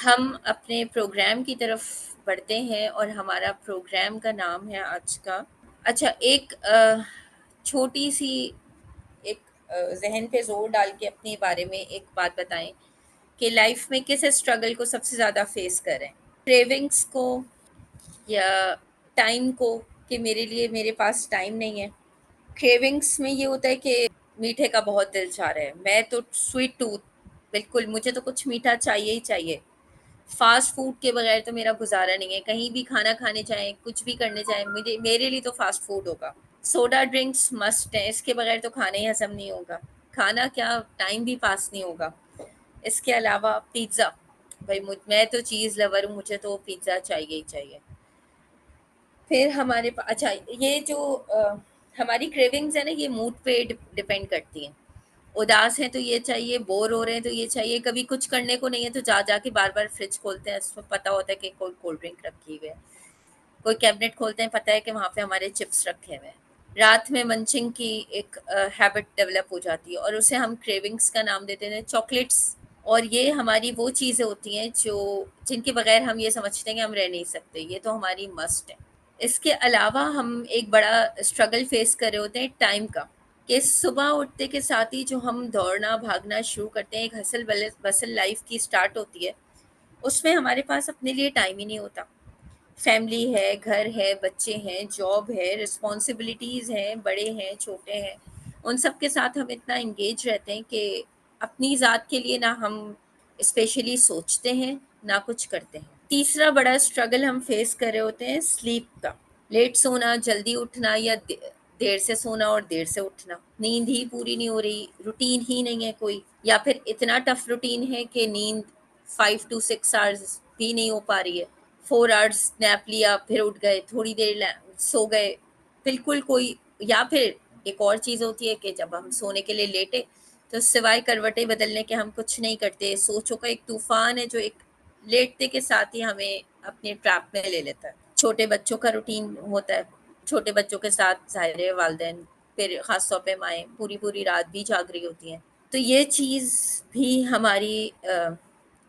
हम अपने प्रोग्राम की तरफ बढ़ते हैं और हमारा प्रोग्राम का नाम है आज का। अच्छा, एक छोटी सी एक जहन पे जोर डाल के अपने बारे में एक बात बताएं कि लाइफ में किस स्ट्रगल को सबसे ज़्यादा फेस करें, क्रेविंग्स को या टाइम को, कि मेरे लिए मेरे पास टाइम नहीं है। क्रेविंग्स में ये होता है कि मीठे का बहुत दिल चाह रहा है, मैं तो स्वीट टूथ, बिल्कुल मुझे तो कुछ मीठा चाहिए ही चाहिए। फास्ट फूड के बगैर तो मेरा गुजारा नहीं है, कहीं भी खाना खाने जाएँ, कुछ भी करने जाएँ, मुझे मेरे लिए तो फास्ट फूड होगा। सोडा ड्रिंक्स मस्ट हैं, इसके बगैर तो खाना ही हज़म नहीं होगा। खाना क्या, टाइम भी पास नहीं होगा। इसके अलावा पिज़्ज़ा, भई मैं तो चीज़ लवर हूँ, मुझे तो पिज़्ज़ा चाहिए ही चाहिए। फिर हमारे अच्छा, ये जो हमारी क्रेविंग्स है ना, ये मूड पे डिपेंड करती हैं। उदास हैं तो ये चाहिए, बोर हो रहे हैं तो ये चाहिए, कभी कुछ करने को नहीं है तो जा जा के बार-बार फ्रिज खोलते हैं, उसमें पता होता है कि कोई कोल्ड ड्रिंक रखी हुई है। कोई कैबिनेट खोलते हैं, पता है कि वहाँ पे हमारे चिप्स रखे हुए हैं। रात में मंचिंग की एक हैबिट डेवलप हो जाती है और उसे हम क्रेविंग्स का नाम देते हैं चॉकलेट्स। और ये हमारी वो चीज़ें होती हैं जो जिनके बगैर हम ये समझते हैं कि हम रह नहीं सकते, ये तो हमारी मस्ट है। इसके अलावा हम एक बड़ा स्ट्रगल फेस कर रहे होते हैं टाइम का, कि सुबह उठते के साथ ही जो हम दौड़ना भागना शुरू करते हैं, एक हसल बसल लाइफ की स्टार्ट होती है, उसमें हमारे पास अपने लिए टाइम ही नहीं होता। फैमिली है, घर है, बच्चे हैं, जॉब है, रिस्पॉन्सिबिलिटीज़ हैं, बड़े हैं, छोटे हैं, उन सब के साथ हम इतना इंगेज रहते हैं कि अपनी ज़ात के लिए ना हम स्पेशली सोचते हैं, ना कुछ करते हैं। तीसरा बड़ा स्ट्रगल हम फेस कर रहे होते हैं स्लीप का। लेट सोना, जल्दी उठना, या देर से सोना और देर से उठना। नींद ही पूरी नहीं हो रही, रूटीन ही नहीं है कोई, या फिर इतना टफ रूटीन है कि नींद 5 टू 6 आवर्स भी नहीं हो पा रही है। 4 आवर्स नैप लिया, फिर उठ गए, थोड़ी देर सो गए, बिल्कुल कोई। या फिर एक और चीज़ होती है कि जब हम सोने के लिए लेटे तो सिवाय करवटें बदलने के हम कुछ नहीं करते। सोचों का एक तूफान है जो एक लेटते के साथ ही हमें अपने ट्रैप में ले लेता है। छोटे बच्चों का रूटीन होता है, छोटे बच्चों के साथ ज़ाहिर है वालिदैन, फिर ख़ास तौर पे माएँ पूरी-पूरी रात भी जाग रही होती हैं। तो ये चीज़ भी हमारी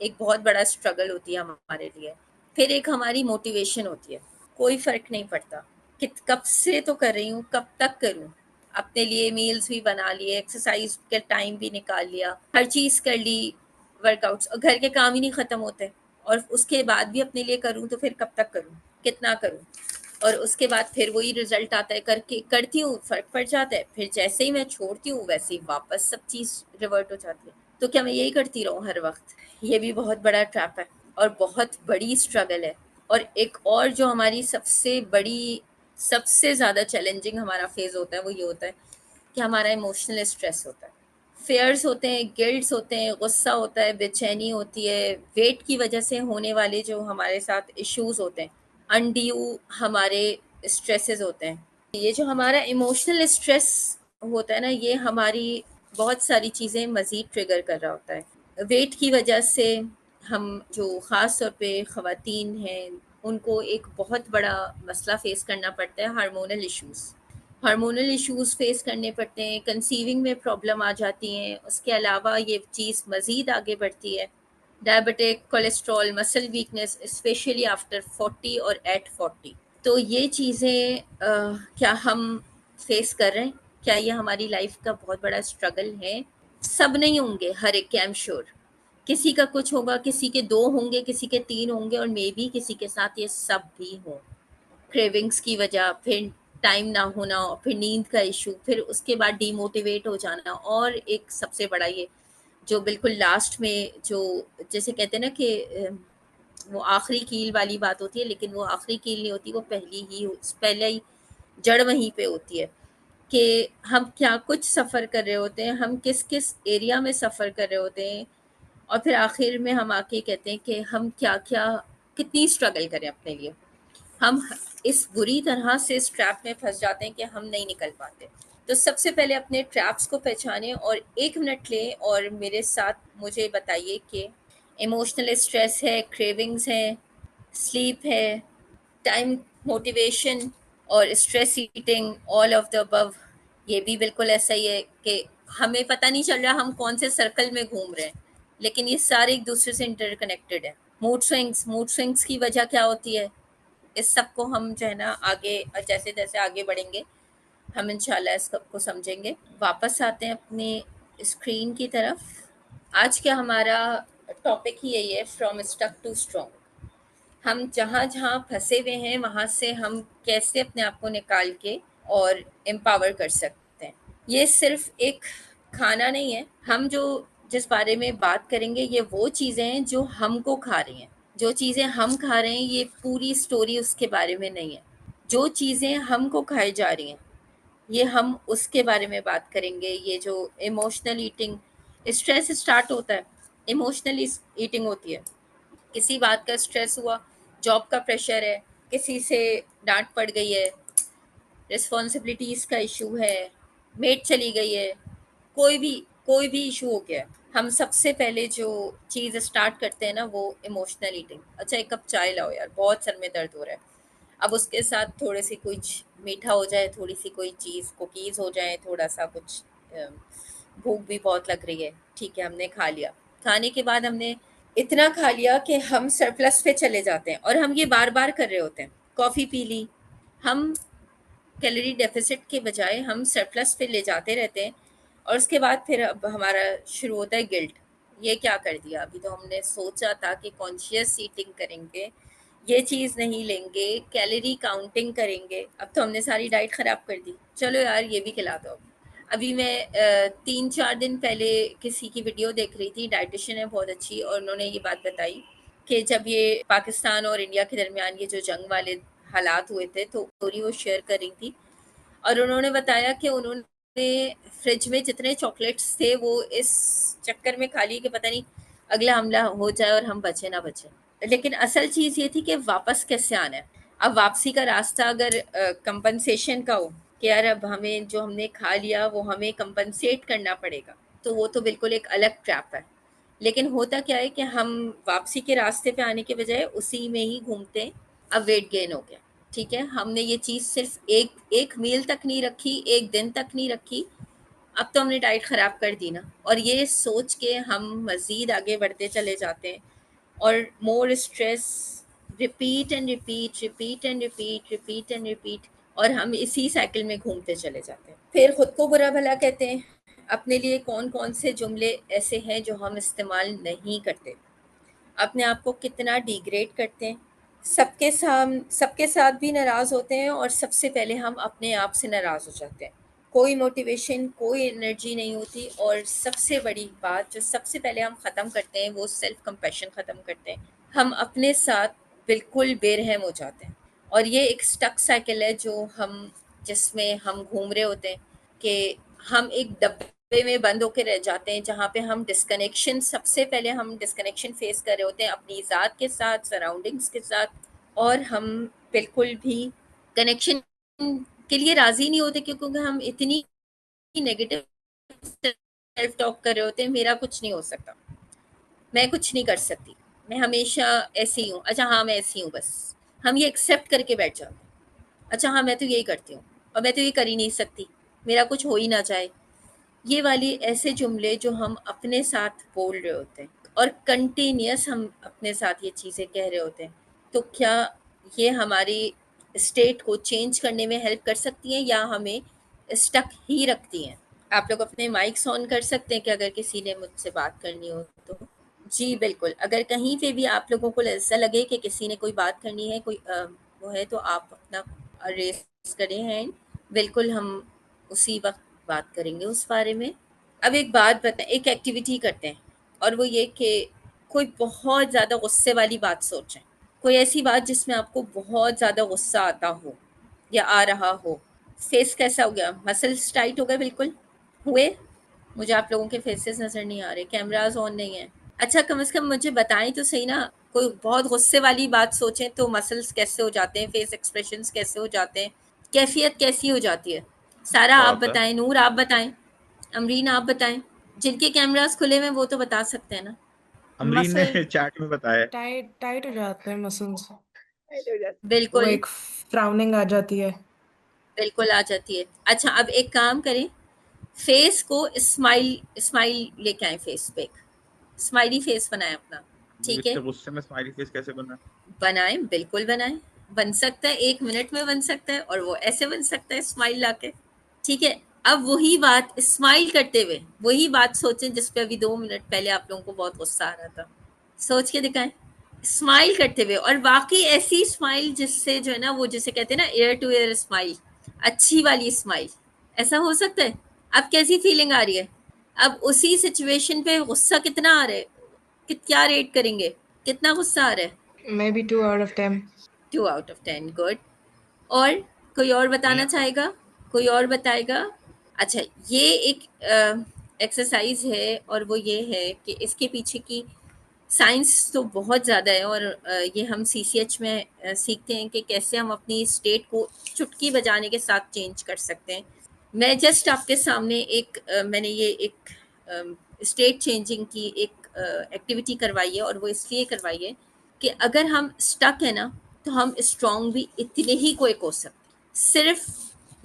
एक बहुत बड़ा स्ट्रगल होती है हमारे लिए। फिर एक हमारी मोटिवेशन होती है, कोई फ़र्क नहीं पड़ता कि कब से तो कर रही हूँ, कब तक करूँ? अपने लिए मील्स भी बना लिए, एक्सरसाइज़ का टाइम भी निकाल लिया, हर चीज़ कर ली, वर्कआउट्स, और घर के काम ही नहीं ख़त्म होते, और उसके बाद भी अपने लिए करूँ तो फिर कब तक करूँ? कितना करूँ? और उसके बाद फिर वही रिज़ल्ट आता है, करके करती हूँ, फ़र्क पड़ जाता है, फिर जैसे ही मैं छोड़ती हूँ वैसे ही वापस सब चीज़ रिवर्ट हो जाती है। तो क्या मैं यही करती रहूँ हर वक़्त? ये भी बहुत बड़ा ट्रैप है और बहुत बड़ी स्ट्रगल है। और एक और जो हमारी सबसे ज़्यादा चैलेंजिंग हमारा फ़ेज़ होता है, वो ये होता है कि हमारा इमोशनल स्ट्रेस होता है। फ़ियर्स होते हैं, गिल्ट्स होते हैं, गुस्सा होता है, बेचैनी होती है, वेट की वजह से होने वाले जो हमारे साथ इश्यूज़ होते हैं, अनड्यू हमारे स्ट्रेसेस होते हैं। ये जो हमारा इमोशनल स्ट्रेस होता है ना, ये हमारी बहुत सारी चीज़ें मज़ीद ट्रिगर कर रहा होता है। वेट की वजह से हम जो ख़ास तौर पे ख़वातीन हैं, उनको एक बहुत बड़ा मसला फ़ेस करना पड़ता है, hormonal issues. Hormonal issues face करने पड़ते हैं, कंसीविंग में प्रॉब्लम आ जाती हैं, उसके अलावा ये चीज़ मज़ीद आगे बढ़ती है। Diabetic, cholesterol, muscle weakness, specially after 40 और एट 40। तो ये चीज़ें क्या हम फेस कर रहे हैं? क्या ये हमारी लाइफ का बहुत बड़ा स्ट्रगल है? सब नहीं होंगे, हर एक के, आई एम श्योर। किसी का कुछ होगा, किसी के 2 होंगे, किसी के 3 होंगे, और मेबी किसी के साथ ये सब भी हों। क्रेविंग्स की वजह, फिर टाइम ना होना, फिर नींद का इश्यू, फिर उसके बाद डिमोटिवेट हो जाना, और एक सबसे बड़ा ये जो बिल्कुल लास्ट में जो जैसे कहते हैं ना कि वो आखिरी कील वाली बात होती है, लेकिन वो आखिरी कील नहीं होती, वो पहले ही जड़ वहीं पे होती है कि हम क्या कुछ सफ़र कर रहे होते हैं, हम किस-किस एरिया में सफ़र कर रहे होते हैं, और फिर आखिर में हम आके कहते हैं कि हम क्या-क्या कितनी स्ट्रगल करें अपने लिए। हम इस बुरी तरह से इस ट्रैप में फँस जाते हैं कि हम नहीं निकल पाते। तो सबसे पहले अपने ट्रैप्स को पहचानें और 1 मिनट लें और मेरे साथ मुझे बताइए कि इमोशनल स्ट्रेस है, क्रेविंग्स हैं, स्लीप है, टाइम, मोटिवेशन और stress eating, all of the above. ये भी बिल्कुल ऐसा ही है कि हमें पता नहीं चल रहा हम कौन से सर्कल में घूम रहे हैं, लेकिन ये सारे एक दूसरे से इंटरकनेक्टेड हैं। मूड स्विंग्स की वजह क्या होती है, इस सब को हम जो है ना आगे जैसे जैसे आगे बढ़ेंगे हम इंशाल्लाह इस सब को समझेंगे। वापस आते हैं अपनी स्क्रीन की तरफ। आज का हमारा टॉपिक ही यही है, फ्रॉम स्टक टू स्ट्रॉन्ग। हम जहाँ जहाँ फंसे हुए हैं वहाँ से हम कैसे अपने आप को निकाल के और एम्पावर कर सकते हैं। ये सिर्फ एक खाना नहीं है, हम जो जिस बारे में बात करेंगे ये वो चीज़ें हैं जो हमको खा रही हैं। जो चीज़ें हम खा रहे हैं ये पूरी स्टोरी उसके बारे में नहीं है। जो चीज़ें हमको खाई जा रही हैं ये हम उसके बारे में बात करेंगे। ये जो इमोशनल ईटिंग, स्ट्रेस स्टार्ट होता है, इमोशनल ईटिंग होती है। किसी बात का स्ट्रेस हुआ, जॉब का प्रेशर है, किसी से डांट पड़ गई है, रिस्पॉन्सिबिलिटीज़ का इशू है, मेट चली गई है, कोई भी इशू हो गया है, हम सबसे पहले जो चीज़ स्टार्ट करते हैं ना वो इमोशनल ईटिंग। अच्छा एक कप चाय लाओ यार, बहुत सर में दर्द हो रहा है। अब उसके साथ थोड़े सी कुछ मीठा हो जाए, थोड़ी सी कोई चीज़, कुकीज़ हो जाए, थोड़ा सा कुछ, भूख भी बहुत लग रही है, ठीक है हमने खा लिया। खाने के बाद हमने इतना खा लिया कि हम सरप्लस पे चले जाते हैं और हम ये बार बार कर रहे होते हैं। कॉफ़ी पी ली, हम कैलोरी डेफिसिट के बजाय हम सरप्लस पे ले जाते रहते हैं और उसके बाद फिर अब हमारा शुरू होता है गिल्ट। ये क्या कर दिया, अभी तो हमने सोचा था कि कॉन्शियस ईटिंग करेंगे, ये चीज़ नहीं लेंगे, कैलोरी काउंटिंग करेंगे, अब तो हमने सारी डाइट ख़राब कर दी, चलो यार ये भी खिला दो। अभी मैं 3-4 दिन पहले किसी की वीडियो देख रही थी, डाइटिशियन है बहुत अच्छी, और उन्होंने ये बात बताई कि जब ये पाकिस्तान और इंडिया के दरमियान ये जो जंग वाले हालात हुए थे तो स्टोरी वो शेयर कर रही थी और उन्होंने बताया कि उन्होंने फ्रिज में जितने चॉकलेट्स थे वो इस चक्कर में खा लिए कि पता नहीं अगला हमला हो जाए और हम बचे ना बचे। लेकिन असल चीज़ ये थी कि वापस कैसे आना है। अब वापसी का रास्ता अगर कंपनसेशन का हो कि यार अब हमें जो हमने खा लिया वो हमें कंपनसेट करना पड़ेगा, तो वो तो बिल्कुल एक अलग ट्रैप है। लेकिन होता क्या है कि हम वापसी के रास्ते पे आने के बजाय उसी में ही घूमते हैं। अब वेट गेन हो गया, ठीक है, हमने ये चीज़ सिर्फ एक एक मील तक नहीं रखी, एक दिन तक नहीं रखी, अब तो हमने डाइट ख़राब कर दी ना, और ये सोच के हम मज़ीद आगे बढ़ते चले जाते हैं और more stress, repeat and repeat, repeat and repeat, repeat and repeat, और हम इसी साइकिल में घूमते चले जाते हैं। फिर खुद को बुरा भला कहते हैं। अपने लिए कौन कौन से जुमले ऐसे हैं जो हम इस्तेमाल नहीं करते, अपने आप को कितना डिग्रेड करते हैं, सबके साथ भी नाराज़ होते हैं और सबसे पहले हम अपने आप से नाराज़ हो जाते हैं। कोई मोटिवेशन, कोई एनर्जी नहीं होती, और सबसे बड़ी बात जो सबसे पहले हम ख़त्म करते हैं वो सेल्फ कंपैशन ख़त्म करते हैं। हम अपने साथ बिल्कुल बेरहम हो जाते हैं और ये एक स्टक साइकिल है जो हम जिसमें हम घूम रहे होते हैं कि हम एक डब्बे में बंद होकर रह जाते हैं जहाँ पे हम डिस्कनेक्शन, सबसे पहले हम डिस्कनेक्शन फेस कर रहे होते हैं अपनी ज़ात के साथ, सराउंडिंग्स के साथ, और हम बिल्कुल भी कनेक्शन के लिए राज़ी नहीं होते क्योंकि हम इतनी नेगेटिव सेल्फ टॉक कर रहे होते हैं, मेरा कुछ नहीं हो सकता, मैं कुछ नहीं कर सकती, मैं हमेशा ऐसी हूँ, अच्छा हाँ मैं ऐसी हूँ बस, हम ये एक्सेप्ट करके बैठ जाते हैं। अच्छा हाँ मैं तो यही करती हूँ और मैं तो ये कर ही नहीं सकती, मेरा कुछ हो ही ना जाए। ये वाली ऐसे जुमले जो हम अपने साथ बोल रहे होते हैं और कंटिन्यूअस हम अपने साथ ये चीज़ें कह रहे होते हैं, तो क्या ये हमारी स्टेट को चेंज करने में हेल्प कर सकती हैं या हमें स्टक ही रखती हैं? आप लोग अपने माइक्स ऑन कर सकते हैं कि अगर किसी ने मुझसे बात करनी हो तो। जी बिल्कुल, अगर कहीं पे भी आप लोगों को ऐसा लगे कि किसी ने कोई बात करनी है, कोई वो है, तो आप अपना रेस करें हैंड, बिल्कुल हम उसी वक्त बात करेंगे उस बारे में। अब एक बात बताएं, एक एक्टिविटी करते हैं और वो ये कि कोई बहुत ज़्यादा गुस्से वाली बात सोचें, कोई ऐसी बात जिसमें आपको बहुत ज़्यादा गुस्सा आता हो या आ रहा हो। फेस कैसा हो गया, मसल्स टाइट हो गए बिल्कुल हुए? मुझे आप लोगों के फेसेस नज़र नहीं आ रहे, कैमरास ऑन नहीं है। अच्छा कम से कम मुझे बताएं तो सही ना, कोई बहुत गुस्से वाली बात सोचें तो मसल्स कैसे हो जाते हैं, फेस एक्सप्रेशंस कैसे हो जाते हैं, कैफियत कैसी हो जाती है? सारा आप बात है। बताएं, नूर आप बताएं, अमरीन आप बताएं, जिनके कैमरास खुले हुए हैं वो तो बता सकते हैं ना। अमरीन ने मसल चैट में बताया है। टाइट टाइट हो जाते हैं मसल्स। वो बिल्कुल, एक फ्राउनिंग आ जाती है। बिल्कुल आ जाती है। अच्छा अब एक काम करें, फेस को स्माइल स्माइल लेके आए, फेस पे एक स्माइली फेस बनाएं अपना। ठीक है, इतने गुस्से में स्माइली फेस कैसे बना? बनाएं, बिल्कुल बनाएं, बन सकता है, 1 मिनट में बन सकता है, और वो ऐसे बन सकता है स्माइल लाके। ठीक है, अब वही बात स्माइल करते हुए वही बात सोचें जिस पे अभी 2 मिनट पहले आप लोगों को बहुत गुस्सा आ रहा था। सोच के दिखाएं, स्माइल करते हुए, और बाकी ऐसी स्माइल जिससे जो है ना, वो जिसे कहते हैं ना एयर टू एयर स्माइल, अच्छी वाली स्माइल। ऐसा हो सकता है? अब कैसी फीलिंग आ रही है? अब उसी सिचुएशन पे गुस्सा कितना आ रहा है, क्या रेट करेंगे, कितना गुस्सा आ रहा है? Maybe 2 out of 10. 2 out of 10, good. और कोई और बताना चाहेगा? कोई और बताएगा? अच्छा, ये एक एक्सरसाइज है, और वो ये है कि इसके पीछे की साइंस तो बहुत ज़्यादा है, और ये हम सीसीएच में सीखते हैं कि कैसे हम अपनी स्टेट को चुटकी बजाने के साथ चेंज कर सकते हैं। मैं जस्ट आपके सामने मैंने ये एक स्टेट चेंजिंग की एक एक्टिविटी करवाई है, और वो इसलिए करवाई है कि अगर हम स्टक है ना, तो हम स्ट्रांग भी इतने ही क्विक हो सकते। सिर्फ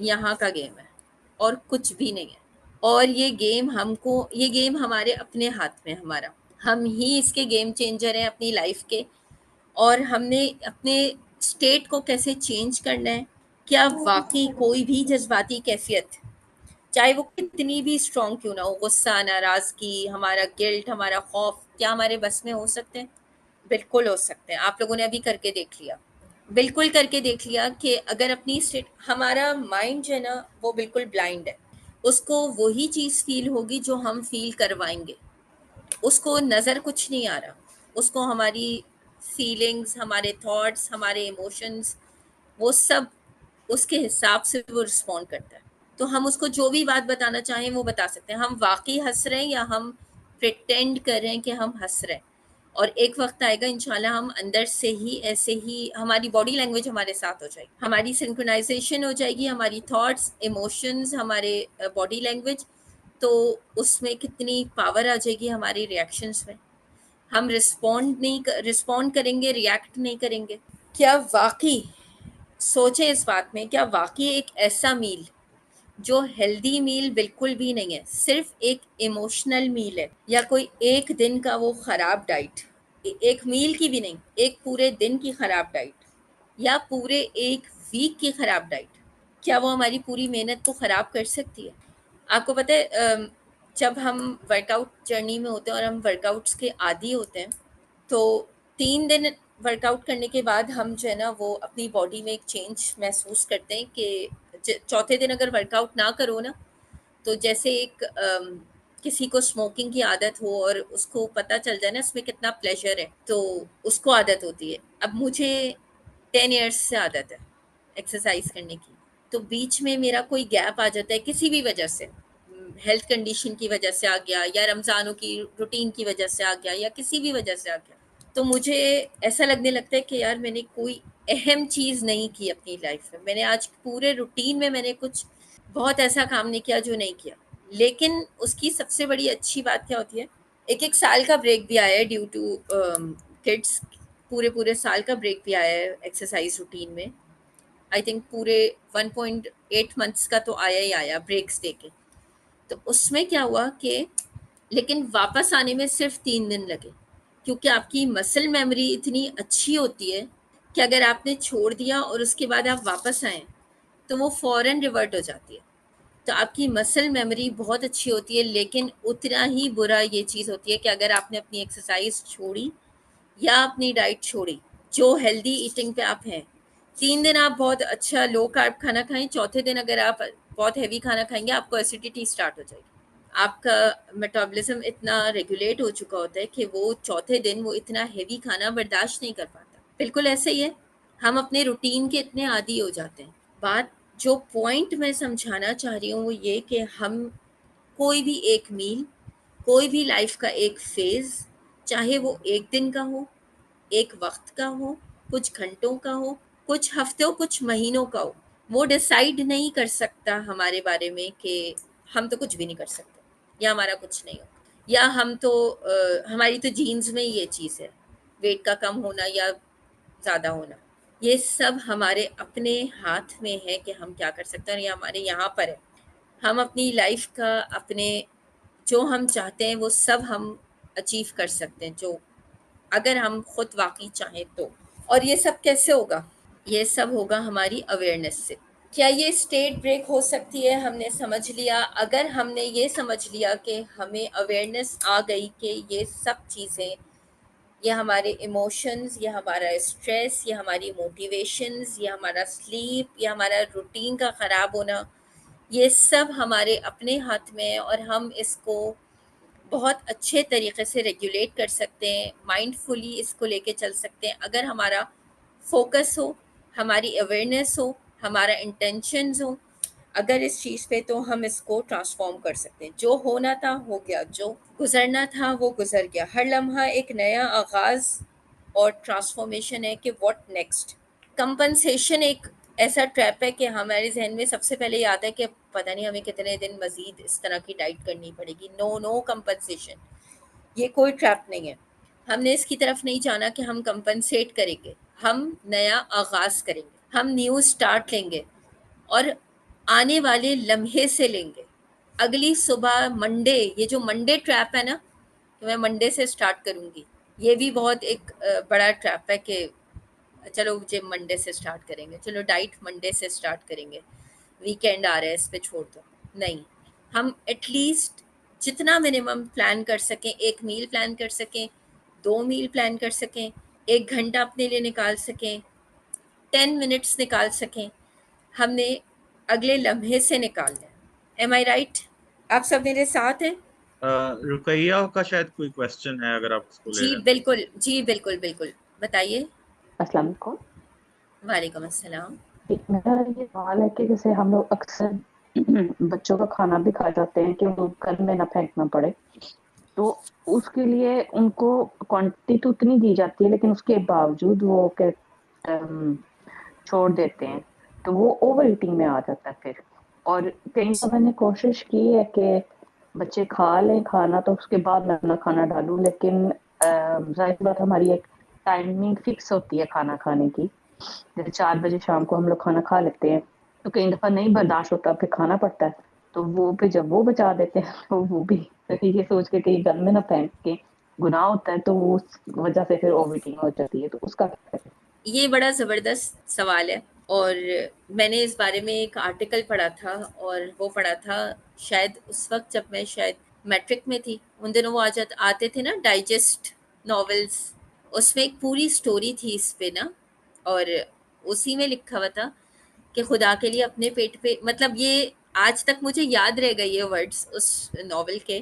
यहाँ का गेम है, और कुछ भी नहीं है। और ये गेम हमारे अपने हाथ में है, हमारा, हम ही इसके गेम चेंजर हैं अपनी लाइफ के। और हमने अपने स्टेट को कैसे चेंज करना है, क्या वाकई कोई भी जज्बाती कैफियत, चाहे वो कितनी भी स्ट्रांग क्यों ना हो, गुस्सा, नाराजगी, हमारा गिल्ट, हमारा खौफ, क्या हमारे बस में हो सकते हैं? बिल्कुल हो सकते हैं। आप लोगों ने अभी करके देख लिया, बिल्कुल करके देख लिया कि अगर अपनी स्टेट, हमारा माइंड जो है ना वो बिल्कुल ब्लाइंड है, उसको वही चीज़ फील होगी जो हम फील करवाएंगे। उसको नज़र कुछ नहीं आ रहा, उसको हमारी फीलिंग्स, हमारे थॉट्स, हमारे इमोशंस, वो सब उसके हिसाब से वो रिस्पॉन्ड करता है। तो हम उसको जो भी बात बताना चाहें वो बता सकते हैं, हम वाकई हंस रहे हैं या हम प्रिटेंड कर रहे हैं कि हम हंस रहे हैं। और एक वक्त आएगा इंशाल्लाह, हम अंदर से ही ऐसे ही हमारी बॉडी लैंग्वेज हमारे साथ हो जाएगी, हमारी सिंक्रोनाइजेशन हो जाएगी, हमारी थॉट्स, इमोशंस, हमारे बॉडी लैंग्वेज। तो उसमें कितनी पावर आ जाएगी हमारी रिएक्शंस में। हम रिस्पॉन्ड करेंगे, रिएक्ट नहीं करेंगे। क्या वाकई, सोचें इस बात में, क्या वाकई एक ऐसा मील जो हेल्दी मील बिल्कुल भी नहीं है, सिर्फ एक इमोशनल मील है, या कोई एक दिन का वो खराब डाइट, एक मील की भी नहीं, एक पूरे दिन की खराब डाइट, या पूरे एक वीक की खराब डाइट, क्या वो हमारी पूरी मेहनत को खराब कर सकती है? आपको पता है, जब हम वर्कआउट जर्नी में होते हैं और हम वर्कआउट्स के आदी होते हैं, तो 3 दिन वर्कआउट करने के बाद हम जो है ना वो अपनी बॉडी में एक चेंज महसूस करते हैं कि चौथे दिन अगर वर्कआउट ना करो ना, तो जैसे किसी को स्मोकिंग की आदत हो और उसको पता चल जाए ना इसमें कितना प्लेजर है, तो उसको आदत होती है। अब मुझे 10 इयर्स से आदत है एक्सरसाइज करने की, तो बीच में मेरा कोई गैप आ जाता है किसी भी वजह से, हेल्थ कंडीशन की वजह से आ गया, या रमज़ानों की रूटीन की वजह से आ गया, या किसी भी वजह से आ गया, तो मुझे ऐसा लगने लगता है कि यार मैंने कोई अहम चीज़ नहीं की अपनी लाइफ में, मैंने आज पूरे रूटीन में मैंने कुछ बहुत ऐसा काम नहीं किया जो नहीं किया। लेकिन उसकी सबसे बड़ी अच्छी बात क्या होती है, एक एक साल का ब्रेक भी आया है ड्यू टू किड्स, पूरे पूरे साल का ब्रेक भी आया है एक्सरसाइज रूटीन में। आई थिंक पूरे 1.8 मंथ्स का तो आया ही आया ब्रेक्स दे के। तो उसमें क्या हुआ कि, लेकिन वापस आने में सिर्फ 3 दिन लगे, क्योंकि आपकी मसल मेमोरी इतनी अच्छी होती है कि अगर आपने छोड़ दिया और उसके बाद आप वापस आए, तो वो फ़ौरन रिवर्ट हो जाती है। तो आपकी मसल मेमोरी बहुत अच्छी होती है, लेकिन उतना ही बुरा ये चीज़ होती है कि अगर आपने अपनी एक्सरसाइज छोड़ी या अपनी डाइट छोड़ी, जो हेल्दी ईटिंग पे आप हैं, 3 दिन आप बहुत अच्छा लो कार्ब खाना खाएं, चौथे दिन अगर आप बहुत हैवी खाना खाएंगे, आपको एसिडिटी स्टार्ट हो जाएगी। आपका मेटाबॉलिज्म इतना रेगुलेट हो चुका होता है कि वो चौथे दिन वो इतना हैवी खाना बर्दाश्त नहीं कर पाता। बिल्कुल ऐसे ही है, हम अपने रूटीन के इतने आदी हो जाते हैं। बात, जो पॉइंट मैं समझाना चाह रही हूँ वो ये कि हम कोई भी एक मील, कोई भी लाइफ का एक फेज़, चाहे वो एक दिन का हो, एक वक्त का हो, कुछ घंटों का हो, कुछ हफ्तों, कुछ महीनों का हो, वो डिसाइड नहीं कर सकता हमारे बारे में कि हम तो कुछ भी नहीं कर सकते, या हमारा कुछ नहीं हो, या हम तो हमारी तो जीन्स में ही ये चीज़ है, वेट का कम होना या ज़्यादा होना। ये सब हमारे अपने हाथ में है कि हम क्या कर सकते हैं, और ये हमारे यहाँ पर है। हम अपनी लाइफ का, अपने जो हम चाहते हैं वो सब हम अचीव कर सकते हैं, जो अगर हम खुद वाकई चाहें तो। और ये सब कैसे होगा? ये सब होगा हमारी अवेयरनेस से। क्या ये स्टेट ब्रेक हो सकती है? हमने समझ लिया, अगर हमने ये समझ लिया कि हमें अवेयरनेस आ गई कि ये सब चीज़ें, ये हमारे इमोशंस, ये हमारा स्ट्रेस, ये हमारी मोटिवेशंस, ये हमारा स्लीप, ये हमारा रूटीन का ख़राब होना, ये सब हमारे अपने हाथ में है और हम इसको बहुत अच्छे तरीके से रेगुलेट कर सकते हैं, माइंडफुली इसको लेके चल सकते हैं। अगर हमारा फोकस हो, हमारी अवेयरनेस हो, हमारा इंटेंशंस हो अगर इस चीज़ पे, तो हम इसको ट्रांसफॉर्म कर सकते हैं। जो होना था हो गया, जो गुजरना था वो गुजर गया। हर लम्हा एक नया आगाज़ और ट्रांसफॉर्मेशन है कि व्हाट नेक्स्ट। कंपनसेशन एक ऐसा ट्रैप है कि हमारे जहन में सबसे पहले ये आता है कि पता नहीं हमें कितने दिन मजीद इस तरह की डाइट करनी पड़ेगी। नो नो कंपनसेशन, ये कोई ट्रैप नहीं है। हमने इसकी तरफ नहीं जाना कि हम कंपनसेट करेंगे, हम नया आगाज़ करेंगे, हम न्यू स्टार्ट लेंगे और आने वाले लम्हे से लेंगे। अगली सुबह मंडे, ये जो मंडे ट्रैप है ना कि मैं मंडे से स्टार्ट करूँगी, ये भी बहुत एक बड़ा ट्रैप है कि चलो जिम मंडे से स्टार्ट करेंगे, चलो डाइट मंडे से स्टार्ट करेंगे, वीकेंड आ रहा है इस पे छोड़ दो। नहीं, हम एटलीस्ट जितना मिनिमम प्लान कर सकें, एक मील प्लान कर सकें, 2 मील प्लान कर सकें, 1 घंटा अपने लिए निकाल सकें, 10 मिनट्स निकाल सकें, हमने अगले लम्हे से निकालना है। एम आई राइट? आप सब मेरे साथ हैं? रुकैया का शायद कोई क्वेश्चन है, अगर आप उसको ले जी रहे हैं। बिल्कुल, जी बिल्कुल बिल्कुल, बताइए। अस्सलाम वालेकुम। वालेकुम अस्सलाम। मेरा ये सवाल है कि जैसे हम लोग अक्सर बच्चों का खाना भी खा जाते हैं कि उनको घर में ना फेंकना पड़े, तो उसके लिए उनको क्वांटिटी तो उतनी दी जाती है लेकिन उसके बावजूद वो छोड़ देते हैं, तो वो ओवर ईटिंग में आ जाता है फिर। और कई बार मैंने कोशिश की है कि बच्चे खा लें खाना तो उसके बाद मैं अपना खाना डालूं, लेकिन जाहिर बात हमारी एक टाइमिंग फिक्स होती है खाना खाने की। जैसे 4 बजे शाम को हम लोग खाना खा लेते हैं, तो कई दफा नहीं बर्दाश्त होता, फिर खाना पड़ता है। तो वो फिर जब वो बचा देते हैं तो वो भी तो ये सोच के कहीं घर में ना फेंक के गुनाह होता है, तो वो उस वजह से फिर ओवरईटिंग हो जाती है, तो उसका क्या करें? ये बड़ा ज़बरदस्त सवाल है और मैंने इस बारे में एक आर्टिकल पढ़ा था और वो पढ़ा था शायद उस वक़्त जब मैं शायद मैट्रिक में थी। उन दिनों वो आते थे ना डाइजेस्ट नॉवेल्स, उसमें एक पूरी स्टोरी थी इस पे ना, और उसी में लिखा हुआ था कि खुदा के लिए अपने पेट पे, मतलब ये आज तक मुझे याद रह गई ये वर्ड्स उस नॉवेल के,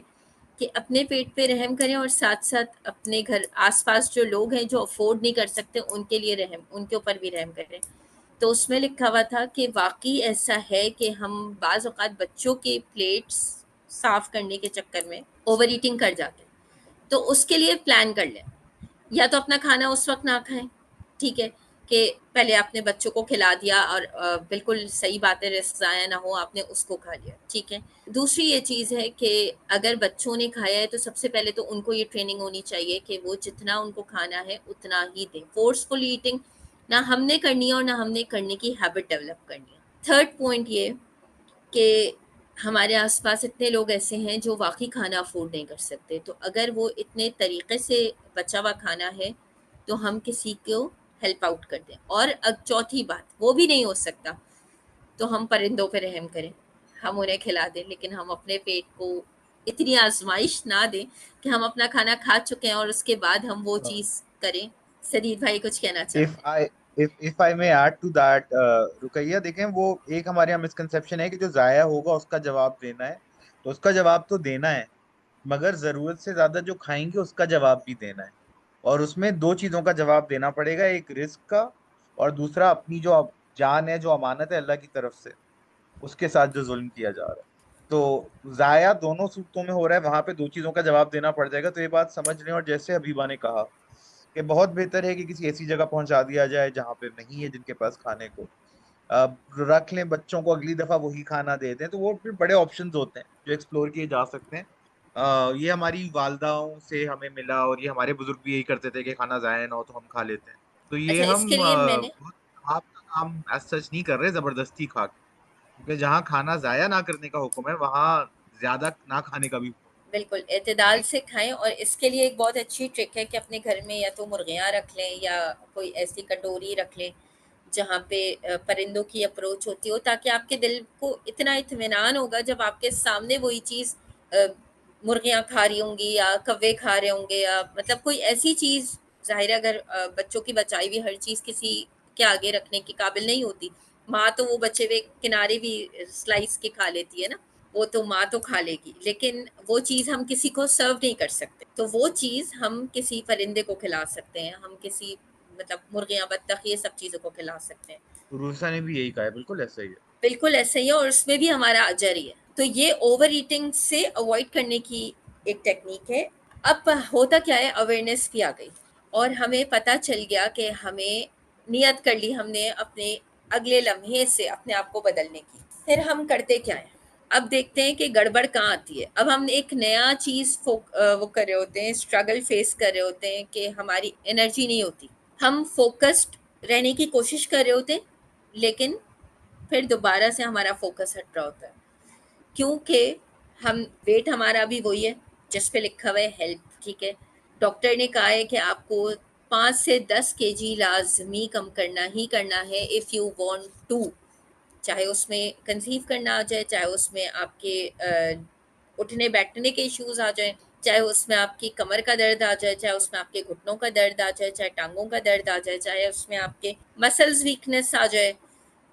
कि अपने पेट पे रहम करें और साथ-साथ अपने घर आस-पास जो लोग हैं जो अफ़ोर्ड नहीं कर सकते उनके लिए रहम, उनके ऊपर भी रहम करें। तो उसमें लिखा हुआ था कि वाक़ई ऐसा है कि हम बाज़ औक़ात बच्चों के प्लेट्स साफ़ करने के चक्कर में ओवर ईटिंग कर जाते हैं। तो उसके लिए प्लान कर लें। या तो अपना खाना उस वक़्त ना खाएँ, ठीक है? कि पहले आपने बच्चों को खिला दिया और बिल्कुल सही बात है, रिस्क ज़ाया ना हो, आपने उसको खा लिया, ठीक है? दूसरी ये चीज़ है कि अगर बच्चों ने खाया है तो सबसे पहले तो उनको ये ट्रेनिंग होनी चाहिए कि वो जितना उनको खाना है उतना ही दें। फ़ोर्सफुल ईटिंग ना हमने करनी है और ना हमने करने की हैबिट डेवलप करनी है। थर्ड पॉइंट ये कि हमारे आस-पास इतने लोग ऐसे हैं जो वाक़ई खाना अफ़ोर्ड नहीं कर सकते, तो अगर वो इतने तरीक़े से बचा हुआ खाना है, तो हम किसी को हेल्प आउट कर दें। और चौथी बात, वो भी नहीं हो सकता, तो हम परिंदों पे रहम करें, हम उन्हें खिला दें, लेकिन हम अपने पेट को इतनी आज़माइश ना दें कि हम अपना खाना खा चुके हैं और उसके बाद हम वो चीज़ करें। सदीद भाई कुछ कहना इफ चाहते हैं? I if I may add to that, Ruqaiya, देखें, वो एक हमारे यहाँ मिसकंसेप्शन है कि जो जाया होगा उसका जवाब देना है। तो उसका जवाब तो देना है, मगर जरूरत से ज्यादा जो खाएंगे उसका जवाब भी देना है। और उसमें दो चीजों का जवाब देना पड़ेगा, एक रिस्क का, और दूसरा अपनी जो जान है, जो अमानत है अल्लाह की तरफ से, उसके साथ जो जुल्म किया जा रहा है। तो जाया दोनों सूरतों में हो रहा है, वहां पे दो चीजों का जवाब देना पड़ जाएगा। तो ये बात समझ लें। और जैसे हबीबा ने कहा कि बहुत बेहतर है कि किसी ऐसी जगह पहुंचा दिया जाए जहाँ पे नहीं है जिनके पास खाने को, अब रख लें, बच्चों को अगली दफा वही खाना दे दें। तो वो फिर बड़े ऑप्शंस होते हैं जो एक्सप्लोर किए जा सकते हैं। ये हमारी वालदाओं से हमें मिला, और ये हमारे बुजुर्ग भी यही करते थे कि खाना जाया ना हो तो हम खा लेते हैं। तो ये अच्छा, हम इसके लिए मैंने बहुत आपका काम एज सच नहीं कर रहे जबरदस्ती खा के, क्योंकि जहाँ खाना जाया ना करने का हुक्म है वहां ज्यादा ना खाने का भी हुक्म बिल्कुल एतदाल से खाएं। और इसके लिए एक बहुत अच्छी ट्रिक है कि अपने घर में या तो मुर्गियाँ रख लें या कोई ऐसी कटोरी रख लें जहाँ पे परिंदों की अप्रोच होती हो, ताकि आपके दिल को इतना इत्मीनान होगा जब आपके सामने वही चीज़ मुर्गियाँ खा रही होंगी या कौवे खा रहे होंगे, या मतलब कोई ऐसी चीज़। ज़ाहिर है अगर बच्चों की बचाई हुई हर चीज़ किसी के आगे रखने की काबिल नहीं होती। माँ तो वो बचे हुए किनारे भी स्लाइस के खा लेती है ना, वो तो माँ तो खा लेगी, लेकिन वो चीज़ हम किसी को सर्व नहीं कर सकते। तो वो चीज़ हम किसी परिंदे को खिला सकते हैं, हम किसी मतलब मुर्गियाँ, बत्तख, ये सब चीज़ों को खिला सकते हैं। रूसा ने भी यही कहा है, बिल्कुल ऐसा ही है। बिल्कुल ऐसा ही है, और उसमें भी हमारा अजर ही है। तो ये ओवर ईटिंग से अवॉइड करने की एक टेक्निक है। अब होता क्या है, अवेयरनेस भी आ गई और हमें पता चल गया कि हमें नियत कर ली हमने अपने अगले लम्हे से अपने आप को बदलने की। फिर हम करते क्या है, अब देखते हैं कि गड़बड़ कहाँ आती है। अब हम एक नया चीज़ वो कर रहे होते हैं, स्ट्रगल फेस कर रहे होते हैं कि हमारी एनर्जी नहीं होती। हम फोकस्ड रहने की कोशिश कर रहे होते हैं, लेकिन फिर दोबारा से हमारा फोकस हट रहा होता है, क्योंकि हम वेट हमारा भी वही है जिस पे लिखा हुआ है हेल्थ। ठीक है, डॉक्टर ने कहा है कि आपको 5 से 10 केजी लाजमी कम करना ही करना है इफ़ यू वांट टू। चाहे उसमें कंसीव करना आ जाए, चाहे उसमें आपके उठने बैठने के इश्यूज आ जाए, चाहे उसमें आपकी कमर का दर्द आ जाए, चाहे उसमें आपके घुटनों का दर्द आ जाए, चाहे टांगों का दर्द आ जाए, चाहे उसमें आपके मसल्स वीकनेस आ जाए,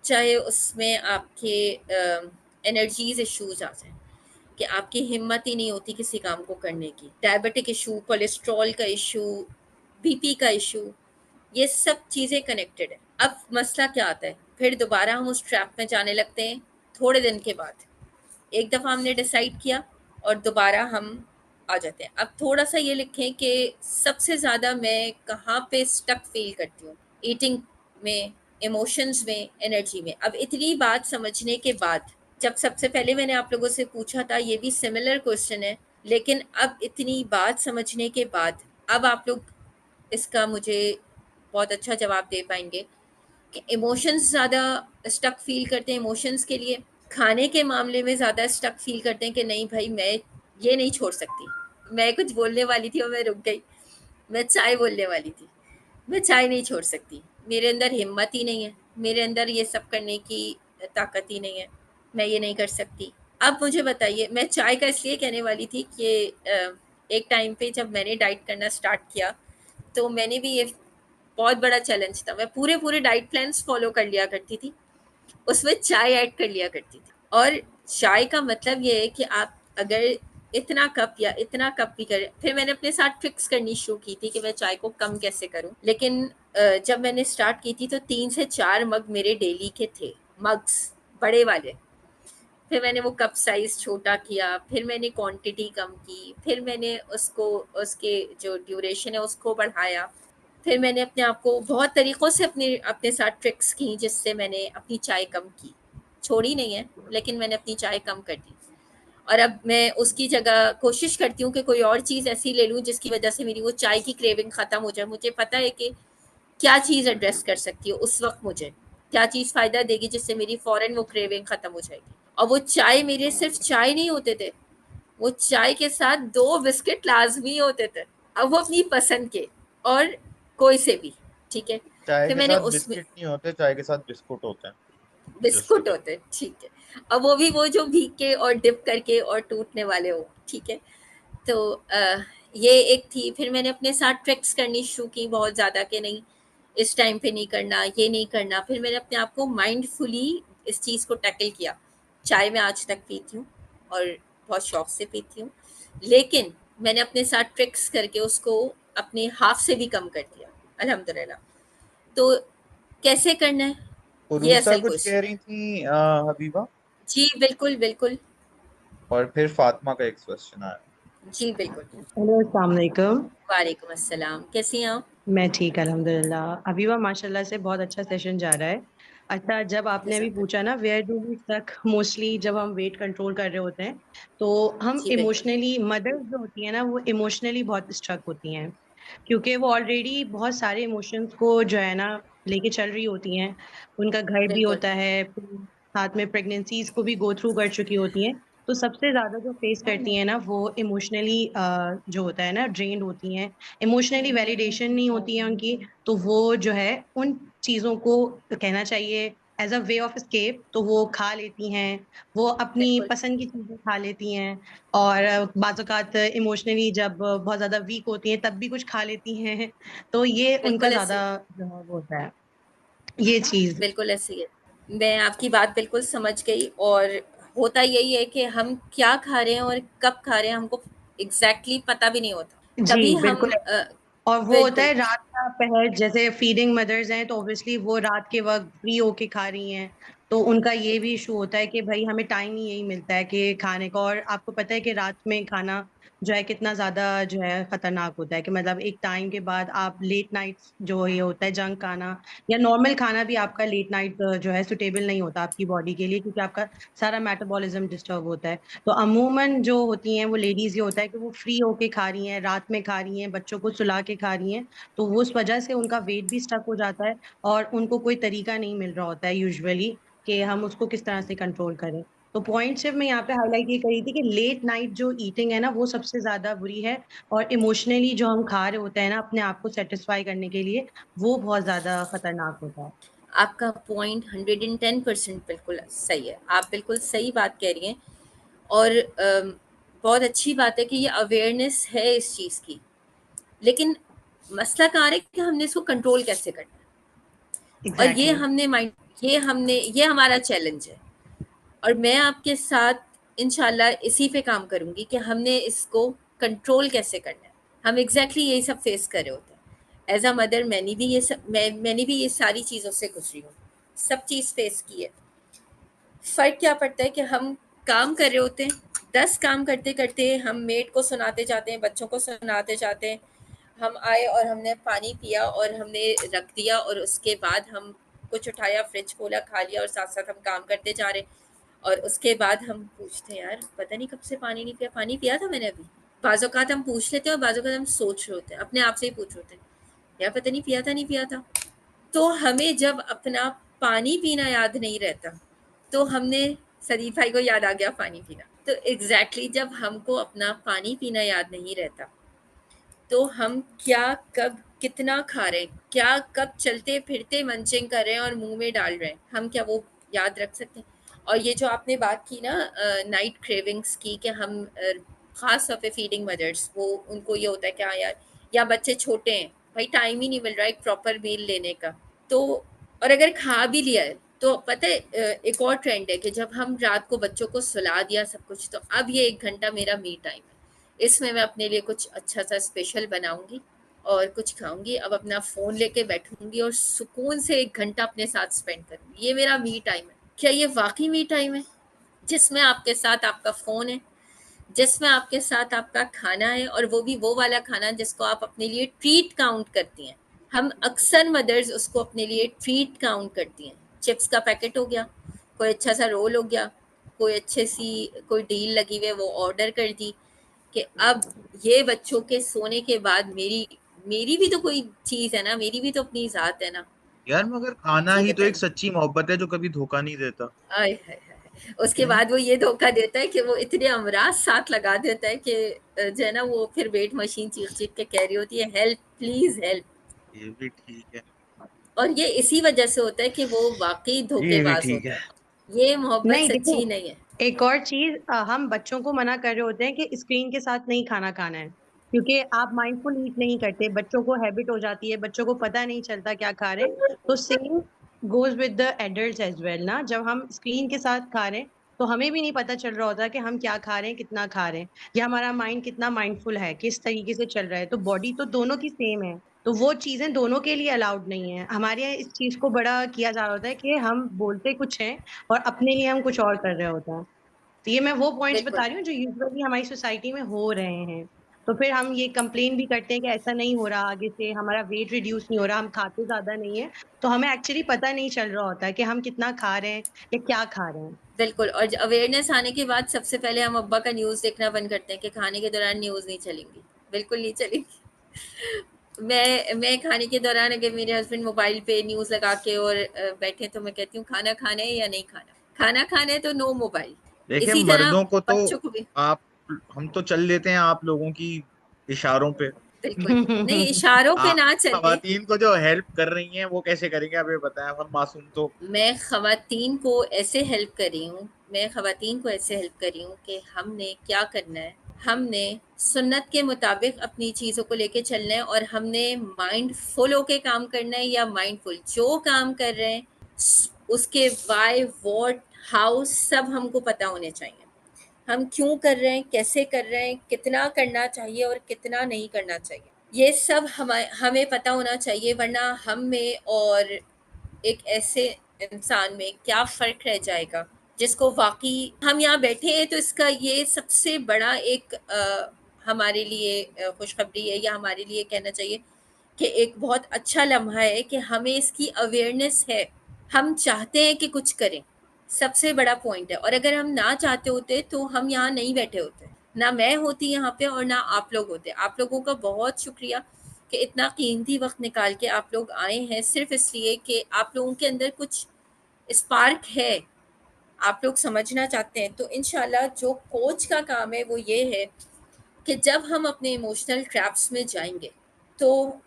चाहे उसमें आपके एनर्जीज इश्यूज आ जाए कि आपकी हिम्मत ही नहीं होती किसी काम को करने की, डायबिटिक इशू, कोलेस्ट्रॉल का इशू, बीपी का इशू, ये सब चीज़ें कनेक्टेड है। अब मसला क्या आता है, फिर दोबारा हम उस ट्रैप में जाने लगते हैं थोड़े दिन के बाद। एक दफ़ा हमने डिसाइड किया और दोबारा हम आ जाते हैं। अब थोड़ा सा ये लिखें कि सबसे ज़्यादा मैं कहाँ पे स्टक फील करती हूँ, ईटिंग में, इमोशंस में, एनर्जी में। अब इतनी बात समझने के बाद, जब सबसे पहले मैंने आप लोगों से पूछा था, ये भी सिमिलर क्वेश्चन है, लेकिन अब इतनी बात समझने के बाद अब आप लोग इसका मुझे बहुत अच्छा जवाब दे पाएंगे कि इमोशंस ज़्यादा स्टक फील करते हैं, इमोशंस के लिए खाने के मामले में ज़्यादा स्टक फील करते हैं कि नहीं भाई मैं ये नहीं छोड़ सकती। मैं कुछ बोलने वाली थी और मैं रुक गई, मैं चाय बोलने वाली थी। मैं चाय नहीं छोड़ सकती, मेरे अंदर हिम्मत ही नहीं है, मेरे अंदर ये सब करने की ताकत ही नहीं है, मैं ये नहीं कर सकती। अब मुझे बताइए, मैं चाय का इसलिए कहने वाली थी कि एक टाइम पे जब मैंने डाइट करना स्टार्ट किया तो मैंने भी ये बहुत बड़ा चैलेंज था, मैं पूरे पूरे डाइट प्लान्स फॉलो कर लिया करती थी, उसमें चाय ऐड कर लिया करती थी। और चाय का मतलब ये है कि आप अगर इतना कप या इतना कप भी करें, फिर मैंने अपने साथ ट्रिक्स करनी शुरू की थी कि मैं चाय को कम कैसे करूं। लेकिन जब मैंने स्टार्ट की थी तो 3 से 4 मग मेरे डेली के थे, मग्स बड़े वाले। फिर मैंने वो कप साइज़ छोटा किया, फिर मैंने क्वांटिटी कम की, फिर मैंने उसको उसके जो ड्यूरेशन है उसको बढ़ाया। फिर मैंने अपने आप को बहुत तरीक़ों से अपने अपने साथ ट्रिक्स की जिससे मैंने अपनी चाय कम की। छोड़ी नहीं है, लेकिन मैंने अपनी चाय कम कर दी। और अब मैं उसकी जगह कोशिश करती हूँ कि कोई और चीज़ ऐसी ले लूँ जिसकी वजह से मेरी वो चाय की क्रेविंग ख़त्म हो जाए। मुझे पता है कि क्या चीज़ एड्रेस कर सकती है उस वक़्त मुझे, क्या चीज़ फ़ायदा देगी जिससे मेरी फ़ौरन वो क्रेविंग ख़त्म हो जाएगी। और वो चाय मेरे सिर्फ़ चाय नहीं होते थे, वो चाय के साथ 2 बिस्किट लाज़मी होते थे। अब वो अपनी पसंद के, और कोई से भी, ठीक है? चाय फिर के मैंने साथ उसमें बिस्किट नहीं होते, चाय के साथ बिस्कुट होते हैं, जस्ट टू बिस्कुट बी। होते हैं, ठीक है। अब वो भी वो जो भीग के और डिप करके और टूटने वाले हो, ठीक है। तो ये एक थी। फिर मैंने अपने साथ ट्रिक्स करनी शुरू की बहुत ज़्यादा कि नहीं इस टाइम पे नहीं करना, ये नहीं करना। फिर मैंने अपने आप को माइंडफुली इस चीज़ को टैकल किया। चाय मैं आज तक पीती हूँ और बहुत शौक से पीती हूँ, लेकिन मैंने अपने साथ ट्रिक्स करके उसको अपने हाफ से भी कम कर दिया, अल्हम्दुलिल्लाह। तो कैसे करना है, ये उरूसा असल कुछ कह क्वेश्चन है। रही थी हबीबा, जी बिल्कुल बिल्कुल। और फिर फातिमा का एक क्वेश्चन आया। जी बिल्कुल। हेलो, अस्सलाम वालेकुम। वालेकुम अस्सलाम, कैसी हैं आप? मैं ठीक अल्हम्दुलिल्लाह। अबीबा माशाल्लाह से बहुत अच्छा सेशन जा रहा है। अच्छा, जब आपने अभी जज़ाकल्लाह। पूछा ना where do we stuck, mostly जब हम वेट कंट्रोल कर रहे होते हैं तो हम जी बिल्कुल। इमोशनली, मदर्स जो होती हैं ना वो इमोशनली बहुत स्ट्रक होती हैं, क्योंकि वो ऑलरेडी बहुत सारे इमोशंस को जो है ना लेके चल रही होती हैं। उनका घर भी बिल्कुल। होता है, फिर साथ में प्रेगनेंसीज को भी गो थ्रू कर चुकी होती हैं। तो सबसे ज़्यादा जो फेस करती हैं ना वो इमोशनली जो होता है ना ड्रेन्ड होती हैं, इमोशनली वैलिडेशन नहीं होती है उनकी, तो वो जो है उन चीज़ों को कहना चाहिए as a way of escape, तो वो खा लेती हैं, वो अपनी बिल्कुल पसंद की चीज़ें खा लेती हैं। और बाज़ औक़ात इमोशनली जब बहुत ज़्यादा वीक होती हैं तब भी कुछ खा लेती हैं, तो ये उनका बिल्कुल ज़्यादा ऐसे जो है वो होता है, ये चीज़। बिल्कुल ऐसे ही है। मैं आपकी बात बिल्कुल समझ गई, और होता यही है कि हम क्या खा रहे हैं और कब खा रहे हैं हमको एग्जैक्टली पता भी नहीं होता, तभी जी, हम बिल्कुल। और वो होता बिल्कुल है रात का पहर, जैसे फीडिंग मदर्स हैं तो ऑब्वियसली वो रात के वक़्त फ्री होके खा रही हैं, तो उनका ये भी इश्यू होता है कि भई हमें टाइम ही यही मिलता है कि खाने का, और आपको पता है कि रात में खाना जो है कितना ज़्यादा जो है खतरनाक होता है, कि मतलब एक टाइम के बाद आप लेट नाइट्स जो ये होता है जंक खाना या नॉर्मल खाना भी आपका लेट नाइट जो है सूटेबल नहीं होता आपकी बॉडी के लिए, क्योंकि आपका सारा मेटाबॉलिज़्म डिस्टर्ब होता है। तो अमूमन जो होती हैं वो लेडीज़, ये होता है कि वो फ्री होके खा रही हैं, रात में खा रही हैं, बच्चों को सुला के खा रही हैं, तो वो उस वजह से उनका वेट भी स्टक हो जाता है और उनको कोई तरीका नहीं मिल रहा होता है यूजुअली कि हम उसको किस तरह से कंट्रोल करें। तो पॉइंट सिर्फ मैं यहाँ पे हाइलाइट ये करी थी कि लेट नाइट जो ईटिंग है ना वो सबसे ज़्यादा बुरी है, और इमोशनली जो हम खा रहे होते हैं ना अपने आप को सैटिस्फाई करने के लिए, वो बहुत ज़्यादा खतरनाक होता है। आपका पॉइंट 110% बिल्कुल सही है, आप बिल्कुल सही बात कह रही हैं। और बहुत अच्छी बात है कि ये अवेयरनेस है इस चीज़ की, लेकिन मसला कहाँ है कि हमने इसको कंट्रोल कैसे करना है, और ये एग्ज़ैक्टली। हमने माइंड ये हमारा चैलेंज है। और मैं आपके साथ इंशाल्लाह इसी पे काम करूँगी कि हमने इसको कंट्रोल कैसे करना है। हम एग्जैक्टली यही सब फेस कर रहे होते हैं। एज अ मदर मैंने भी ये सारी चीज़ों से गुजरी हूँ, सब चीज़ फेस की है। फ़र्क क्या पड़ता है कि हम काम कर रहे होते हैं, 10 काम करते करते हम मेड को सुनाते जाते हैं, बच्चों को सुनाते जाते हैं। हम आए और हमने पानी पिया और हमने रख दिया, और उसके बाद हम कुछ उठाया, फ्रिज खोला, खा लिया, और साथ साथ हम काम करते जा रहे हैं। और उसके बाद हम पूछते हैं, यार पता नहीं कब से पानी नहीं पिया, पानी पिया था मैंने अभी। बाज़ औक़ात हम पूछ लेते हैं और बाज़ औक़ात हम सोच रहे होते हैं, अपने आप से ही पूछ रहे होते हैं, यार पता नहीं पिया था नहीं पिया था। तो हमें जब अपना पानी पीना याद नहीं रहता, तो हमने सदीक भाई को याद आ गया पानी पीना। तो एग्जैक्टली जब हमको अपना पानी पीना याद नहीं रहता, तो हम क्या कब कितना खा रहे हैं, क्या कब चलते फिरते मंचिंग कर रहे हैं और मुंह में डाल रहे हैं, हम क्या वो याद रख सकते हैं? और ये जो आपने बात की ना नाइट क्रेविंग्स की, कि हम ख़ास तौर पे फीडिंग मदर्स, वो उनको ये होता है कि हाँ यार, या बच्चे छोटे हैं, भाई टाइम ही नहीं मिल रहा है एक प्रॉपर मील लेने का। तो और अगर खा भी लिया है तो पता है एक और ट्रेंड है कि जब हम रात को बच्चों को सुला दिया सब कुछ, तो अब ये 1 घंटा मेरा मी टाइम है, इसमें मैं अपने लिए कुछ अच्छा सा स्पेशल बनाऊंगी और कुछ खाऊंगी। अब अपना फ़ोन लेके बैठूंगी और सुकून से 1 घंटा अपने साथ स्पेंड करूंगी, ये मेरा मी टाइम है। क्या ये वाकई मी टाइम है, जिसमें आपके साथ आपका फ़ोन है, जिसमें आपके साथ आपका खाना है, और वो भी वो वाला खाना जिसको आप अपने लिए ट्रीट काउंट करती हैं? हम अक्सर मदर्स उसको अपने लिए ट्रीट काउंट करती हैं। चिप्स का पैकेट हो गया, कोई अच्छा सा रोल हो गया, कोई अच्छी सी कोई डील लगी हुई है वो ऑर्डर कर दी, कि अब ये बच्चों के सोने के बाद मेरी मेरी भी तो कोई चीज़ है ना, मेरी भी तो अपनी ज़ात है ना। यार मगर खाना जी ही तो एक बताइए। सच्ची मोहब्बत है जो कभी धोखा नहीं देता। आय हाय हाय! उसके हम्म। बाद वो ये धोखा देता है कि वो इतने अमराज साथ लगा देता है कि जो है ना, वो फिर वेट मशीन चीख-चीख के कह रही होती है, हेल्प प्लीज़ हेल्प। ये भी ठीक है। और ये इसी वजह से होता है कि वो वाक़ई ये भी धोखेबाज़ ठीक होता है। है। ये मोहब्बत नहीं देखो, सच्ची नहीं है। एक और चीज़, हम बच्चों को मना कर रहे होते हैं कि स्क्रीन के साथ नहीं खाना खाना है, क्योंकि आप माइंडफुल ईट नहीं करते, बच्चों को हैबिट हो जाती है, बच्चों को पता नहीं चलता क्या खा रहे हैं। तो same goes with the adults as well ना, जब हम स्क्रीन के साथ खा रहे हैं, तो हमें भी नहीं पता चल रहा होता कि हम क्या खा रहे हैं, कितना खा रहे हैं, या हमारा माइंड कितना माइंडफुल है, किस तरीके से चल रहा है। तो बॉडी तो दोनों की सेम है, तो वो चीज़ें दोनों के लिए अलाउड नहीं है। हमारे यहाँ इस चीज़ को बड़ा किया जा रहा होता है कि हम बोलते कुछ हैं और अपने लिए हम कुछ और कर रहे होते हैं। तो ये मैं वो पॉइंट्स बता बिल्कुल, रही हूँ जो यूजुअली हमारी सोसाइटी में हो रहे हैं। तो फिर हम ये कंप्लेन भी करते हैं कि ऐसा नहीं हो रहा, आगे से हमारा वेट रिड्यूस नहीं हो रहा, हम खाते ज़्यादा नहीं है। तो हमें एक्चुअली पता नहीं चल रहा होता है कि हम कितना खा रहे हैं या क्या खा रहे हैं। बिल्कुल। और अवेयरनेस आने के बाद सबसे पहले हम अब्बा का न्यूज़ देखना बंद करते हैं कि खाने के दौरान न्यूज़ नहीं चलेंगी, बिल्कुल नहीं चलेंगी। मैं खाने के दौरान अगर मेरे हस्बैंड मोबाइल पे न्यूज़ लगा के और बैठे, तो मैं कहती हूँ खाना खाना है या नहीं खाना? खाना खाना है तो नो मोबाइल। देखिए इसी तरह मर्दों को तो बच्चों को भी। आप हम तो चल लेते हैं आप लोगों की इशारों पे। बिल्कुल नहीं, इशारों पे आप ना चले। खवातीन को जो हेल्प कर रही हैं वो कैसे करेंगे आप ये बताएं, हम मासूम तो। मैं खवातीन को ऐसे हेल्प कर रही हूँ, मैं खवातीन को ऐसे हेल्प कर रही हूँ कि हमने क्या करना है, हमने सुन्नत के मुताबिक अपनी चीज़ों को लेके चलना है, और हमने माइंडफुल होके काम करना है, या माइंडफुल जो काम कर रहे हैं उसके वाई व्हाट हाउ सब हमको पता होने चाहिए। हम क्यों कर रहे हैं, कैसे कर रहे हैं, कितना करना चाहिए और कितना नहीं करना चाहिए, ये सब हमें पता होना चाहिए, वरना हम में और एक ऐसे इंसान में क्या फ़र्क रह जाएगा जिसको वाक़ई हम यहाँ बैठे हैं, तो इसका ये सबसे बड़ा एक हमारे लिए खुशखबरी है, या हमारे लिए कहना चाहिए कि एक बहुत अच्छा लम्हा है कि हमें इसकी अवेयरनेस है, हम चाहते हैं कि कुछ करें, सबसे बड़ा पॉइंट है। और अगर हम ना चाहते होते तो हम यहाँ नहीं बैठे होते, ना मैं होती यहाँ पे और ना आप लोग होते। आप लोगों का बहुत शुक्रिया कि इतना कीमती वक्त निकाल के आप लोग आए हैं, सिर्फ इसलिए कि आप लोगों के अंदर कुछ स्पार्क है, आप लोग समझना चाहते हैं। तो इंशाल्लाह जो कोच का काम है वो ये है कि जब हम अपने इमोशनल ट्रैप्स में जाएंगे तो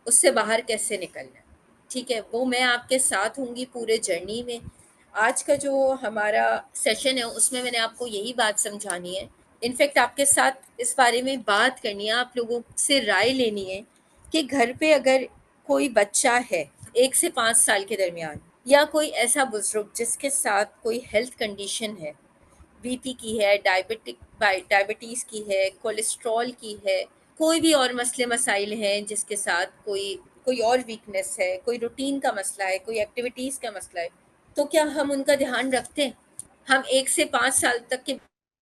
उससे बाहर कैसे निकलना है, ठीक है, वो मैं आपके साथ होंगी पूरे जर्नी में। आज का जो हमारा सेशन है उसमें मैंने आपको यही बात समझानी है, इनफैक्ट आपके साथ इस बारे में बात करनी है, आप लोगों से राय लेनी है कि घर पे अगर कोई बच्चा है 1 से 5 साल के दरमियान, या कोई ऐसा बुजुर्ग जिसके साथ कोई हेल्थ कंडीशन है, बीपी की है, डायबिटीज़ की है, कोलेस्ट्रॉल की है, कोई भी और मसले मसाइल हैं जिसके साथ कोई कोई और वीकनेस है, कोई रूटीन का मसला है, कोई एक्टिविटीज़ का मसला है, तो क्या हम उनका ध्यान रखते हैं? हम 1 से 5 साल तक के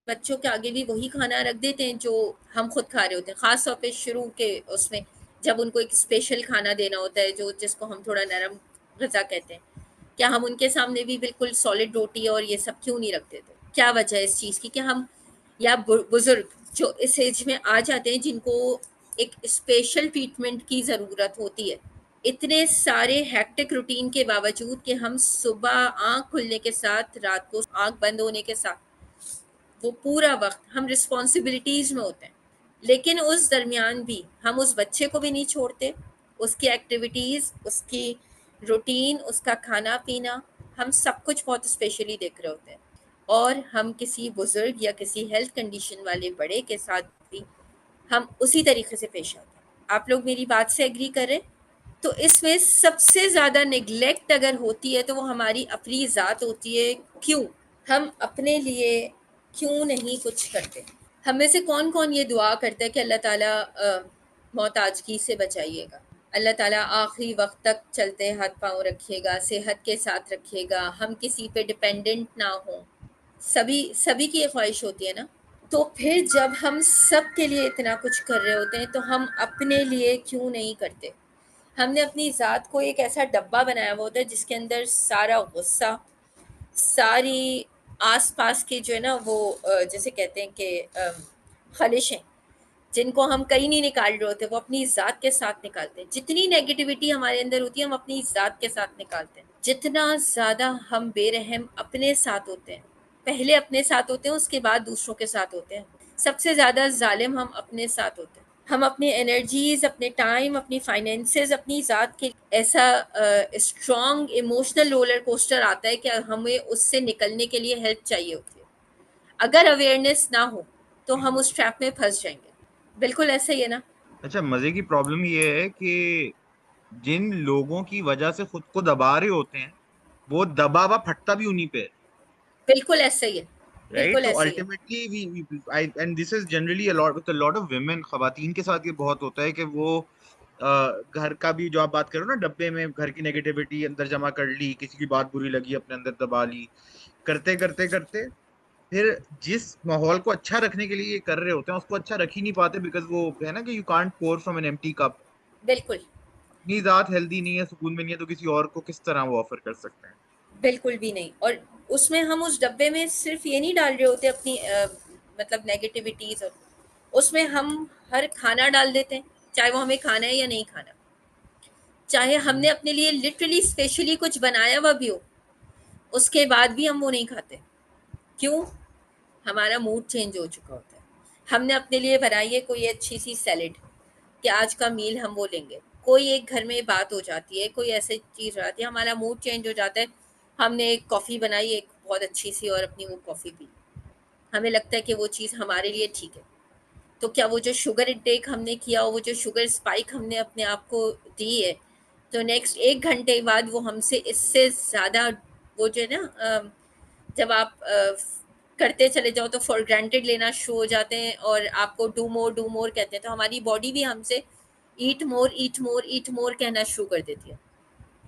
बच्चों के आगे भी वही खाना रख देते हैं जो हम खुद खा रहे होते हैं, ख़ास तौर पे शुरू के उसमें जब उनको एक स्पेशल खाना देना होता है जो जिसको हम थोड़ा नरम गज़ा कहते हैं। क्या हम उनके सामने भी बिल्कुल सॉलिड रोटी और ये सब क्यों नहीं रख देते? क्या वजह है इस चीज़ की कि हम, या बुजुर्ग जो इस एज में आ जाते हैं जिनको एक स्पेशल ट्रीटमेंट की ज़रूरत होती है, इतने सारे हेक्टिक रूटीन के बावजूद कि हम सुबह आँख खुलने के साथ रात को आँख बंद होने के साथ वो पूरा वक्त हम रिस्पॉन्सिबिलिटीज़ में होते हैं, लेकिन उस दरमियान भी हम उस बच्चे को भी नहीं छोड़ते, उसकी एक्टिविटीज़, उसकी रूटीन, उसका खाना पीना, हम सब कुछ बहुत स्पेशली देख रहे होते हैं। और हम किसी बुज़ुर्ग या किसी हेल्थ कंडीशन वाले बड़े के साथ भी हम उसी तरीके से पेश आते हैं। आप लोग मेरी बात से एग्री करें? तो इसमें सबसे ज़्यादा नेग्लेक्ट अगर होती है तो वो हमारी अपनी ज़ात होती है। क्यों? हम अपने लिए क्यों नहीं कुछ करते? हम में से कौन-कौन ये दुआ करता है कि अल्लाह ताला मोहताजगी से बचाइएगा, अल्लाह ताला आखिरी वक्त तक चलते हाथ पाँव रखिएगा, सेहत के साथ रखिएगा, हम किसी पे डिपेंडेंट ना हों। सभी सभी की ये ख्वाहिश होती है ना। तो फिर जब हम सब के लिए इतना कुछ कर रहे होते हैं तो हम अपने लिए क्यों नहीं करते? हमने अपनी ज़ात को एक ऐसा डब्बा बनाया हुआ होता है जिसके अंदर सारा गुस्सा, सारी आस-पास की जो है ना वो जैसे कहते हैं कि ख़लिशें जिनको हम कहीं नहीं निकाल रहे होते, वो अपनी ज़ात के साथ निकालते हैं। जितनी नेगेटिविटी हमारे अंदर होती है हम अपनी ज़ात के साथ निकालते हैं। जितना ज़्यादा हम बेरहम अपने साथ होते हैं, पहले अपने साथ होते हैं उसके बाद दूसरों के साथ होते हैं। सबसे ज़्यादा ज़ालिम हम अपने साथ होते हैं। हम अपनी एनर्जीज़, अपने टाइम, अपनी फाइनेंसेस, अपनी ज़ात के ऐसा स्ट्रॉन्ग इमोशनल रोलर कोस्टर आता है कि हमें उससे निकलने के लिए हेल्प चाहिए होती है। अगर अवेयरनेस ना हो तो हम उस ट्रैप में फंस जाएंगे। बिल्कुल ऐसा ही है ना? अच्छा मजे की प्रॉब्लम ये है कि जिन लोगों की वजह से खुद को दबा रहे होते हैं वो दबावा फटता भी उन्हीं पे है। बिल्कुल ऐसा ही है। राइट, बिल्कुल तो ऐसा ही है। Ultimately we I and this is generally a lot of women, खवातीन के साथ ये बहुत होता है कि वो घर का भी जो आप बात करो ना, डब्बे में घर की नेगेटिविटी अंदर जमा कर ली, किसी की बात बुरी लगी अपने अंदर दबा ली, करते करते करते फिर जिस माहौल को अच्छा रखने के लिए ये कर रहे होते हैं उसको अच्छा रख ही नहीं पाते, बिकॉज वो है ना कि you can't pour from an empty cup. बिल्कुल, अपनी जात हेल्दी नहीं है, सुकून में नहीं है, तो किसी और को किस तरह वो ऑफर कर सकते हैं। बिल्कुल भी नहीं। और उसमें हम उस डब्बे में सिर्फ ये नहीं डाल रहे होते अपनी मतलब नेगेटिविटीज़, और उसमें हम हर खाना डाल देते हैं, चाहे वो हमें खाना है या नहीं खाना। चाहे हमने अपने लिए लिटरली स्पेशली कुछ बनाया हुआ भी हो, उसके बाद भी हम वो नहीं खाते। क्यों? हमारा मूड चेंज हो चुका होता है। हमने अपने लिए बनाई है कोई अच्छी सी सैलेड कि आज का मील हम वो लेंगे, कोई एक घर में बात हो जाती है, कोई ऐसी चीज़ हो जाती है, हमारा मूड चेंज हो जाता है। हमने एक कॉफ़ी बनाई एक बहुत अच्छी सी और अपनी वो कॉफ़ी पी, हमें लगता है कि वो चीज़ हमारे लिए ठीक है। तो क्या वो जो शुगर इंटेक हमने किया, वो जो शुगर स्पाइक हमने अपने आप को दी है, तो नेक्स्ट 1 घंटे बाद वो हमसे इससे ज़्यादा वो जो है ना जब आप करते चले जाओ तो फॉर ग्रांटेड लेना शुरू हो जाते हैं और आपको डू मोर कहते हैं, तो हमारी बॉडी भी हमसे ईट मोर ईट मोर ईट मोर कहना शुरू कर देती है।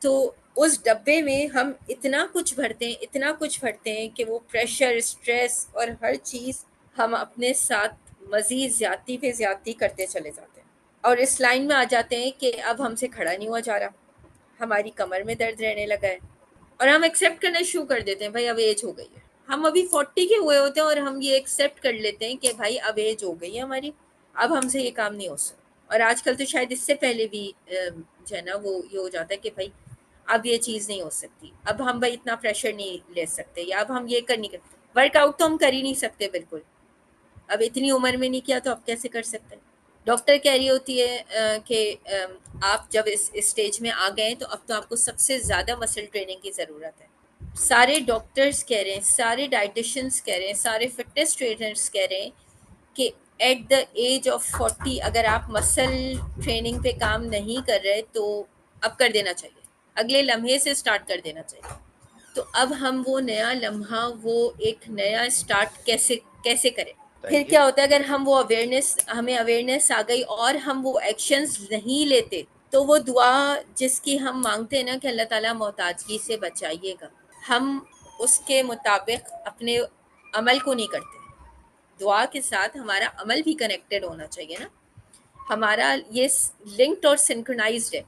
तो उस डब्बे में हम इतना कुछ भरते हैं, इतना कुछ भरते हैं कि वो प्रेशर, स्ट्रेस और हर चीज़ हम अपने साथ मज़ीद ज़्यादती पे ज़्यादती करते चले जाते हैं और इस लाइन में आ जाते हैं कि अब हमसे खड़ा नहीं हुआ जा रहा, हमारी कमर में दर्द रहने लगा है और हम एक्सेप्ट करना शुरू कर देते हैं, भाई अब एज हो गई है। हम अभी 40 के हुए होते हैं और हम ये एक्सेप्ट कर लेते हैं कि भाई अब एज हो गई है हमारी, अब हमसे ये काम नहीं हो सकता। और आजकल तो शायद इससे पहले भी जो है ना वो ये हो जाता है कि भाई अब ये चीज़ नहीं हो सकती, अब हम भाई इतना प्रेशर नहीं ले सकते, या अब हम ये कर नहीं कर, वर्कआउट तो हम कर ही नहीं सकते बिल्कुल, अब इतनी उम्र में नहीं किया तो अब कैसे कर सकते हैं। डॉक्टर कह रही होती है कि आप जब इस स्टेज में आ गए तो अब तो आपको सबसे ज़्यादा मसल ट्रेनिंग की ज़रूरत है। सारे डॉक्टर्स कह रहे हैं, सारे डाइटिशियंस कह रहे हैं, सारे फिटनेस ट्रेनर्स कह रहे हैं कि एट द एज ऑफ 40 अगर आप मसल ट्रेनिंग पे काम नहीं कर रहे तो अब कर देना चाहिए, अगले लम्हे से स्टार्ट कर देना चाहिए। तो अब हम वो नया लम्हा, वो एक नया स्टार्ट कैसे कैसे करें? फिर क्या होता है अगर हम वो अवेयरनेस, हमें अवेयरनेस आ गई और हम वो एक्शंस नहीं लेते, तो वो दुआ जिसकी हम मांगते हैं ना कि अल्लाह ताला मोहताजगी से बचाइएगा, हम उसके मुताबिक अपने अमल को नहीं करते। दुआ के साथ हमारा अमल भी कनेक्टेड होना चाहिए ना, हमारा ये लिंक्ड और सिंक्रोनाइज्ड है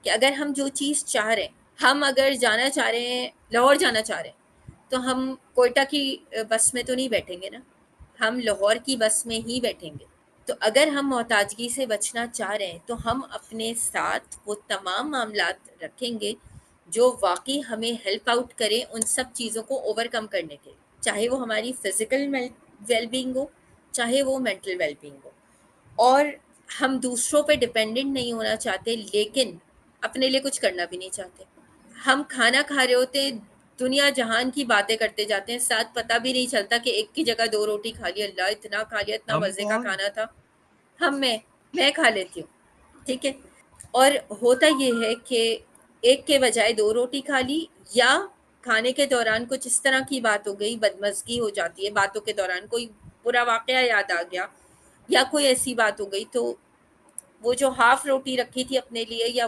कि अगर हम जो चीज़ चाह रहे हैं, हम अगर जाना चाह रहे हैं, लाहौर जाना चाह रहे हैं, तो हम कोयटा की बस में तो नहीं बैठेंगे ना, हम लाहौर की बस में ही बैठेंगे। तो अगर हम मोहताजगी से बचना चाह रहे हैं तो हम अपने साथ वो तमाम मामलात रखेंगे जो वाकई हमें हेल्प आउट करें उन सब चीज़ों को ओवरकम करने के, चाहे वो हमारी फिज़िकल वेलबींग हो, चाहे वो मेंटल वेलबींग हो। और हम दूसरों पे डिपेंडेंट नहीं होना चाहते, लेकिन अपने लिए कुछ करना भी नहीं चाहते। हम खाना खा रहे होते हैं, दुनिया जहान की बातें करते जाते हैं, साथ पता भी नहीं चलता कि एक की जगह 2 रोटी खा ली, अल्लाह इतना खा लिया, इतना हम मज़े का कौन? खाना था। मैं खा लेती हूँ, ठीक है। और होता ये है कि एक के बजाय 2 रोटी खा ली, या खाने के दौरान कुछ इस तरह की बात हो गई, बदमज़गी हो जाती है, बातों के दौरान कोई बुरा वाक़या याद आ गया या कोई ऐसी बात हो गई, तो वो जो हाफ़ रोटी रखी थी अपने लिए, या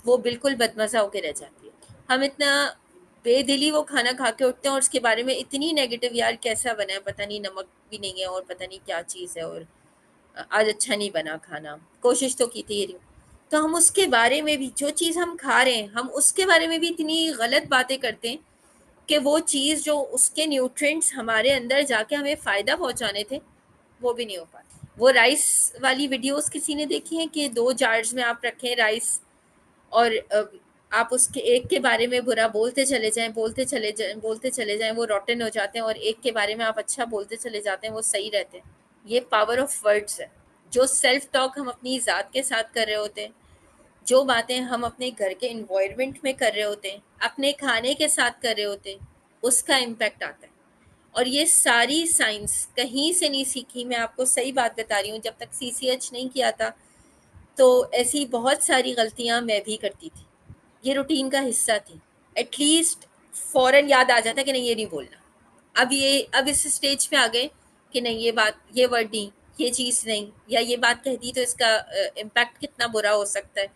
वो बिल्कुल बदमज़ा होके रह जाती है। हम इतना बेदिली वो खाना खा के उठते हैं और उसके बारे में इतनी नेगेटिव, यार कैसा बना है, पता नहीं नमक भी नहीं है और पता नहीं क्या चीज़ है, और आज अच्छा नहीं बना खाना, कोशिश तो की थी ये। तो हम उसके बारे में भी, जो चीज़ हम खा रहे हैं, हम उसके बारे में भी इतनी गलत बातें करते हैं कि वो चीज़ जो उसके न्यूट्रिएंट्स हमारे अंदर जाके हमें फ़ायदा पहुंचाने थे, वो भी नहीं हो पाती। वो राइस वाली वीडियोस किसी ने देखी हैं कि 2 जार्स में आप रखें राइस और आप उसके एक के बारे में बुरा बोलते चले जाएं, बोलते चले जाएं, बोलते चले जाएं, वो रॉटन हो जाते हैं, और एक के बारे में आप अच्छा बोलते चले जाते हैं, वो सही रहते हैं। ये पावर ऑफ वर्ड्स है। जो सेल्फ टॉक हम अपनी ज़ात के साथ कर रहे होते हैं, जो बातें हम अपने घर के इन्वायरमेंट में कर रहे होते हैं, अपने खाने के साथ कर रहे होते हैं, उसका इम्पैक्ट आता है। और ये सारी साइंस कहीं से नहीं सीखी, मैं आपको सही बात बता रही हूँ, जब तक CCH नहीं किया था तो ऐसी बहुत सारी गलतियाँ मैं भी करती थी, ये रूटीन का हिस्सा थी। एटलीस्ट फ़ौरन याद आ जाता कि नहीं ये नहीं बोलना। अब इस स्टेज पे आ गए कि नहीं ये बात, ये वर्ड नहीं, ये चीज़ नहीं, या ये बात कह दी तो इसका इम्पैक्ट कितना बुरा हो सकता है।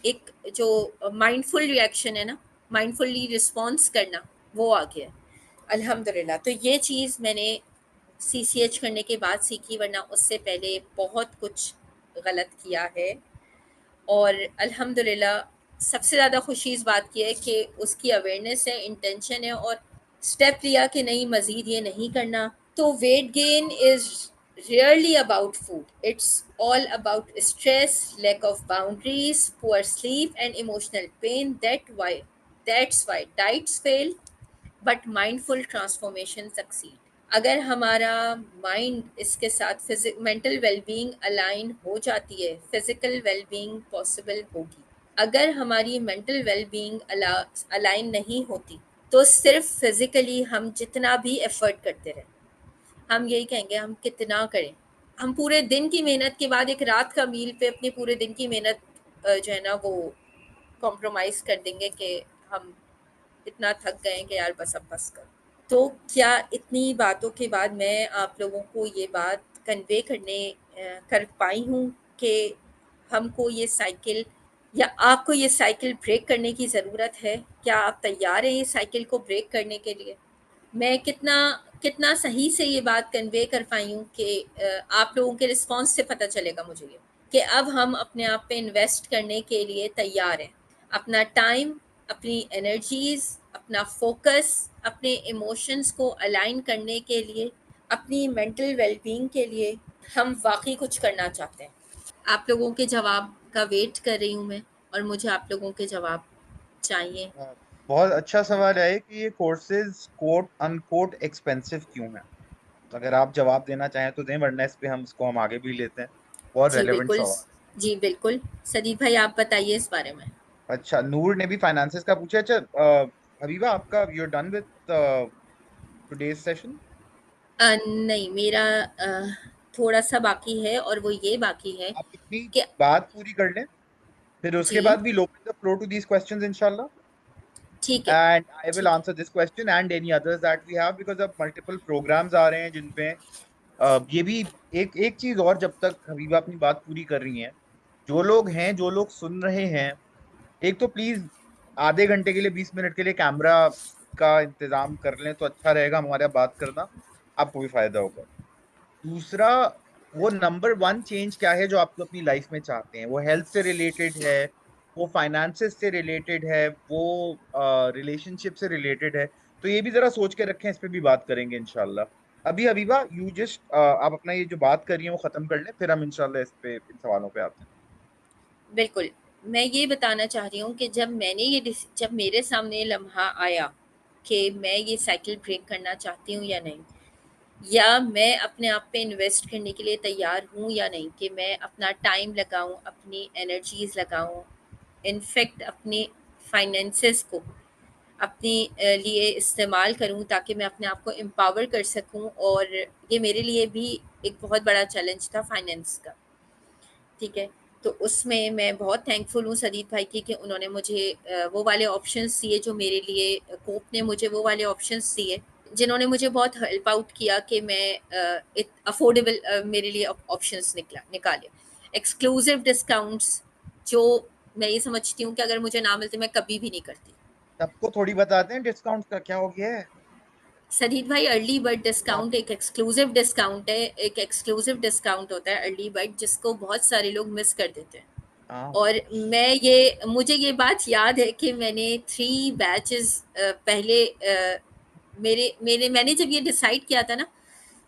एक जो माइंडफुल रिएक्शन है ना, माइंडफुली रिस्पॉन्स करना, वो आ गया है अल्हम्दुलिल्लाह। तो ये चीज़ मैंने CCH करने के बाद सीखी, वरना उससे पहले बहुत कुछ गलत किया है। और अल्हम्दुलिल्लाह सबसे ज़्यादा खुशी इस बात की है कि उसकी अवेयरनेस है, इंटेंशन है, और स्टेप लिया कि नहीं मज़ीद ये नहीं करना। तो weight gain is rarely about food. It's all about stress, lack of boundaries, poor sleep, and emotional pain. That's why diets fail, but mindful transformation succeed. अगर हमारा माइंड इसके साथ मेंटल वेलबींग अलाइन हो जाती है, फिजिकल वेलबींग पॉसिबल होगी। अगर हमारी मेंटल वेलबींग अलाइन नहीं होती तो सिर्फ फिजिकली हम जितना भी एफर्ट करते रहें, हम यही कहेंगे हम कितना करें, हम पूरे दिन की मेहनत के बाद एक रात का मील पे अपने पूरे दिन की मेहनत जो है ना वो कॉम्प्रोमाइज़ कर देंगे कि हम इतना थक गए हैं कि यार बस कर। तो क्या इतनी बातों के बाद मैं आप लोगों को ये बात कन्वे कर पाई हूँ कि हमको ये साइकिल या आपको ये साइकिल ब्रेक करने की ज़रूरत है? क्या आप तैयार हैं ये साइकिल को ब्रेक करने के लिए? मैं कितना कितना सही से ये बात कन्वे कर पाई हूँ कि आप लोगों के रिस्पॉन्स से पता चलेगा मुझे ये कि अब हम अपने आप पे इन्वेस्ट करने के लिए तैयार हैं। अपना टाइम, अपनी एनर्जीज़, अपना फोकस, अपने इमोशंस को अलाइन करने के लिए, अपनी मेंटल वेलबींग के लिए हम वाकई कुछ करना चाहते हैं। आप लोगों के जवाब का वेट कर रही हूँ मैं, और मुझे आप लोगों के जवाब चाहिए। बहुत अच्छा सवाल है कि ये कोर्सेज कोट अनकोट एक्सपेंसिव क्यों है। तो अगर आप जवाब देना चाहें तो दें, वरना इस पे हम आगे भी लेते हैं। बहुत जी रेलेवेंट बिल्कुल। सवाल। जी बिल्कुल। सदीप भाई आप बताइए इस बारे में। अच्छा, नूर ने भी फाइनेंसेस का पूछा। अच्छा, हबीबा, आपका you are done with today's session? नहीं, मेरा थोड़ा सा बाकी है, और वो ये बाकी है आप अपनी कि बात पूरी कर लें, फिर उसके जी बाद we open the floor to these questions इंशाल्लाह। ठीक है। एंड आई विल ठीक है। Answer this question and any others that we have, because अब मल्टीपल प्रोग्राम्स आ रहे हैं जिनपे ये भी एक एक चीज और, जब तक हबीबा अपनी बात पूरी कर रही हैं, जो लोग सुन रहे हैं, एक तो प्लीज आधे घंटे के लिए, 20 मिनट के लिए कैमरा का इंतजाम कर लें तो अच्छा रहेगा, हमारे बात करना आपको भी फायदा होगा। दूसरा, वो नंबर वन चेंज क्या है जो आप तो अपनी लाइफ में चाहते हैं? वो हेल्थ से रिलेटेड है, वो फाइनेंसेस से रिलेटेड है, वो रिलेशनशिप से रिलेटेड है? तो ये भी जरा सोच के रखें, इस पे भी बात करेंगे इंशाल्लाह। अभी हबीबा, यू जस्ट आप अपना ये जो बात कर रही हैं वो खत्म कर लें, फिर हम इंशाल्लाह इस पे इन सवालों पे आते हैं। बिल्कुल। मैं ये बताना चाह रही हूँ कि जब मेरे सामने ये लम्हा आया कि मैं ये साइकिल ब्रेक करना चाहती हूँ या नहीं, या मैं अपने आप पे इन्वेस्ट करने के लिए तैयार हूँ या नहीं, कि मैं अपना टाइम लगाऊँ, अपनी एनर्जीज़ लगाऊँ, इनफैक्ट अपने फाइनेंसेस को अपने लिए इस्तेमाल करूँ ताकि मैं अपने आप को एम्पावर कर सकूँ। और ये मेरे लिए भी एक बहुत बड़ा चैलेंज था फाइनेंस का। ठीक है। तो उसमें मैं बहुत थैंकफुल हूँ सदीद भाई की कि उन्होंने मुझे वो वाले ऑप्शंस दिए जो मेरे लिए, कोप ने मुझे वो वाले ऑप्शंस दिए जिन्होंने मुझे बहुत हेल्प आउट किया कि मैं अफोर्डेबल मेरे लिए ऑप्शंस निकाले। एक्सक्लूसिव डिस्काउंट्स जो मैं ये समझती हूँ कि अगर मुझे ना मिलते मैं कभी भी नहीं करती। सबको थोड़ी बताते हैं डिस्काउंट का क्या हो गया है। सदीद भाई, अर्ली बर्ड आप डिस्काउंट एक एक्सक्लूसिव डिस्काउंट है। एक एक्सक्लूसिव डिस्काउंट होता है अर्ली बर्ड, जिसको बहुत सारे लोग मिस कर देते हैं। हाँ, और मुझे ये बात याद है कि मैंने 3 बैचेस पहले मैंने जब ये डिसाइड किया था ना,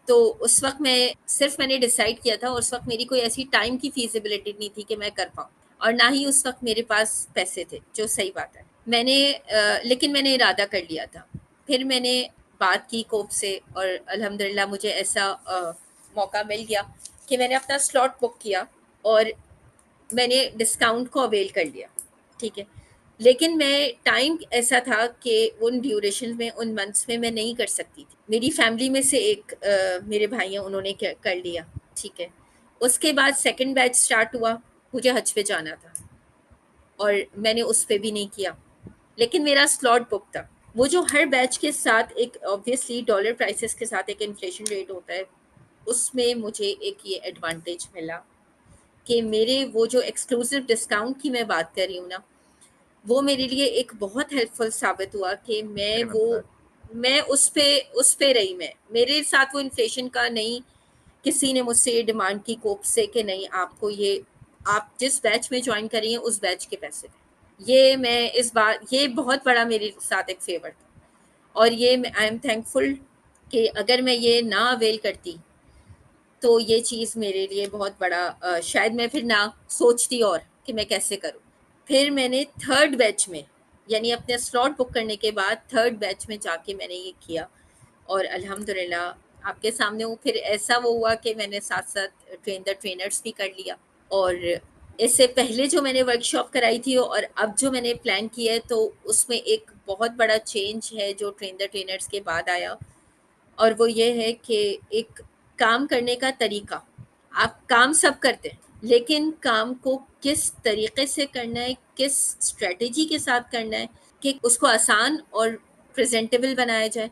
तो उस वक़्त मैंने डिसाइड किया था, और उस वक़्त मेरी कोई ऐसी टाइम की फ़ीज़िबिलिटी नहीं थी कि मैं कर पाऊँ, और ना ही उस वक़्त मेरे पास पैसे थे, जो सही बात है। लेकिन मैंने इरादा कर लिया था। फिर मैंने बात की कोप से, और अल्हम्दुलिल्लाह मुझे ऐसा मौका मिल गया कि मैंने अपना स्लॉट बुक किया, और मैंने डिस्काउंट को अवेल कर लिया। ठीक है। लेकिन मैं टाइम ऐसा था कि उन ड्यूरेशन में, उन मंथ्स में मैं नहीं कर सकती थी। मेरी फैमिली में से एक मेरे भाई हैं, उन्होंने कर लिया। ठीक है। उसके बाद सेकंड बैच स्टार्ट हुआ, मुझे हज पे जाना था, और मैंने उस पे भी नहीं किया, लेकिन मेरा स्लॉट बुक था। वो जो हर बैच के साथ एक ऑब्वियसली डॉलर प्राइसेस के साथ एक इन्फ्लेशन रेट होता है, उसमें मुझे एक ये एडवांटेज मिला कि मेरे वो जो एक्सक्लूसिव डिस्काउंट की मैं बात कर रही हूँ ना, वो मेरे लिए एक बहुत हेल्पफुल साबित हुआ कि मुझे लगता है मैं उस पे रही। मैं मेरे साथ वो इन्फ्लेशन का नहीं, किसी ने मुझसे ये डिमांड की कोप से कि नहीं, आपको ये, आप जिस बैच में ज्वाइन करिए उस बैच के पैसे दें। ये बहुत बड़ा मेरे साथ एक फेवर था, और ये आई एम थैंकफुल कि अगर मैं ये ना अवेल करती तो ये चीज़ मेरे लिए बहुत बड़ा शायद मैं फिर ना सोचती और कि मैं कैसे करूँ। फिर मैंने थर्ड बैच में, यानी अपने स्लॉट बुक करने के बाद थर्ड बैच में जाके मैंने ये किया, और अल्हम्दुलिल्लाह आपके सामने वो फिर ऐसा वो हुआ कि मैंने साथ साथ ट्रेन द ट्रेनर्स भी कर लिया। और इससे पहले जो मैंने वर्कशॉप कराई थी और अब जो मैंने प्लान किया है, तो उसमें एक बहुत बड़ा चेंज है जो ट्रेन द ट्रेनर्स के बाद आया, और वो ये है कि एक काम करने का तरीका। आप काम सब करते हैं, लेकिन काम को किस तरीके से करना है, किस स्ट्रेटजी के साथ करना है कि उसको आसान और प्रेजेंटेबल बनाया जाए,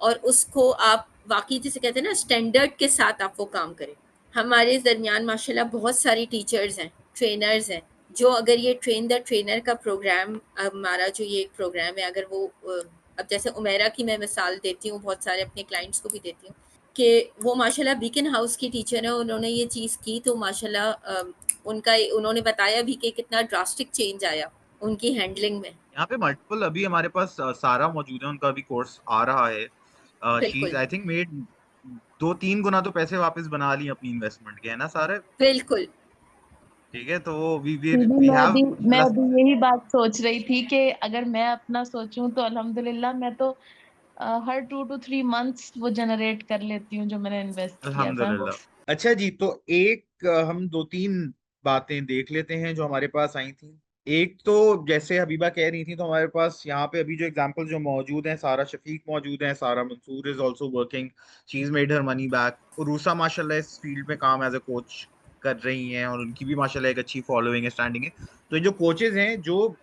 और उसको आप वाकई जिसे कहते हैं ना स्टैंडर्ड के साथ आप वो काम करें। हमारे इस दरमियान माशाल्लाह बहुत सारी टीचर्स हैं, ट्रेनर्स हैं, जो अगर ये ट्रेन द ट्रेनर का प्रोग्राम, हमारा जो ये प्रोग्राम है, अगर वो अब जैसे उमेरा की मैं मिसाल देती हूँ, बहुत सारे अपने क्लाइंट्स को भी देती हूँ कि वो माशाल्लाह बीकन हाउस की टीचर है, उन्होंने ये चीज़ की तो माशाल्लाह उनका उन्होंने बताया भी कि कितना ड्रास्टिक चेंज आया उनकी हैंडलिंग में। यहाँ पे मल्टीपल, अभी हमारे पास सारा मौजूद है, उनका भी कोर्स आ रहा है। शी बिल्कुल, आई थिंक मेड 2-3 गुना तो पैसे वापस बना ली अपनी इन्वेस्टमेंट के, है ना सारे? बिल्कुल। ठीक है, तो वी वी दीदी वी मैं हैव अभी मैं अभी यही बात सोच रही थी कि अगर मैं अपना सोचूं तो अल्हम्दुलिल्लाह मैं तो हर 2 to 3 months वो जनरेट कर लेती हूँ जो मैंने इन्वेस्ट किया था। अल्हम्दुलिल्लाह। अच्छा जी, तो एक हम 2-3 बातें देख लेते हैं जो हमारे पास आई थी। एक तो जैसे हबीबा कह रही थी, तो हमारे पास यहाँ पे अभी जो एग्जांपल जो मौजूद हैं, सारा शफीक मौजूद हैं, Sara Mansoor is also working, she is made her money back. रूसा माशाल्लाह इस फील्ड में काम एज अ कोच कर रही हैं और उनकी भी माशाल्लाह एक अच्छी फॉलोइंग है, स्टैंडिंग है। तो ये जो कोचेज हैं, जो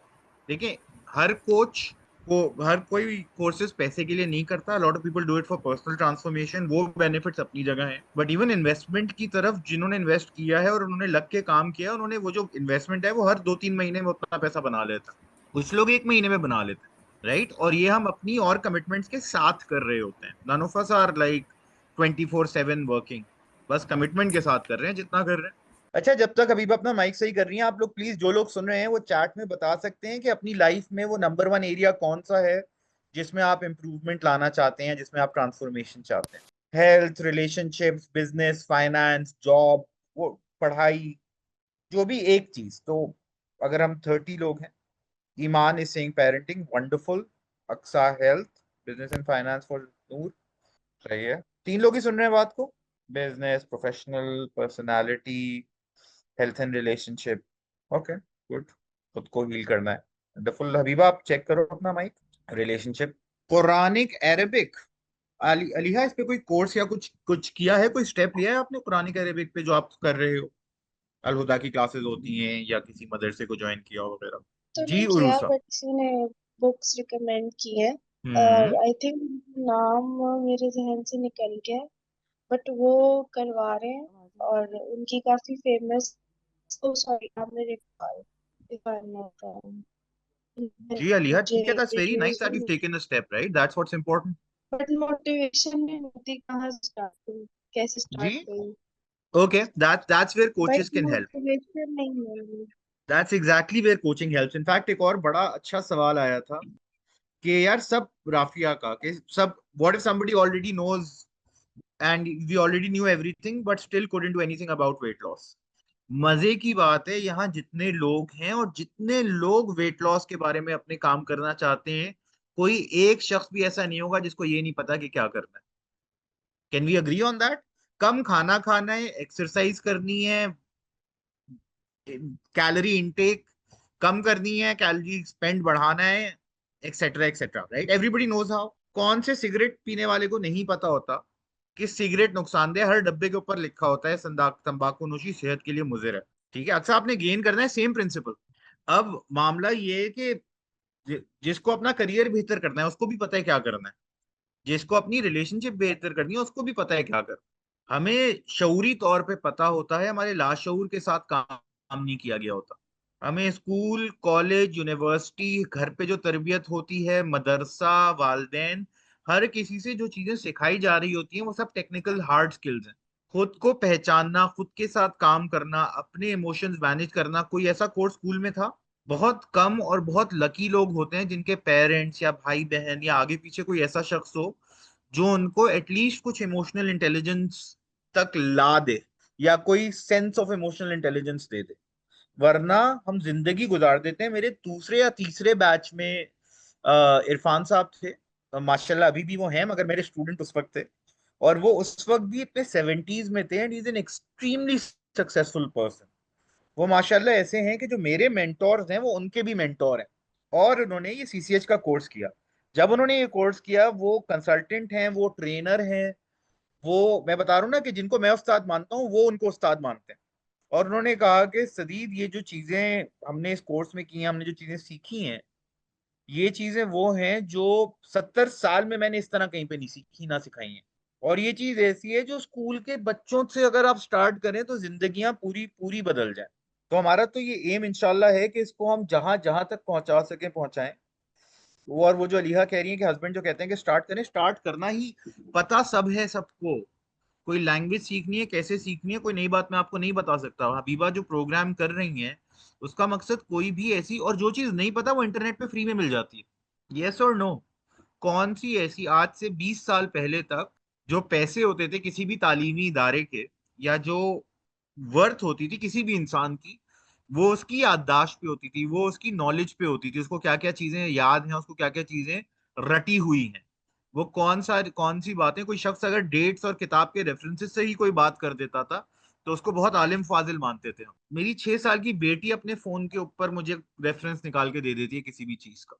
देखिए, हर कोच को, हर कोई कोर्सेज पैसे के लिए नहीं करता। Lot of people do it for personal transformation, वो बेनिफिट्स अपनी जगह हैं। बट इवन इन्वेस्टमेंट की तरफ जिन्होंने इन्वेस्ट किया है और उन्होंने लग के काम किया, उन्होंने वो जो इन्वेस्टमेंट है वो हर 2-3 महीने में उतना पैसा बना लेता। कुछ लोग 1 महीने में बना लेते हैं, राइट? और ये हम अपनी और कमिटमेंट्स के साथ कर रहे होते हैं। None of us are like 24/7 working, बस कमिटमेंट के साथ कर रहे हैं जितना कर रहे हैं। अच्छा, जब तक अभी अपना माइक सही कर रही हैं, आप लोग प्लीज, जो लोग सुन रहे हैं वो चैट में बता सकते हैं कि अपनी लाइफ में वो नंबर 1 एरिया कौन सा है जिसमें आप इम्प्रूवमेंट लाना चाहते हैं, जिसमें आप ट्रांसफॉर्मेशन चाहते हैं। Health, relationships, business, finance, job, वो पढ़ाई, जो भी एक चीज। तो अगर हम 30 लोग हैं, Iman is saying parenting, wonderful. Aqsa health, business and finance for Noor, सही है। 3 लोग ही सुन रहे हैं बात को। Business, professional, personality, health and relationship, okay, good. खुद को हील करना है, वंडरफुल। हबीबा आप चेक करो अपना माइक। रिलेशनशिप, कुरानिक अरेबिक, अलीहा इस पे कोई कोर्स या कुछ कुछ किया है, कोई स्टेप लिया है आपने कुरानिक अरेबिक पे जो आप कर रहे हो? अलहुदा की क्लासेस होती हैं या किसी मदरसे को ज्वाइन किया हो वगैरह? तो जी नहीं किया, उरूसा। बट किसी ने बुक्स रिकमेंड की है। हम्म। आई थिंक नाम मेरे जहन से निकल गया, बट वो करवा रहे हैं और उनकी काफी फेमस। ओ सॉरी, नाम मेरे if I am not wrong, जी अलीहा, मुझे ठीक है, that's very nice videos that you taken a step, right? That's what's important. But motivation नहीं होती, कहाँ से स्टार्ट करूँ, कैसे जी, स्टार्ट करूँ, okay, that's where but coaches can help. Motivation नहीं है। That's exactly where coaching helps. In fact एक और बड़ा अच्छा सवाल आया था कि यार सब राफिया का, कि सब, what if somebody already knows and we already knew everything but still couldn't do anything about weight loss. मजे की बात है, यहाँ जितने लोग हैं और जितने लोग वेट लॉस के बारे में अपने काम करना चाहते हैं, कोई एक शख्स भी ऐसा नहीं होगा जिसको ये नहीं पता कि क्या करना है। Can we agree on that? कम खाना खाना है, एक्सरसाइज करनी है, कैलोरी इनटेक कम करनी है, कैलोरी स्पेंड बढ़ाना है, etcetera etcetera, right? Everybody knows how. कौन से सिगरेट पीने वाले को नहीं पता होता कि सिगरेट नुकसानदेह? हर डब्बे के ऊपर लिखा होता है तंबाकू नोशी सेहत के लिए मुजिर है। ठीक है, अच्छा आपने गेन करना है, सेम प्रिंसिपल। अब मामला ये है कि जिसको अपना करियर बेहतर करना है उसको भी पता है क्या करना है, जिसको अपनी रिलेशनशिप बेहतर करनी है उसको भी पता है क्या करना है। हमें शऊरी तौर पे पता होता है, हमारे लाशऊर के साथ काम नहीं किया गया होता। हमें स्कूल, कॉलेज, यूनिवर्सिटी, घर पे जो तरबियत होती है, मदरसा, वालदेन, हर किसी से जो चीजें सिखाई जा रही होती हैं वो सब टेक्निकल हार्ड स्किल्स हैं। खुद को पहचानना, खुद के साथ काम करना, अपने इमोशंस मैनेज करना, कोई ऐसा कोर्स स्कूल में था? बहुत कम और बहुत लकी लोग होते हैं जिनके पेरेंट्स या भाई बहन या आगे पीछे कोई ऐसा शख्स हो जो उनको एटलीस्ट कुछ इमोशनल इंटेलिजेंस तक ला दे, या कोई सेंस ऑफ इमोशनल इंटेलिजेंस दे दे। वरना हम जिंदगी गुजार देते हैं। मेरे दूसरे या तीसरे बैच में इरफान साहब थे, माशाल्लाह अभी भी वो हैं, मगर मेरे स्टूडेंट उस वक्त थे। और वो उस वक्त भी अपने 70s में थे, and is an extremely successful person. वो माशाल्लाह ऐसे हैं कि जो मेरे मेंटोर्स हैं वो उनके भी मेंटोर हैं। और उन्होंने ये सीसीएच का कोर्स किया। जब उन्होंने ये कोर्स किया, वो कंसल्टेंट हैं, वो ट्रेनर हैं, वो मैं बता रहा हूँ ना कि जिनको मैं उस्ताद मानता हूँ वो उनको उस्ताद मानते हैं। और उन्होंने कहा कि सदीद, ये जो चीजें हमने इस कोर्स में की हैं, हमने जो चीजें सीखी हैं, ये चीजें वो हैं जो 70 साल में मैंने इस तरह कहीं पे नहीं सीखी ना सिखाई हैं। और ये चीज ऐसी है जो स्कूल के बच्चों से अगर आप स्टार्ट करें तो जिंदगियां पूरी पूरी बदल जाए। तो हमारा तो ये एम इंशाल्लाह है कि इसको हम जहां जहां तक पहुंचा सके पहुंचाएं। और वो जो अलीहा कह रही है कि हस्बैंड जो कहते हैं कि स्टार्ट करें, स्टार्ट करना ही पता सब है सबको। कोई लैंग्वेज सीखनी है, कैसे सीखनी है, कोई नई बात मैं आपको नहीं बता सकता। हबीबा जो प्रोग्राम कर रही हैं उसका मकसद कोई भी ऐसी, और जो चीज नहीं पता वो इंटरनेट पे फ्री में मिल जाती है। यस और नो? कौन सी ऐसी आज से 20 साल पहले तक जो पैसे होते थे किसी भी तालीमी इदारे के, या जो वर्थ होती थी किसी भी इंसान की, वो उसकी याददाश्त पे होती थी, वो उसकी नॉलेज पे होती थी, उसको क्या क्या चीजें याद हैं, उसको क्या क्या चीजें रटी हुई हैं। वो कौन सी बातें, कोई शख्स अगर डेट्स और किताब के रेफरेंसेस से ही कोई बात कर देता था तो उसको बहुत आलिम फाजिल मानते थे हम। मेरी 6 साल की बेटी अपने फोन के ऊपर मुझे रेफरेंस निकाल के दे देती है किसी भी चीज का।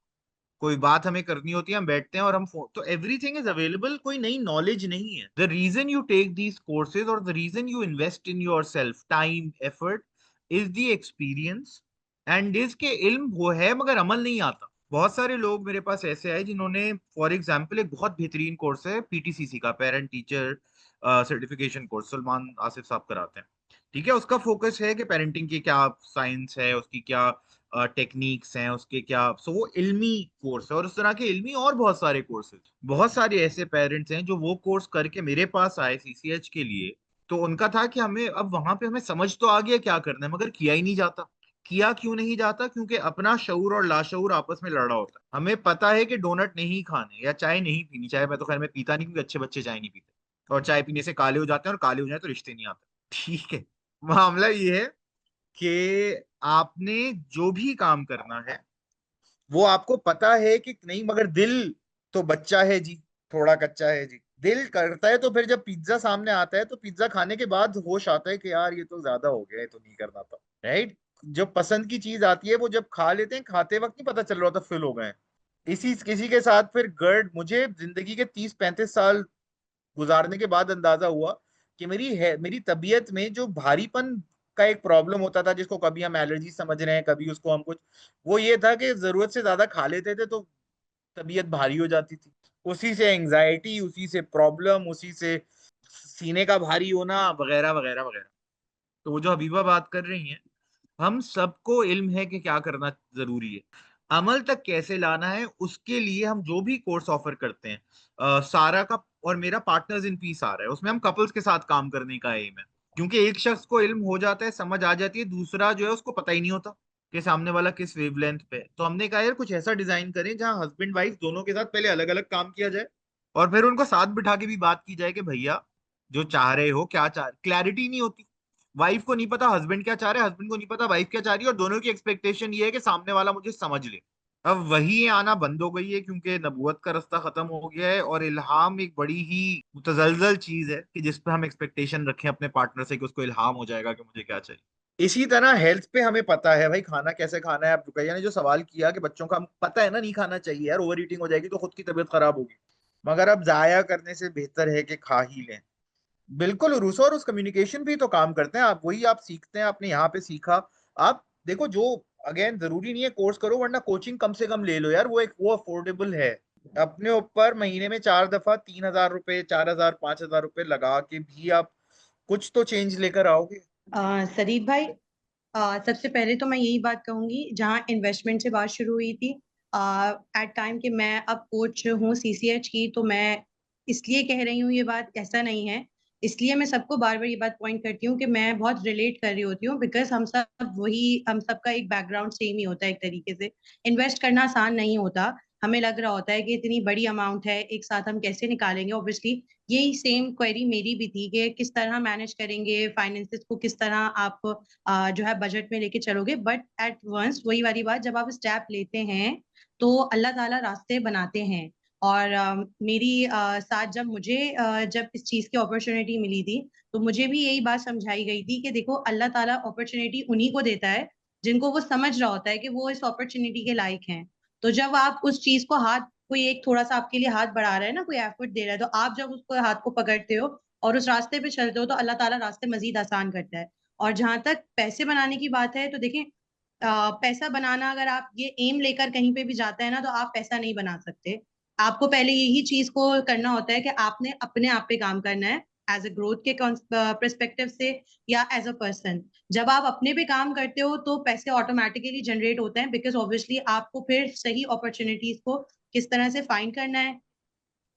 कोई बात हमें करनी होती है, हम बैठते हैं और हम तो एवरीथिंग इज अवेलेबल। कोई नई नॉलेज नहीं है। The reason you take these courses और the reason you invest in yourself time effort is the experience. And is के इल्म वो है मगर अमल नहीं आता। बहुत सारे लोग मेरे पास ऐसे आए जिन्होंने, फॉर एग्जाम्पल, एक बहुत बेहतरीन कोर्स है पीटीसीसी का, parent teacher certification course, Salman Asif साहब कराते हैं। ठीक है, उसका फोकस है कि पेरेंटिंग की क्या साइंस है, उसकी क्या टेक्निक्स हैं, उसके क्या, सो वो इल्मी कोर्स है। और उस तरह के इल्मी और बहुत सारे कोर्सेज, बहुत सारे ऐसे पेरेंट्स हैं जो वो कोर्स करके मेरे पास आए सीसीएच के लिए। तो उनका था कि हमें अब वहां पे हमें समझ तो आ गया क्या करना है, मगर किया ही नहीं जाता। किया क्यों नहीं जाता? क्योंकि अपना शऊर और लाशऊर आपस में लड़ा होता है। हमें पता है कि डोनट नहीं खाने या चाय नहीं पीनी। चाय मैं तो खैर मैं पीता नहीं, क्योंकि अच्छे बच्चे चाय नहीं पीते, और चाय पीने से काले हो जाते हैं, और काले हो जाए तो रिश्ते नहीं आते। ठीक है, मामला ये है कि आपने जो भी काम करना है वो आपको पता है कि नहीं, मगर दिल तो बच्चा है जी, थोड़ा कच्चा है जी। दिल करता है, तो फिर जब पिज्जा सामने आता है तो पिज्जा खाने के बाद होश आता है कि यार ये तो ज्यादा हो गया है, तो नहीं करना था। राइट? जो पसंद की चीज आती है वो जब खा लेते हैं, खाते वक्त नहीं पता चल रहा होता फिल हो गए हैं। इसी किसी के साथ फिर गर्ड, मुझे जिंदगी के 30-35 साल गुजारने के बाद अंदाजा हुआ कि मेरी तबीयत में जो भारीपन का एक प्रॉब्लम होता था, जिसको कभी हम एलर्जी समझ रहे हैं, कभी उसको हम कुछ, वो ये था कि जरूरत से ज्यादा खा लेते थे तो तबीयत भारी हो जाती थी। उसी से एंजाइटी, उसी से प्रॉब्लम, उसी से सीने का भारी होना, वगैरह वगैरह वगैरह। तो वो जो हबीबा बात कर रही हैं, हम सबको इल्म है कि क्या करना जरूरी है। अमल तक कैसे लाना है, उसके लिए हम जो भी कोर्स ऑफर करते हैं, सारा का और मेरा पार्टनर्स इन पीस आ रहा है, उसमें हम कपल्स के साथ काम करने का एम है। क्योंकि एक शख्स को इल्म हो जाता है, समझ आ जाती है, दूसरा जो है उसको पता ही नहीं होता कि सामने वाला किस वेवलेंथ पे है। तो हमने कहा यार कुछ ऐसा डिजाइन करें जहां हस्बैंड वाइफ दोनों के साथ पहले अलग अलग काम किया जाए, और फिर उनको साथ बिठा के भी बात की जाए कि भैया जो चाह रहे हो क्या चाह, क्लैरिटी नहीं होती। वाइफ को नहीं पता हस्बैंड क्या चाह रहा है, हस्बैंड को नहीं पता वाइफ क्या चाह रही है, और दोनों की एक्सपेक्टेशन ये है कि सामने वाला मुझे समझ ले। अब वही आना बंद हो गई है, क्योंकि नबूवत का रास्ता खत्म हो गया है, और इल्हाम एक बड़ी ही मुतजलजल चीज है कि जिस पे हम एक्सपेक्टेशन रखें अपने पार्टनर से कि उसको इल्हाम हो जाएगा कि मुझे क्या चाहिए। इसी तरह हेल्थ पे हमें पता है भाई खाना कैसे खाना है। अब रुकैया ने जो सवाल किया कि बच्चों का, हम पता है ना नहीं खाना चाहिए यार, ओवर ईटिंग हो जाएगी तो खुद की तबीयत खराब होगी, मगर अब जाया करने से बेहतर है कि खा ही लें। बिल्कुल, उरूस और उस कम्युनिकेशन भी तो काम करते हैं। आप वही आप सीखते हैं, आपने यहाँ पे सीखा। आप देखो, जो अगेन जरूरी नहीं है कोर्स करो, वरना कोचिंग कम से कम ले लो यार, वो अफोर्डेबल है। अपने ऊपर महीने में 4 दफा 3,000 रुपए, 4,000, 5,000 रुपए लगा के भी आप कुछ तो चेंज लेकर आओगे। सरीद भाई, सबसे पहले तो मैं यही बात कहूंगी, जहाँ इन्वेस्टमेंट से बात शुरू हुई थी, एट टाइम कि मैं अब कोच हूँ सीसीएच की, तो मैं इसलिए कह रही हूँ ये बात, ऐसा नहीं है। इसलिए मैं सबको बार बार ये बात पॉइंट करती हूँ कि मैं बहुत रिलेट कर रही होती हूँ, बिकॉज हम सबका एक बैकग्राउंड सेम ही होता है एक तरीके से। इन्वेस्ट करना आसान नहीं होता। हमें लग रहा होता है कि इतनी बड़ी अमाउंट है, एक साथ हम कैसे निकालेंगे। ऑब्वियसली यही सेम क्वेरी मेरी भी थी कि किस तरह मैनेज करेंगे फाइनेंसेस को, किस तरह आप जो है बजट में लेके चलोगे। बट एट वंस वही वाली बात, जब आप स्टेप लेते हैं तो अल्लाह ताला रास्ते बनाते हैं। और मेरी साथ जब मुझे जब इस चीज़ की अपॉर्चुनिटी मिली थी, तो मुझे भी यही बात समझाई गई थी कि देखो अल्लाह ताला अपॉर्चुनिटी उन्हीं को देता है जिनको वो समझ रहा होता है कि वो इस अपॉर्चुनिटी के लायक हैं। तो जब आप उस चीज को हाथ, कोई एक थोड़ा सा आपके लिए हाथ बढ़ा रहा है ना, कोई एफर्ट दे रहा है, तो आप जब उसको हाथ को पकड़ते हो और उस रास्ते पे चलते हो, तो अल्लाह ताला रास्ते मजीद आसान करता है। और जहां तक पैसे बनाने की बात है, तो देखें पैसा बनाना, अगर आप ये एम लेकर कहीं पे भी जाते हैं ना, तो आप पैसा नहीं बना सकते। आपको पहले यही चीज को करना होता है कि आपने अपने आप पे काम करना है, एज अ ग्रोथ के परस्पेक्टिव से या एज अ पर्सन। जब आप अपने पे काम करते हो तो पैसे ऑटोमेटिकली जनरेट होते हैं, बिकॉज ऑब्वियसली आपको फिर सही अपॉर्चुनिटीज को किस तरह से फाइंड करना है,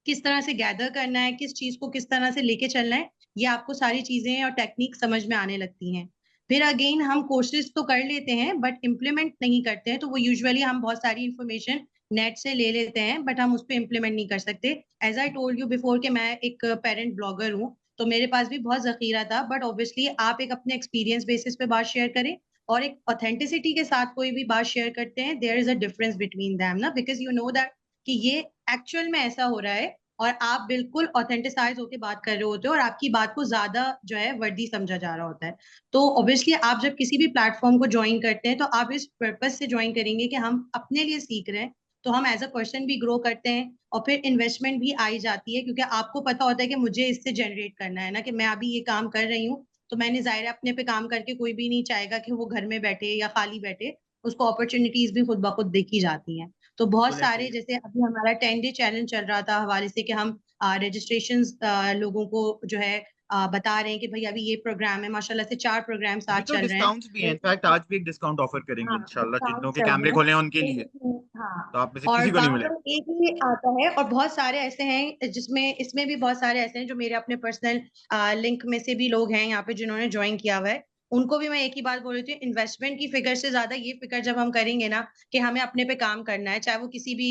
किस तरह से गैदर करना है, किस चीज को किस तरह से लेके चलना है, ये आपको सारी चीजें और टेक्निक समझ में आने लगती हैं। फिर अगेन हम कोशिश तो कर लेते हैं बट इम्प्लीमेंट नहीं करते हैं, तो वो यूजुअली हम बहुत सारी इंफॉर्मेशन नेट से ले लेते हैं बट हम उस पर इम्प्लीमेंट नहीं कर सकते। As I told you before कि मैं एक पेरेंट ब्लॉगर हूँ, तो मेरे पास भी बहुत जखीरा था, बट ऑब्वियसली आप एक अपने एक्सपीरियंस बेसिस पे बात शेयर करें और एक ऑथेंटिसिटी के साथ कोई भी बात शेयर करते हैं, there is a difference between them ना, बिकॉज यू नो दैट कि ये एक्चुअल में ऐसा हो रहा है और आप बिल्कुल ऑथेंटिसाइज होकर बात कर रहे होते हो और आपकी बात को ज्यादा जो है वर्दी समझा जा रहा होता है। तो ऑब्वियसली आप जब किसी भी प्लेटफॉर्म को ज्वाइन करते हैं, तो आप इस पर्पज से ज्वाइन करेंगे कि हम अपने लिए सीख रहे हैं, तो हम एज अ पर्सन भी ग्रो करते हैं और फिर इन्वेस्टमेंट भी आई जाती है, क्योंकि आपको पता होता है कि मुझे इससे जनरेट करना है ना, कि मैं अभी ये काम कर रही हूँ, तो मैंने जाहिर है अपने पे काम करके, कोई भी नहीं चाहेगा कि वो घर में बैठे या खाली बैठे, उसको अपॉर्चुनिटीज भी खुद ब खुद देखी जाती हैं। तो बहुत बिल्कुल ऐसे सारे, ही। जैसे अभी हमारा 10 डे चैलेंज चल रहा था हवाले से कि हम रजिस्ट्रेशन लोगों को जो है बता रहे हैं कि भाई अभी ये प्रोग्राम है, माशाल्लाह से 4 प्रोग्राम्स अभी आज तो चल रहे हैं। डिस्काउंट्स भी हैं, इनफैक्ट आज भी एक डिस्काउंट ऑफर करेंगे हाँ, इंशाल्लाह, डिस्काउंट जिनों के चल कैमरे रहे हैं। खोले हैं उनके लिए। हाँ, तो आप में से और किसी को नहीं बात मिलेगा। तो एक ही आता है, और बहुत सारे ऐसे हैं जिसमें, इसमें भी बहुत सारे ऐसे हैं जो मेरे अपने पर्सनल लिंक में से भी लोग हैं यहाँ पे जिन्होंने ज्वाइन किया हुआ है। उनको भी मैं एक ही बात बोल रही थी, इन्वेस्टमेंट की फिक्र से ज्यादा ये फिक्र जब हम करेंगे ना कि हमें अपने पे काम करना है, चाहे वो किसी भी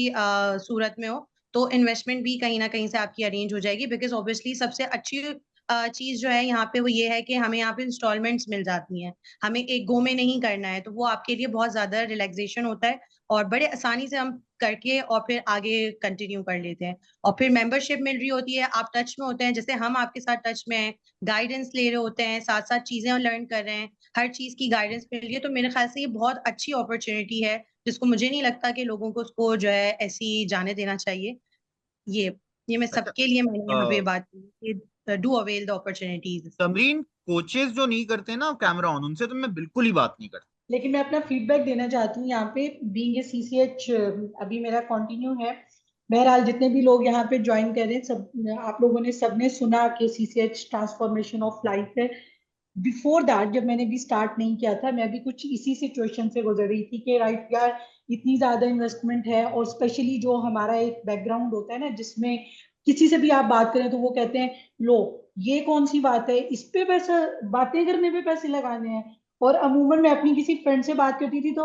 सूरत में हो, तो इन्वेस्टमेंट भी कहीं ना कहीं से आपकी अरेंज हो जाएगी, बिकॉज ऑब्वियसली सबसे अच्छी चीज जो है यहाँ पे वो ये है कि हमें यहाँ पे इंस्टॉलमेंट्स मिल जाती हैं, हमें एक गो में नहीं करना है, तो वो आपके लिए बहुत ज्यादा रिलैक्सेशन होता है और बड़े आसानी से हम करके और फिर आगे कंटिन्यू कर लेते हैं। और फिर मेंबरशिप मिल रही होती है, आप टच में होते हैं, जैसे हम आपके साथ टच में हैं, गाइडेंस ले रहे होते हैं, साथ साथ चीजें लर्न कर रहे हैं, हर चीज की गाइडेंस मिल रही है, तो मेरे ख्याल से ये बहुत अच्छी अपॉर्चुनिटी है, जिसको मुझे नहीं लगता कि लोगों को उसको जो है ऐसी जाने देना चाहिए। ये ये मैं अच्छा, सबके लिए मैंने यहाँ पे बात की कि do avail the opportunities. Tamreen, coaches जो नहीं करते ना कैमरा ऑन, उनसे तो मैं बिल्कुल ही बात नहीं करता। लेकिन मैं अपना फीडबैक देना चाहती हूँ यहाँ पे, बीइंग ए सीसीएच अभी मेरा कंटिन्यू है। बहरहाल जितने भी लोग यहाँ पे ज्वाइन कर रहे हैं, सब आप लोगों ने सबने सुना कि सीसीएच ट्रांसफॉर्मेशन ऑफ लाइफ है। बिफोर दैट जब मैंने भी स्टार्ट नहीं किया था, मैं भी कुछ इसी सिचुएशन से गुजर रही थी कि राइट यार, इतनी ज्यादा इन्वेस्टमेंट है, और स्पेशली जो हमारा एक बैकग्राउंड होता है ना, जिसमें किसी से भी आप बात करें तो वो कहते हैं लो, ये कौन सी बात है, इस पे पैसा, बातें करने पे पैसे लगाने हैं। और अमूमन मैं अपनी किसी फ्रेंड से बात करती थी तो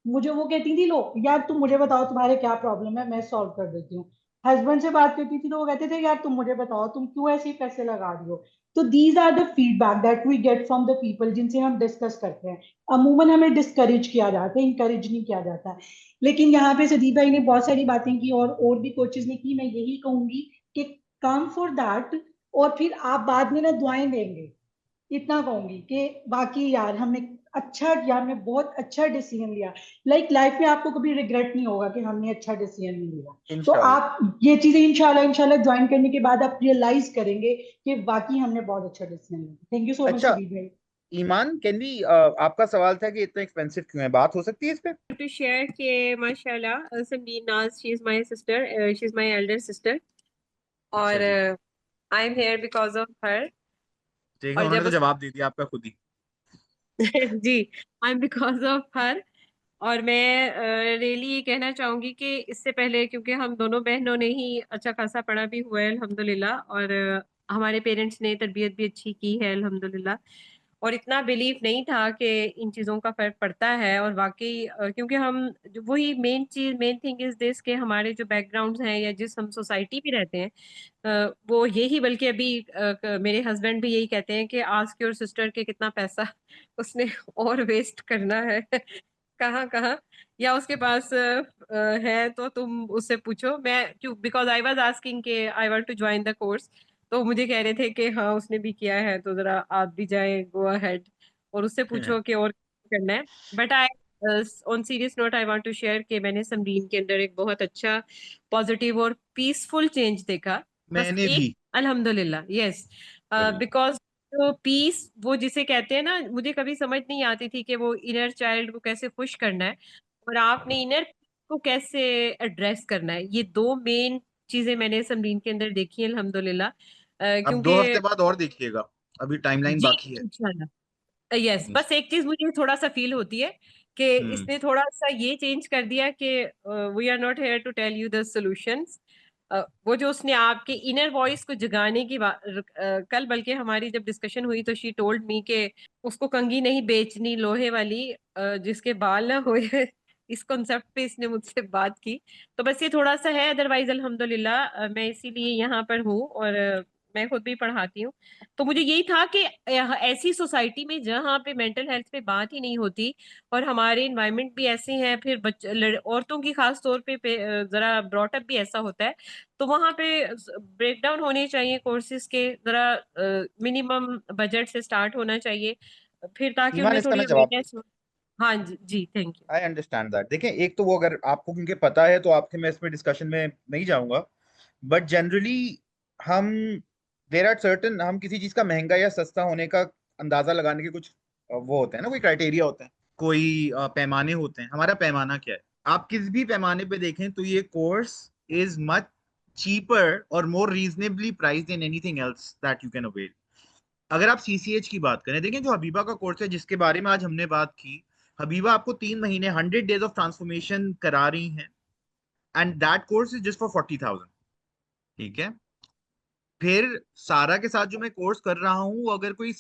मुझे वो कहती थी लो यार तुम मुझे बताओ तुम्हारे क्या प्रॉब्लम है, मैं सॉल्व कर देती हूँ। हस्बैंड से बात करती थी तो वो कहते थे यार तुम मुझे बताओ तुम क्यों ऐसे ही पैसे लगा रही हो। तो these are the feedback that we get from the people जिनसे हम डिस्कस करते हैं। अमूमन हमें डिस्करेज किया जाता है, इंकरेज नहीं किया जाता। लेकिन यहाँ पे सदीप भाई ने बहुत सारी बातें की और भी कोचेज ने की। मैं यही कहूंगी कि कम फॉर दैट, और फिर आप बाद में ना दुआएं देंगे। इतना कहूंगी कि बाकी यार हमने अच्छा, यार हमने बहुत अच्छा डिसीजन लिया। लाइक लाइफ में आपको कभी रिग्रेट नहीं होगा कि हमने अच्छा डिसीजन नहीं लिया। तो इंशाल्लाह। आप ये चीजें इंशाल्लाह इंशाल्लाह ज्वाइन करने के बाद आप रियलाइज करेंगे कि वाकई हमने बहुत अच्छा डिसीजन लिया। थैंक यू सो मच अच्छा, सुदीप भाई। ईमान, कैन वी, आपका सवाल था कि इतना एक्सपेंसिव क्यों है, बात हो सकती है इस पे? To share कि माशाल्लाह Samreen Naz, she is my sister, she is my elder sister, अच्छा और जी। I am here because of her। ठीक है, और उन्होंने जब तो उस जवाब दे दिया आपका खुद ही। जी, I am because of her। और मैं रियली ये कहना चाहूंगी कि इससे पहले, क्योंकि हम दोनों बहनों ने ही अच्छा खासा पढ़ा भी हुआ है अल्हम्दुलिल्लाह, और हमारे पेरेंट्स ने तरबियत भी अच्छी की है अल्हम्दुलिल्लाह, और इतना बिलीव नहीं था कि इन चीज़ों का फर्क पड़ता है। और वाकई क्योंकि हम वही main cheese, main thing is this कि हमारे जो बैकग्राउंड्स हैं या जिस हम सोसाइटी में रहते हैं, वो यही, बल्कि अभी मेरे हस्बैंड भी यही कहते हैं कि आस्क योर सिस्टर के कितना पैसा उसने और वेस्ट करना है कहाँ कहाँ, या उसके पास है तो तुम उससे पूछो। मैं क्यों, बिकॉज आई वाज आस्किंग के I want to join the course, तो मुझे कह रहे थे कि हाँ उसने भी किया है, तो जरा आप भी जाए, गो अहेड और उससे पूछो कि और क्या करना है। But I on serious note I want to share कि मैंने समरीन के अंदर एक बहुत अच्छा पॉजिटिव और पीसफुल चेंज देखा। बस मैंने एक, भी। अल्हम्दुलिल्लाह, यस, बढ़िया। बिकॉज तो पीस वो जिसे कहते हैं ना, मुझे कभी समझ नहीं आती थी कि वो इनर चाइल्ड को कैसे खुश करना है और आपने इनर को कैसे एड्रेस करना है। ये दो मेन चीजें मैंने समरीन के अंदर देखी है, अल्हम्दुलिल्लाह। अब क्योंकि 2 हफ्ते बाद और देखिएगा, अभी टाइमलाइन जी, बाकी है। इंशाल्लाह, यस, जी। बस एक चीज मुझे थोड़ा सा फील होती है कि हम्म। इसने थोड़ा सा ये चेंज कर दिया कि we are not here to tell you the solutions. वो जो उसने आपके इनर वॉइस को जगाने की बात, कल बल्कि हमारी जब डिस्कशन हुई तो शी टोल्ड मी कि उसको कंघी नहीं बेचनी लोहे वाली, जिसके बाल ना होए। इस कॉन्सेप्ट पे इसने मुझसे बात की। तो बस ये थोड़ा सा है, अदरवाइज अल्हम्दुलिल्लाह मैं इसीलिए यहाँ पर हूँ और मैं खुद भी पढ़ाती हूँ। तो मुझे यही था कि ऐसी सोसाइटी में जहाँ पे मेंटल हेल्थ पे बात ही नहीं होती और हमारे इन्वायरमेंट भी ऐसे हैं, फिर औरतों की खास तौर पे जरा ब्रॉटअप भी ऐसा होता है, तो वहाँ पे ब्रेक डाउन होने चाहिए कोर्सेज के, जरा मिनिमम बजट से स्टार्ट होना चाहिए, फिर ताकि ईमान, उनमें इसका थोड़ी मैं जवाब अवेयरनेस हो। हाँ जी जी, thank you. I understand that. देखें, एक तो वो अगर आपको क्योंकि पता है तो आपके मैं इसमें डिस्कशन में नहीं जाऊंगा, बट जनरली हम देर आर सर्टन, हम किसी चीज का महंगा या सस्ता होने का अंदाजा लगाने के कुछ वो होते हैं ना, कोई क्राइटेरिया होते हैं, कोई पैमाने होते हैं। हमारा पैमाना क्या है? आप किस भी पैमाने पे देखें तो ये कोर्स इज मच चीपर और more reasonably priced than anything else that you can avail. अगर आप सीसीएच की बात करें, देखें जो हबीबा का कोर्स है जिसके बारे में आज हमने बात की, हबीबा आपको 3 महीने 100 डेज ऑफ ट्रांसफॉर्मेशन करा रही हैं, and that course is just for 40,000। ठीक है। फिर सारा के साथ जो मैं कोर्स कर रहा हूँ, अगर कोई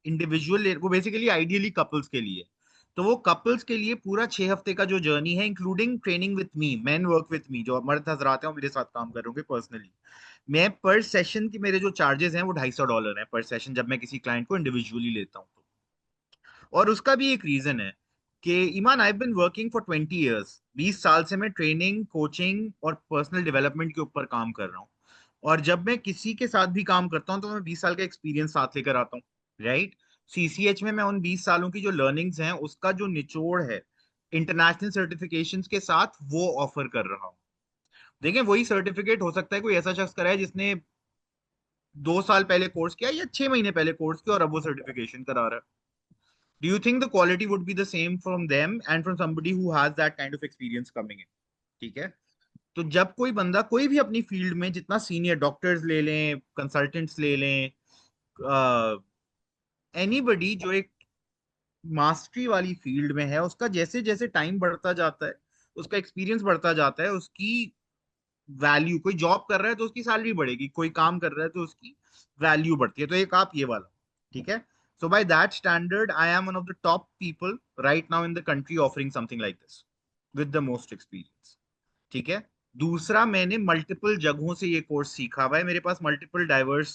इंडिविजुअल, वो बेसिकली आइडियली कपल्स के लिए, तो वो कपल्स के लिए पूरा 6 हफ्ते का जो जर्नी है, including training with me, man work with me, जो मर्द हजरात हैं वो मेरे साथ काम कर रहे होंगे पर्सनली, मैं पर सेशन की मेरे जो चार्जेस हैं वो $250 हैं पर सेशन, जब मैं किसी क्लाइंट को इंडिविजुअली लेता हूँ तो। और उसका भी एक रीजन है कि ईमान, आई बिन वर्किंग फॉर 20 years, 20 साल से मैं ट्रेनिंग, कोचिंग और पर्सनल डेवलपमेंट के ऊपर काम कर रहा हूँ। और जब मैं किसी के साथ भी काम करता हूँ तो मैं 20 साल का एक्सपीरियंस साथ लेकर आता हूँ, राइट। सीसीएच में मैं उन 20 सालों की जो लर्निंग्स हैं उसका जो निचोड़ है, इंटरनेशनल सर्टिफिकेशंस के साथ, वो ऑफर कर रहा हूँ। देखें, वही सर्टिफिकेट हो सकता है कोई ऐसा शख्स कराए जिसने 2 साल पहले कोर्स किया या 6 महीने पहले कोर्स किया और अब वो सर्टिफिकेशन करा रहा है। Do you think the quality would be the same from them and from somebody who has that kind of experience coming in? ठीक है। तो जब कोई बंदा कोई भी अपनी फील्ड में, जितना सीनियर डॉक्टर्स ले लें, कंसल्टेंट्स ले लें, एनीबडी जो एक मास्टरी वाली फील्ड में है, उसका जैसे जैसे टाइम बढ़ता जाता है, उसका एक्सपीरियंस बढ़ता जाता है, उसकी वैल्यू, कोई जॉब कर रहा है तो उसकी सैलरी बढ़ेगी, कोई काम कर रहा है तो उसकी वैल्यू बढ़ती है। तो एक आप ये वाला, ठीक है। So by that standard I am one of the top people right now in the country offering something like this with the most experience. ठीक है। दूसरा, मैंने मल्टीपल जगहों से ये कोर्स सीखा हुआ है, मेरे पास मल्टीपल डाइवर्स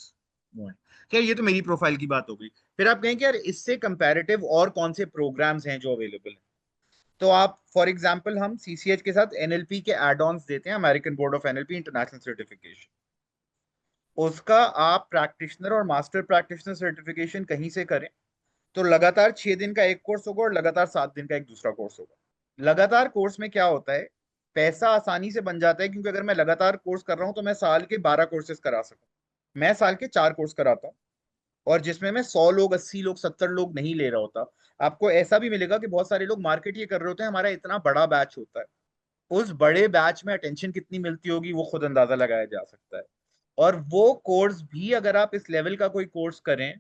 वो है। क्या, ये तो मेरी प्रोफाइल की बात हो गई। फिर आप कहें कि यार इससे कंपैरेटिव और कौन से प्रोग्राम्स हैं जो अवेलेबल हैं, तो आप फॉर एग्जांपल, हम सीसीएच के साथ एनएलपी के एड ऑन्स देते हैं, American board of NLP international certification. उसका आप प्रैक्टिशनर और मास्टर प्रैक्टिशनर सर्टिफिकेशन कहीं से करें तो लगातार 6 दिन का एक कोर्स होगा और लगातार 7 दिन का एक दूसरा कोर्स होगा। लगातार कोर्स में क्या होता है, पैसा आसानी से बन जाता है, क्योंकि अगर मैं लगातार कोर्स कर रहा हूं तो मैं साल के 12 कोर्सेज करा सकूं। मैं साल के 4 कोर्स कराता हूँ, और जिसमें मैं 100 लोग, 80 लोग, 70 लोग नहीं ले रहा होता। आपको ऐसा भी मिलेगा कि बहुत सारे लोग मार्केट ये कर रहे होते हैं, हमारा इतना बड़ा बैच होता है, उस बड़े बैच में अटेंशन कितनी मिलती होगी वो खुद अंदाजा लगाया जा सकता है। और वो कोर्स भी अगर आप इस लेवल का कोई कोर्स करें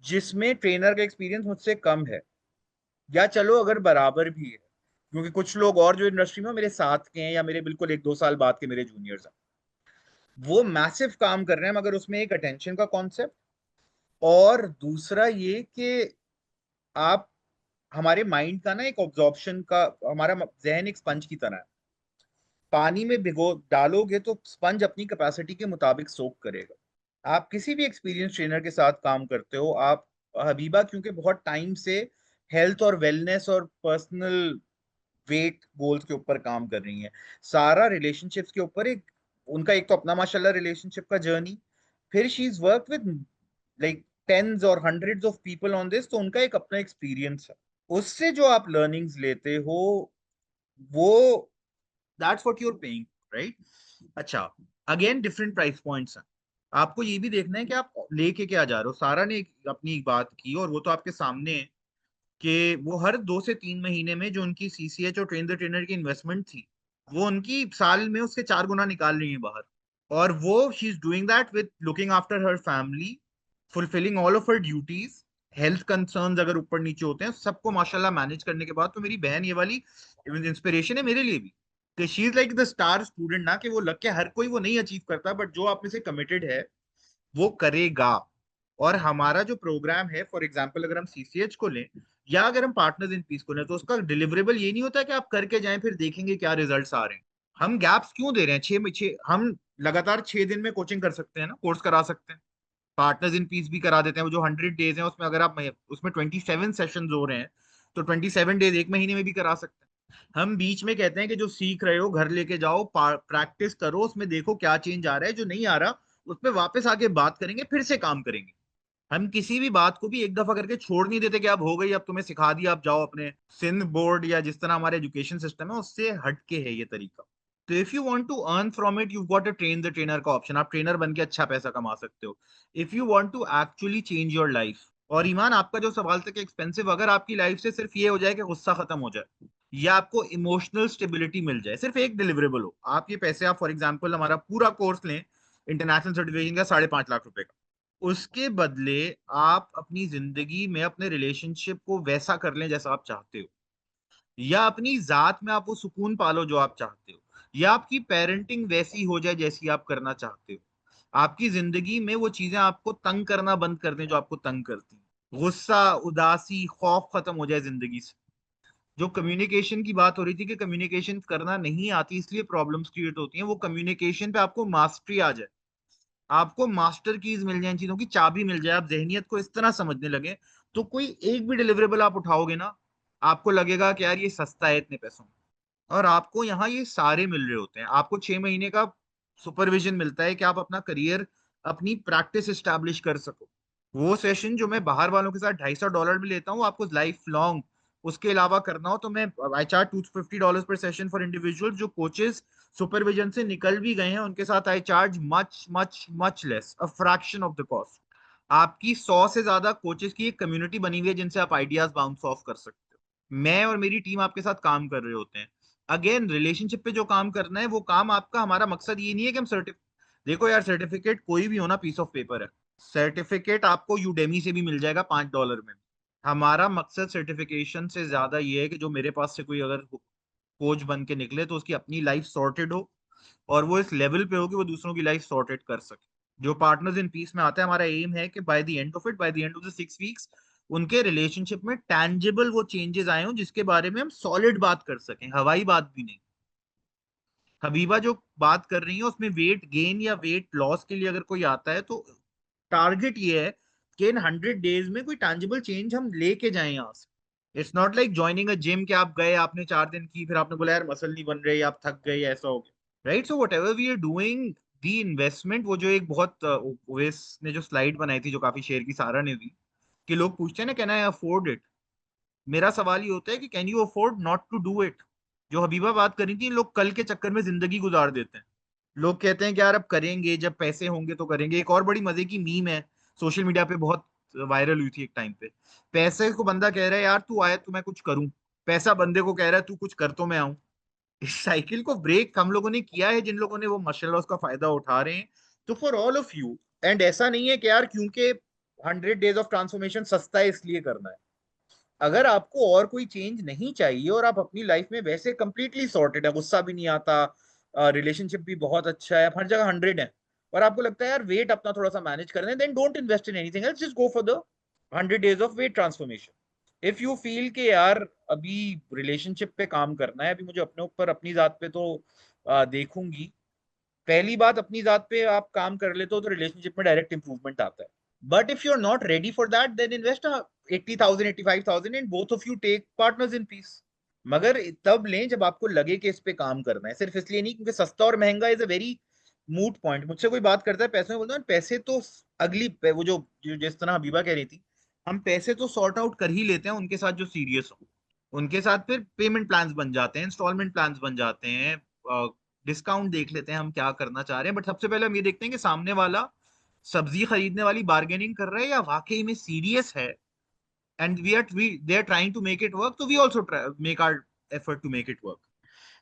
जिसमें ट्रेनर का एक्सपीरियंस मुझसे कम है, या चलो अगर बराबर भी है, क्योंकि कुछ लोग और जो इंडस्ट्री में मेरे साथ के हैं या मेरे बिल्कुल 1-2 साल बाद के मेरे जूनियर्स हैं, वो मैसिव काम कर रहे हैं, मगर उसमें एक अटेंशन का कॉन्सेप्ट, और दूसरा ये कि आप, हमारे माइंड का ना एक ऑब्जॉर्प्शन का, हमारा जहन एक स्पंज की तरह है। पानी में भिगो डालोगे तो स्पंज अपनी कैपेसिटी के मुताबिक सोक करेगा। आप किसी भी एक्सपीरियंस ट्रेनर के साथ काम करते हो, आप, हबीबा क्योंकि बहुत टाइम से हेल्थ और वेलनेस और पर्सनल वेट गोल्स के ऊपर काम कर रही हैं। सारा रिलेशनशिप्स के ऊपर एक उनका एक तो अपना माशाल्लाह रिलेशनशिप का जर्नी, फिर she is work with like tens और hundreds of people on this, तो उनका एक अपना एक्सपीरियंस है। उससे जो आप लर्निंग्स लेते हो वो that's what you are paying, right? अच्छा, अगेन डिफरेंट प्राइस पॉइंट्स हैं। आपको ये भी देखना है कि आप लेके क्या जा रहे हो। सारा ने अपनी एक बात की और वो तो आपके सामने है कि वो हर 2 से 3 महीने में जो उनकी सीसीएच और ट्रेन द ट्रेनर की इन्वेस्टमेंट थी, वो उनकी साल में उसके 4 गुना निकाल रही है बाहर। और वो she is doing that with looking after her family, fulfilling all of her duties. Health concerns अगर ऊपर नीचे होते हैं सबको माशाल्लाह मैनेज करने के बाद, तो मेरी बहन ये वाली इंस्पिरेशन है मेरे लिए भी कि she is like the star student ना, कि वो लग के हर कोई वो नहीं अचीव करता, बट जो आप में से कमिटेड है वो करेगा। और हमारा जो प्रोग्राम है, फॉर एग्जाम्पल अगर हम सीसीएच को लें या अगर हम पार्टनर्स इन पीस को लें, तो उसका डिलीवरेबल ये नहीं होता कि आप करके जाएं फिर देखेंगे क्या रिजल्ट्स आ रहे हैं। हम गैप्स क्यों दे रहे हैं? हम लगातार 6 दिन में कोचिंग कर सकते हैं ना, कोर्स करा सकते हैं। पार्टनर्स इन पीस भी करा देते हैं। वो जो 100 डेज है उसमें अगर आप उसमें 27 सेशन हो रहे हैं तो 27 डेज 1 महीने में भी करा सकते हैं। हम बीच में कहते हैं कि जो सीख रहे हो घर लेके जाओ, प्रैक्टिस करो, उसमें देखो क्या चेंज आ रहा है, जो नहीं आ रहा उस पर वापस आके बात करेंगे, फिर से काम करेंगे। हम किसी भी बात को भी एक दफा करके छोड़ नहीं देते कि अब हो गई, अब तुम्हें सिखा दिया, अब जाओ अपने सिंध बोर्ड या जिस तरह हमारे एजुकेशन सिस्टम है उससे हटके है ये तरीका। तो if you want to earn from it, you got a train the trainer का ऑप्शन। आप ट्रेनर बन के अच्छा पैसा कमा सकते हो if you want to actually change your life. और ईमान, आपका जो सवाल था कि एक्सपेंसिव, अगर आपकी लाइफ से सिर्फ ये हो जाए कि गुस्सा खत्म हो जाए या आपको इमोशनल स्टेबिलिटी मिल जाए, सिर्फ एक डिलीवरेबल हो, आप ये पैसे, आप फॉर एग्जाम्पल हमारा पूरा कोर्स लें इंटरनेशनल सर्टिफिकेशन का 5.5 लाख रुपए का, उसके बदले आप अपनी जिंदगी में अपने रिलेशनशिप को वैसा कर लें जैसा आप चाहते हो, या अपनी जात में आप वो सुकून पालो जो आप चाहते हो, या आपकी पेरेंटिंग वैसी हो जाए जैसी आप करना चाहते हो, आपकी जिंदगी में वो चीजें आपको तंग करना बंद कर दें जो आपको तंग करती हैं, गुस्सा, उदासी, खौफ खत्म हो जाए जिंदगी से। जो कम्युनिकेशन की बात हो रही थी कि कम्युनिकेशन करना नहीं आती इसलिए प्रॉब्लम्स क्रिएट होती हैं, वो कम्युनिकेशन पे आपको मास्टरी आ जाए, आपको मास्टर कीज मिल जाए, इन चीजों की चाबी मिल जाए, आप जहनियत को इस तरह समझने लगे, तो कोई एक भी डिलीवरेबल आप उठाओगे ना, आपको लगेगा कि यार ये सस्ता है इतने पैसों में। और आपको यहाँ ये सारे मिल रहे होते हैं। आपको 6 महीने का सुपरविजन मिलता है कि आप अपना करियर, अपनी प्रैक्टिस एस्टैब्लिश कर सको। वो सेशन जो मैं बाहर वालों के साथ $250 में लेता हूँ, आपको लाइफ लॉन्ग उसके अलावा करना हो तो मैं आई चार्ज $250 पर सेशन फॉर इंडिविजुअल। जो कोचेस सुपरविजन से निकल भी गए हैं उनके साथ आई charge much much much less, a fraction of the cost. आपकी 100 से ज्यादा कोचेस की एक कम्युनिटी बनी हुई है जिनसे आप आइडियाज बाउंस ऑफ कर सकते हो। मैं और मेरी टीम आपके साथ काम कर रहे होते हैं। अगेन, रिलेशनशिप पे जो काम करना है वो काम आपका, हमारा मकसद ये नहीं है कि हम देखो यार, सर्टिफिकेट कोई भी होना पीस ऑफ पेपर है। सर्टिफिकेट आपको यूडेमी से भी मिल जाएगा $5 में। हमारा मकसद सर्टिफिकेशन से ज्यादा ये है कि जो मेरे पास से कोई अगर कोच बन के निकले तो उसकी अपनी लाइफ सॉर्टेड हो और वो इस लेवल पे हो कि वो दूसरों की लाइफ सॉर्टेड कर सके। जो पार्टनर्स इन पीस में आते हैं, हमारा एम है कि by the end of it, by the end of the 6 weeks, उनके रिलेशनशिप में टैंजिबल वो चेंजेस आए हों जिसके बारे में हम सॉलिड बात कर सकें, हवाई बात भी नहीं। हबीबा जो बात कर रही है उसमें वेट गेन या वेट लॉस के लिए अगर कोई आता है तो टारगेट ये है कि इन 100 डेज में कोई टैंजिबल चेंज हम लेके जाएं यहाँ से। It's not like joining a gym कि आप गए, आपने 4 दिन की, फिर आपने बोला यार मसल नहीं बन रही, आप थक गए, ऐसा हो गया, right? So whatever we are doing, the investment, वो जो एक बहुत ओवेस ने जो स्लाइड बनाई थी जो काफी शेयर की सारा ने दी, कि लोग पूछते हैं ना कैन आई अफोर्ड इट, मेरा सवाल ये होता है कि can you afford not to do it. जो हबीबा बात करी थी, लोग कल के चक्कर में जिंदगी गुजार देते हैं। लोग कहते हैं कि यार अब करेंगे, जब पैसे होंगे तो करेंगे। एक और बड़ी मजे की मीम है, सोशल मीडिया पे बहुत वायरल हुई थी एक टाइम पे। पैसे को बंदा कह रहा है यार तू आया तो मैं कुछ करूं, पैसा बंदे को कह रहा है तू कुछ कर तो मैं आऊं। इस साइकिल को ब्रेक हम लोगों ने किया है, जिन लोगों ने वो माशाल्लाह उसका फायदा उठा रहे हैं। तो for all of you, and ऐसा नहीं है कि यार क्योंकि 100 डेज ऑफ ट्रांसफॉर्मेशन सस्ता है इसलिए करना है। अगर आपको और कोई चेंज नहीं चाहिए और आप अपनी लाइफ में वैसे कंप्लीटली सॉर्टेड है, गुस्सा भी नहीं आता, रिलेशनशिप भी बहुत अच्छा है, हर जगह 100 है, और आपको लगता है यार वेट अपना थोड़ा सा मैनेज करना है, then don't invest in anything else, just go for the 100 days of weight transformation. If you feel कि यार अभी रिलेशनशिप पे काम करना है, अभी मुझे अपने ऊपर अपनी जात पे तो देखूंगी, पहली बात अपनी जात पे आप काम कर लेते हो तो रिलेशनशिप में डायरेक्ट इंप्रूवमेंट आता है। But if you're not ready for that, then invest 80,000, 85,000 and both of you take partners in peace. मगर तब लें जब आपको लगे कि इस पे काम करना है, सिर्फ इसलिए नहीं क्योंकि सस्ता और महंगा is a very moot point. मुझसे कोई बात करता है पैसों में, बोलता हूँ पैसे तो अगली वो जो जिस तरह हबीबा कह रही थी, हम पैसे तो सॉर्ट आउट कर ही लेते हैं उनके साथ जो सीरियस हो, उनके साथ फिर पेमेंट प्लान्स बन जाते हैं, इंस्टॉलमेंट प्लान्स बन जाते हैं, डिस्काउंट देख लेते हैं हम क्या करना चाह रहे हैं। बट सबसे पहले हम ये देखते हैं कि सामने वाला सब्जी खरीदने वाली बार्गेनिंग कर रहा है या वाकई में सीरियस है, and they are trying to make it work, so we also make our effort to make it work.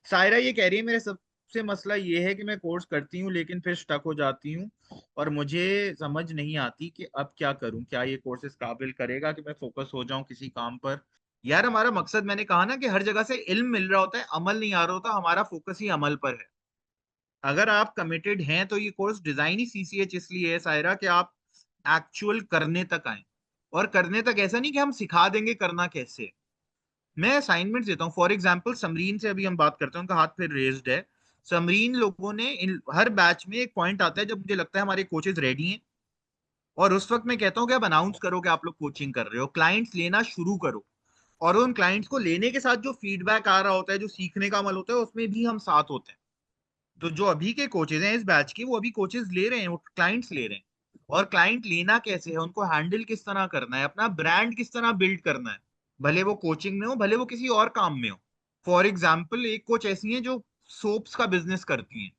Saira ये कह रही है मेरे सबसे मसला ये है कि मैं कोर्स करती हूँ लेकिन फिर स्टक हो जाती हूँ और मुझे समझ नहीं आती कि अब क्या करूँ, क्या ये कोर्स इस काबिल करेगा कि मैं फोकस हो जाऊं किसी काम पर। यार हमारा मकसद, मैंने कहा ना कि हर जगह से इल्म मिल रहा होता है, अमल नहीं आ रहा होता, हमारा फोकस ही अमल पर है। अगर आप कमिटेड हैं तो ये कोर्स डिजाइन ही सीसीएच इसलिए है सायरा कि आप एक्चुअल करने तक आए, और करने तक ऐसा नहीं कि हम सिखा देंगे करना कैसे। मैं असाइनमेंट देता हूँ, फॉर एग्जाम्पल समरीन से अभी हम बात करते हैं, उनका हाथ फिर रेज्ड है। समरीन लोगों ने हर बैच में एक पॉइंट आता है जब मुझे लगता है हमारे कोचेज रेडी हैं, और उस वक्त मैं कहता हूँ कि आप अनाउंस करो कि आप लोग कोचिंग कर रहे हो, क्लाइंट्स लेना शुरू करो, और उन क्लाइंट्स को लेने के साथ जो फीडबैक आ रहा होता है, जो सीखने का अमल होता है, उसमें भी हम साथ होते हैं। तो जो अभी के कोचेज हैं इस बैच के, वो अभी कोचेज ले रहे हैं, वो क्लाइंट्स ले रहे हैं, और क्लाइंट लेना कैसे है, उनको हैंडल किस तरह करना है, अपना ब्रांड किस तरह बिल्ड करना है, भले वो कोचिंग में हो भले वो किसी और काम में हो। फॉर एग्जाम्पल एक कोच ऐसी है जो सोप्स का बिजनेस करती है,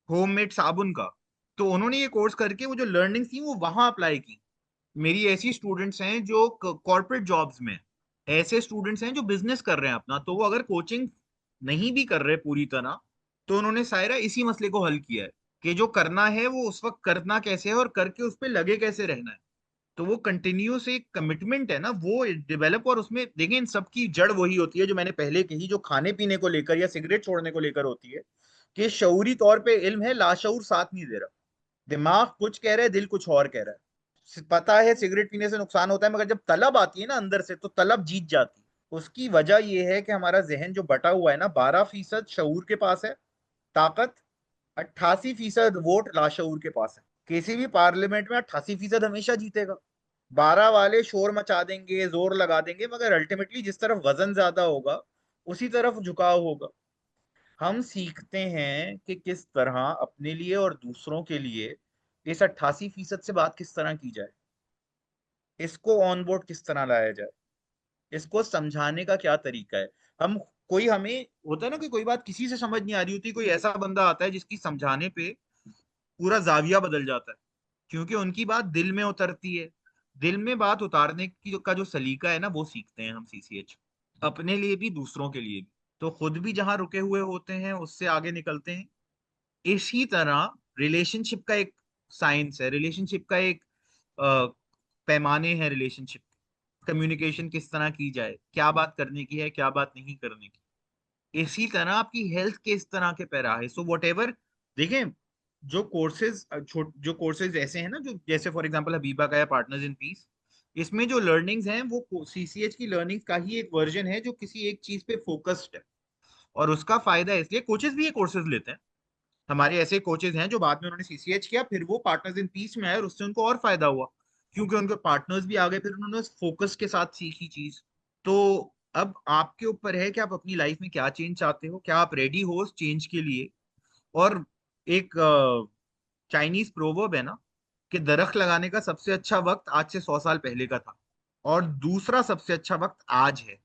होममेड साबुन का, तो उन्होंने ये कोर्स करके वो जो लर्निंग थी वो वहां अप्लाई की। मेरी ऐसी स्टूडेंट्स हैं जो कॉर्पोरेट जॉब्स में, ऐसे स्टूडेंट्स हैं जो बिजनेस कर रहे हैं अपना, तो वो अगर कोचिंग नहीं भी कर रहे पूरी तरह, तो उन्होंने सायरा इसी मसले को हल किया है कि जो करना है वो उस वक्त करना कैसे है और करके उस पर लगे कैसे रहना है। तो वो कंटिन्यूस एक कमिटमेंट है ना, वो डेवलप, और उसमें देखें इन सबकी जड़ वही होती है जो मैंने पहले कही, जो खाने पीने को लेकर या सिगरेट छोड़ने को लेकर होती है, कि शऊरी तौर पे इल्म है, लाशऊर साथ नहीं दे रहा, दिमाग कुछ कह रहा है, दिल कुछ और कह रहा है। पता है सिगरेट पीने से नुकसान होता है, मगर जब तलब आती है ना अंदर से, तो तलब जीत जाती है। उसकी वजह यह है कि हमारा जहन जो बटा हुआ है ना, 12% शऊर के पास है ताकत, 88% वोट लाशऊर के पास है। किसी भी पार्लियामेंट में 88% हमेशा जीतेगा, 12 वाले शोर मचा देंगे, जोर लगा देंगे, मगर अल्टीमेटली जिस तरफ वजन ज्यादा होगा उसी तरफ झुकाव होगा। हम सीखते हैं कि किस तरह अपने लिए और दूसरों के लिए इस 88% से बात किस तरह की जाए, इसको ऑन बोर्ड किस तरह लाया जाए, इसको समझाने का क्या तरीका है। हम कोई, हमें होता है ना कि कोई बात किसी से समझ नहीं आ रही होती, कोई ऐसा बंदा आता है जिसकी समझाने पे पूरा जाविया बदल जाता है, क्योंकि उनकी बात दिल में उतरती है। दिल में बात उतारने की का जो सलीका है ना, वो सीखते हैं हम सीसीएच, अपने लिए भी दूसरों के लिए भी। तो खुद भी जहां रुके हुए होते हैं उससे आगे निकलते हैं। इसी तरह रिलेशनशिप का एक साइंस है, रिलेशनशिप का एक पैमाने हैं, रिलेशनशिप कम्युनिकेशन किस तरह की जाए, क्या बात करने की है क्या बात नहीं करने की। इसी तरह आपकी हेल्थ के इस तरह के पैराहे, सो वट एवर। देखें जो कोर्सेज ऐसे हैं ना, जो जैसे फॉर एग्जांपल हबीबा का या पार्टनर्स इन पीस, इसमें जो लर्निंग्स हैं वो सीसीएच की लर्निंग्स का ही एक वर्जन है जो किसी एक चीज पे फोकस्ड है, और उसका फायदा है, इसलिए कोचेस भी ये कोर्सेज लेते हैं। हमारे ऐसे कोचेज हैं जो बाद में उन्होंने सीसीएच किया, फिर वो पार्टनर्स इन पीस में आए और उससे उनको और फायदा हुआ, क्योंकि उनके पार्टनर्स भी आ गए, फिर उन्होंने फोकस के साथ सीखी चीज। तो अब आपके ऊपर है कि आप अपनी लाइफ में क्या चेंज चाहते हो, क्या आप रेडी हो उस चेंज के लिए। और एक चाइनीज प्रोवर्ब है ना कि दरख्त लगाने का सबसे अच्छा वक्त आज से 100 साल पहले का था, और दूसरा सबसे अच्छा वक्त आज है।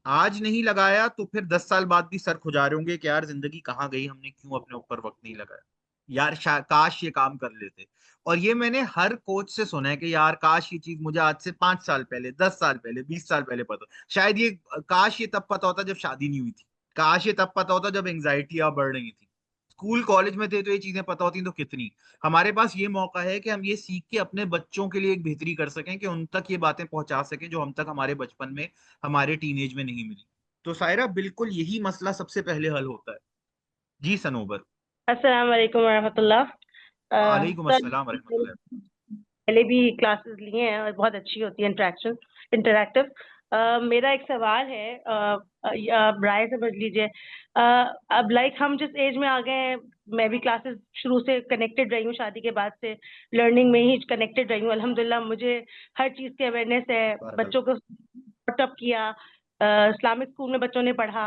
आज नहीं लगाया तो फिर 10 साल बाद भी सर खुजा रहे होंगे कि यार जिंदगी कहाँ गई, हमने क्यों अपने ऊपर वक्त नहीं लगाया, यार काश ये काम कर लेते। और ये मैंने हर कोच से सुना है कि यार काश ये चीज मुझे आज से 5 साल पहले, 10 साल पहले, 20 साल पहले पता, शायद ये काश ये तब पता होता जब शादी नहीं हुई थी, काश ये तब पता होता जब एंग्जाइटी बढ़ रही थी, स्कूल कॉलेज में थे तो ये चीजें पता होती तो कितनी। हमारे पास ये मौका है कि हम ये सीख के अपने बच्चों के लिए एक बेहतरी कर सकें, कि उन तक ये बातें पहुंचा सकें जो हम तक हमारे बचपन में, हमारे टीनेज में नहीं मिली। तो सायरा बिल्कुल यही मसला सबसे पहले हल होता है। जी सनोबर। अस्सलाम वालेकुम रहमतुल्लाह। वालेकुम सर अस्सलाम वरहमतुल्लाह। पहले भी क्लासेस लिए हैं और बहुत अच्छी होती है इंटरेक्टिव। मेरा एक सवाल है, राय समझ लीजिए। अब लाइक हम जिस एज में आ गए हैं, मैं भी क्लासेस शुरू से कनेक्टेड रही हूँ, शादी के बाद से लर्निंग में ही कनेक्टेड रही हूँ अल्हम्दुलिल्लाह। मुझे हर चीज़ की अवेयरनेस है, बच्चों को अप किया, इस्लामिक स्कूल में बच्चों ने पढ़ा।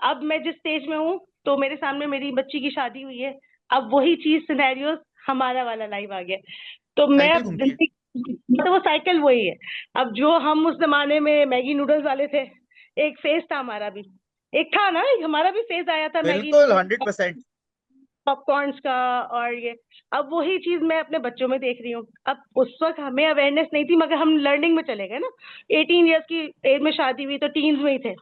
अब मैं जिस स्टेज में हूँ, तो मेरे सामने मेरी बच्ची की शादी हुई है। अब वही चीज सिनेरियोस हमारा वाला लाइव आ गया, तो मैं साइकिल अब घूमती है। तो वो साइकिल वही है। अब जो हम उस जमाने में मैगी नूडल्स वाले थे, एक फेज था हमारा भी, एक था ना, हमारा भी फेज आया था मैगी बिल्कुल नूडल्स 100%। पॉपकॉर्न्स का। और ये अब वही चीज मैं अपने बच्चों में देख रही हूँ। अब उस वक्त हमें अवेयरनेस नहीं थी, मगर हम लर्निंग में चले गए ना। 18 ईयर्स की एज में शादी हुई, तो टीन्स में ही थे।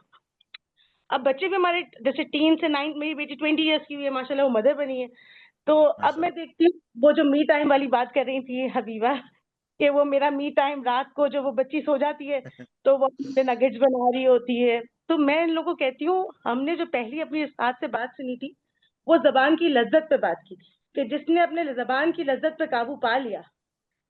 अब बच्चे भी हमारे जैसे टीन से 9, मेरी बेटी 20 ईयर्स की हुई है, माशाल्लाह वो मदर बनी है। तो अब मैं देखती हूँ वो जो मी टाइम वाली बात कर रही थी हबीबा, कि वो मेरा मी टाइम रात को जो वो बच्ची सो जाती है तो वो नगेट्स बना रही होती है। तो मैं इन लोगों को कहती हूँ, हमने जो पहली अपनी उस्ताद से बात सुनी थी, वो जबान की लज्जत पे बात की थी, कि जिसने अपने जबान की लज्जत पे काबू पा लिया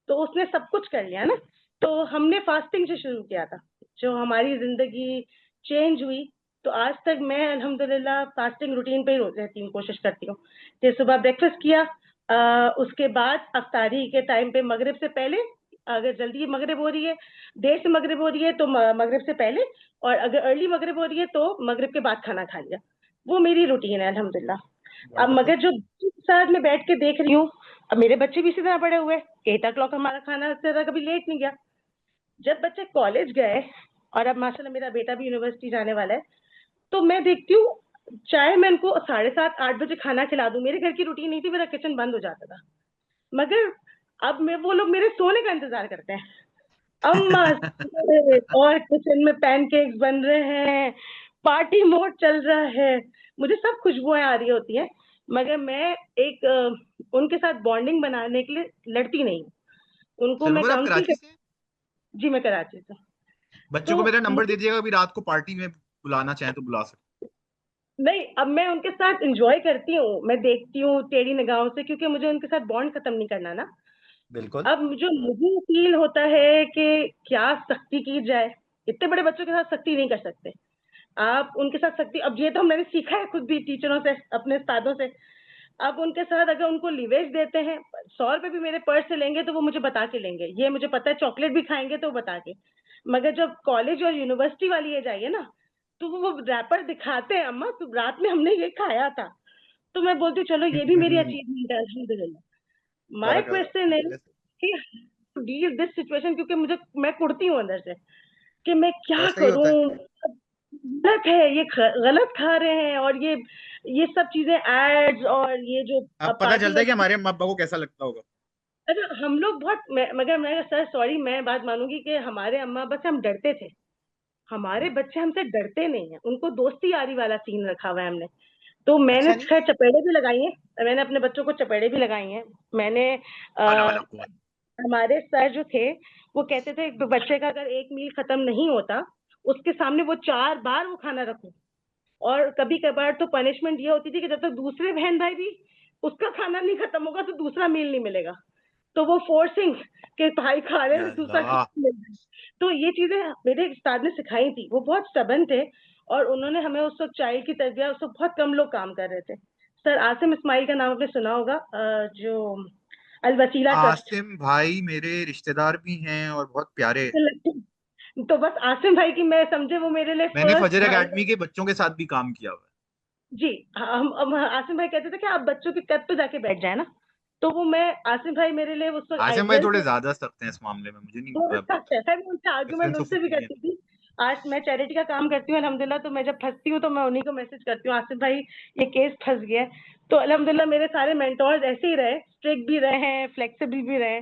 तो उसने सब कुछ कर लिया ना। तो हमने फास्टिंग से शुरू किया था, जो हमारी जिंदगी चेंज हुई। तो आज तक मैं अल्हम्दुलिल्लाह फास्टिंग रूटीन पे ही रहती हूँ, कोशिश करती हूँ कि सुबह ब्रेकफास्ट किया, उसके बाद अफ्तारी के टाइम पे मगरिब से पहले, अगर जल्दी मगरिब हो रही है, देर से मगरिब हो रही है तो मगरिब से पहले, और अगर अर्ली मगरिब हो रही है तो मगरिब के बाद खाना खा लिया। वो मेरी रूटीन है अल्हम्दुलिल्लाह। अब मगर जो साथ में बैठ के देख रही हूँ, अब मेरे बच्चे भी इसी तरह पड़े हुए, 8 o'clock हमारा खाना इस तरह कभी लेट नहीं गया। जब बच्चे कॉलेज गए, और अब माशाल्लाह मेरा बेटा भी यूनिवर्सिटी जाने वाला है, तो मैं देखती हूँ, चाहे मैं उनको 7:30 8 बजे खाना खिला दूं, मेरे घर की रूटीन नहीं थी, मेरा किचन बंद हो जाता था। मगर अब मैं, वो लोग मेरे सोने का इंतजार करते हैं, अम्मा और किचन में पैनकेक्स बन रहे हैं, पार्टी मोड चल रहा है, मुझे सब खुशबुएं आ रही होती हैं। मगर मैं एक उनके साथ बॉन्डिंग बनाने के लिए लड़ती नहीं हूँ, उनको मैं सिर्फ आप काउंसिल कराची कर। से? जी मैं कराची से। बच्चों तो को मेरा नंबर दे मुझे दीजिएगा, अभी रात को पार्टी में बुलाना चाहें तो बुला सकते। नहीं, अब मैं उनके साथ एंजॉय करती हूँ, मैं देखती हूँ टेढ़ी निगाहों से, क्योंकि मुझे उनके साथ बॉन्ड खत्म नहीं करना ना। बिल्कुल। अब जो मुझे फील होता है कि क्या सख्ती की जाए, इतने बड़े बच्चों के साथ सख्ती नहीं कर सकते आप उनके साथ सख्ती। अब ये तो मैंने सीखा है खुद भी टीचरों से, अपने उस्तादों से। अब उनके साथ अगर उनको लिवेज देते हैं, 100 रुपए भी मेरे पर्स से लेंगे तो वो मुझे बता के लेंगे, ये मुझे पता है, चॉकलेट भी खाएंगे तो बता के। मगर जब कॉलेज और यूनिवर्सिटी वाली एज आई है ना, तो वो रैपर दिखाते हैं, अम्मा तो रात में हमने ये खाया था। तो मैं बोलती हूँ चलो ये भी मेरी अचीवमेंट है अल्हम्दुलिल्लाह। माय क्वेश्चन इज कि डील दिस सिचुएशन, क्योंकि मुझे, मैं कुड़ती हूँ अंदर से कि मैं क्या ऐसा ही होता है। करूं। गलत है ये, गलत खा रहे हैं, और ये सब चीजें एड्स, और ये जो अब पता पार्टी चलता है कि वाली। हमारे अम्मा अब्बा को कैसा लगता होगा। अरे हम लोग बहुत मगर मैं सर सॉरी, मैं बात मानूंगी कि हमारे अम्मा अब्बा से हम डरते थे, हमारे बच्चे हमसे डरते नहीं है, उनको दोस्ती यारी वाला सीन रखा हुआ है हमने। तो मैंने अच्छा नहीं खैर चपेड़े भी लगाई हैं, मैंने अपने बच्चों को चपेड़े भी लगाई हैं। मैंने अला आ, अला कुआ। हमारे सर जो थे, वो कहते थे बच्चे का अगर एक मील खत्म नहीं होता, उसके सामने वो 4 बार वो खाना रखो। और कभी कभार तो पनिशमेंट ये होती थी कि जब तक दूसरे बहन भाई भी उसका खाना नहीं खत्म होगा तो दूसरा मील नहीं मिलेगा। तो वो फोर्सिंग के भाई खा रहे या हैं, दूसरा अल्लाह। खाना मिल रहा है। तो ये चीजें मेरे एक उस्ताद ने सिखाई थी, वो बहुत स्टबन थे, और उन्होंने हमें उस वक्त चाइल्ड की तरबियत, उस वक्त बहुत कम लोग काम कर रहे थे। सर आसिम इस्माइल का नाम आपने सुना होगा, जो अल वसीला ट्रस्ट। आसिम भाई मेरे रिश्तेदार भी हैं और बहुत प्यारे। तो बस आसिम भाई की मैं समझे, वो मेरे लिए मैंने फर्स्ट फजर भाई। एकेडमी के बच्चों के साथ भी काम किया हुआ जी, हम आसिम भाई कहते थे कि आप बच्चों के कद पे जाके बैठ जाए ना, तो वो मैं, आसिम भाई मेरे लिए उस वक्त है। आसिम भाई आइडियल थोड़े थे। ज्यादा सख्त हैं इस मामले में, मुझे नहीं वो पता। सख्त है सर, मैं उनसे आर्गुमेंट डिफरेंस ऑफ उनसे भी ओपिनियन। करती थी। आज मैं चैरिटी का काम करती हूँ अल्हम्दुलिल्लाह, तो मैं जब फंसती हूँ तो मैं उन्हीं को मैसेज करती हूँ, आसिफ भाई ये केस फंस गया है। तो अल्हम्दुलिल्लाह मेरे सारे मेंटोर्स ऐसे ही रहे, स्ट्रिक्ट भी रहे हैं, फ्लेक्सिबल भी रहे।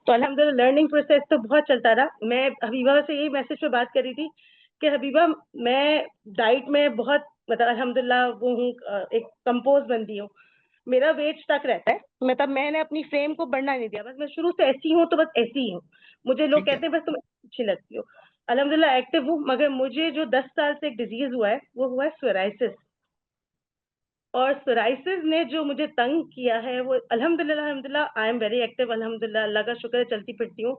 तो अल्हम्दुलिल्लाह लर्निंग प्रोसेस तो बहुत चलता रहा। मैं हबीबा से यही मैसेज पे बात करी थी कि हबीबा, मैं डाइट में बहुत मतलब अल्हम्दुलिल्लाह वो हूँ, एक कंपोज बंदी हूँ, मेरा वेट स्टक रहता है, मतलब मैंने अपनी फ्रेम को बढ़ना नहीं दिया, बस मैं शुरू से ऐसी हूँ तो बस ऐसी ही हूँ। मुझे लोग ठीक है। कहते हैं बस तुम अच्छी लगती हो। अल्हम्दुलिल्लाह एक्टिव हूँ, मगर मुझे जो 10 साल से एक डिजीज हुआ है वो हुआ है सोराइसिस। और सोराइसिस ने जो मुझे तंग किया है वो, अल्हम्दुलिल्लाह अल्हम्दुलिल्लाह आई एम वेरी एक्टिव, अल्हम्दुलिल्लाह अल्लाह का शुक्र है, चलती फिरती हूँ।